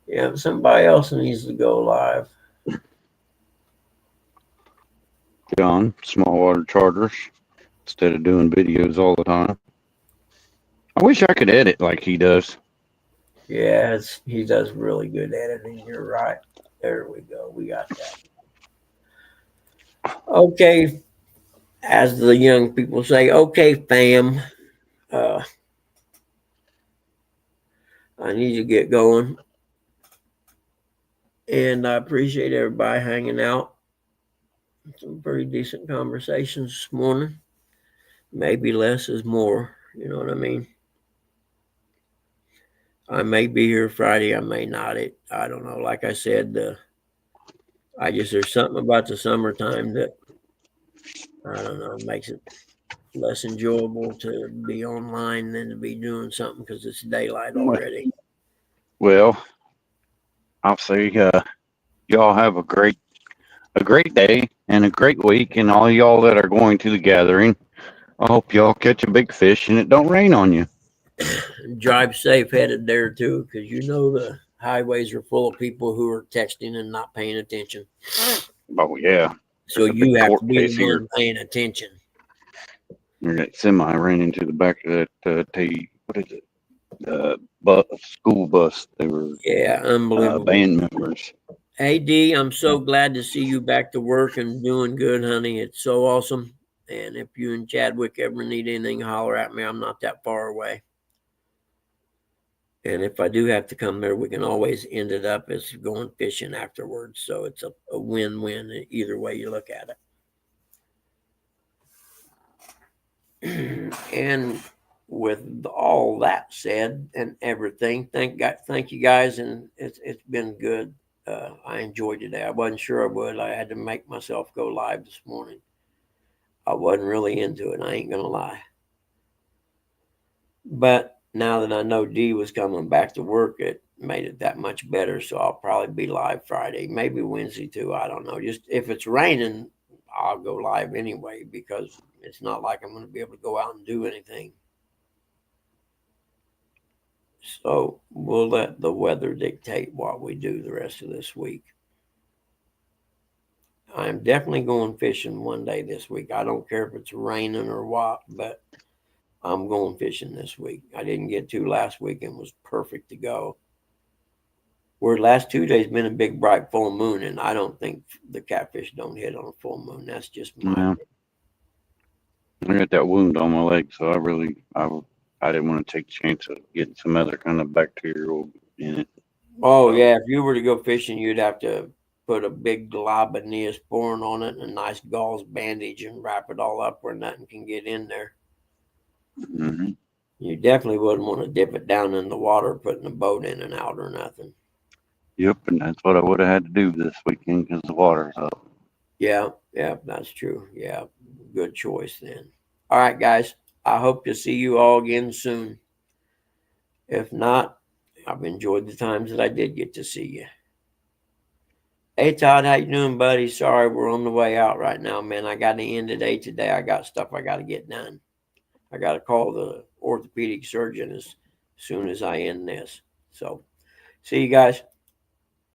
Yeah, somebody else needs to go live. John, Small Water Charters, instead of doing videos all the time. I wish I could edit like he does. Yeah, he does really good editing. You're right. There we go. We got that. Okay. As the young people say, okay, fam. I need to get going. And I appreciate everybody hanging out. Some pretty decent conversations this morning. Maybe less is more. You know what I mean? I may be here Friday. I may not. I don't know. Like I said, there's something about the summertime that, I don't know, makes it less enjoyable to be online than to be doing something because it's daylight already. Well, I'll say y'all have a great day and a great week, and all y'all that are going to the gathering, I hope y'all catch a big fish and it don't rain on you. Drive safe headed there too, because you know the highways are full of people who are texting and not paying attention. Oh yeah. So you have to be the one paying attention. That semi ran into the back of that what is it? School bus. They were unbelievable band members. Hey D, I'm so glad to see you back to work and doing good, honey. It's so awesome. And if you and Chadwick ever need anything, holler at me. I'm not that far away. And if I do have to come there, we can always end it up as going fishing afterwards. So it's a win-win either way you look at it. And with all that said and everything, thank you guys. And it's been good. I enjoyed today. I wasn't sure I would. I had to make myself go live this morning. I wasn't really into it. I ain't going to lie. But now that I know D was coming back to work, it made it that much better. So I'll probably be live Friday, maybe Wednesday too. I don't know. Just if it's raining, I'll go live anyway, because it's not like I'm going to be able to go out and do anything. So we'll let the weather dictate what we do the rest of this week. I'm definitely going fishing one day this week. I don't care if it's raining or what, but I'm going fishing this week. I didn't get to last week and was perfect to go. Where the last 2 days been a big bright full moon, and I don't think the catfish don't hit on a full moon. That's just my opinion. I got that wound on my leg, so I didn't want to take a chance of getting some other kind of bacterial in it. Oh yeah, if you were to go fishing, you'd have to put a big glob of Neosporin on it and a nice gauze bandage and wrap it all up where nothing can get in there. Mm-hmm. You definitely wouldn't want to dip it down in the water, putting a boat in and out or nothing. Yep, and that's what I would have had to do this weekend because the water's up. Yeah, that's true. Yeah, good choice then. All right, guys. I hope to see you all again soon. If not, I've enjoyed the times that I did get to see you. Hey Todd, how you doing, buddy? Sorry, we're on the way out right now, man. I got to end the day today. I got stuff I got to get done. I got to call the orthopedic surgeon as soon as I end this. So, see you guys.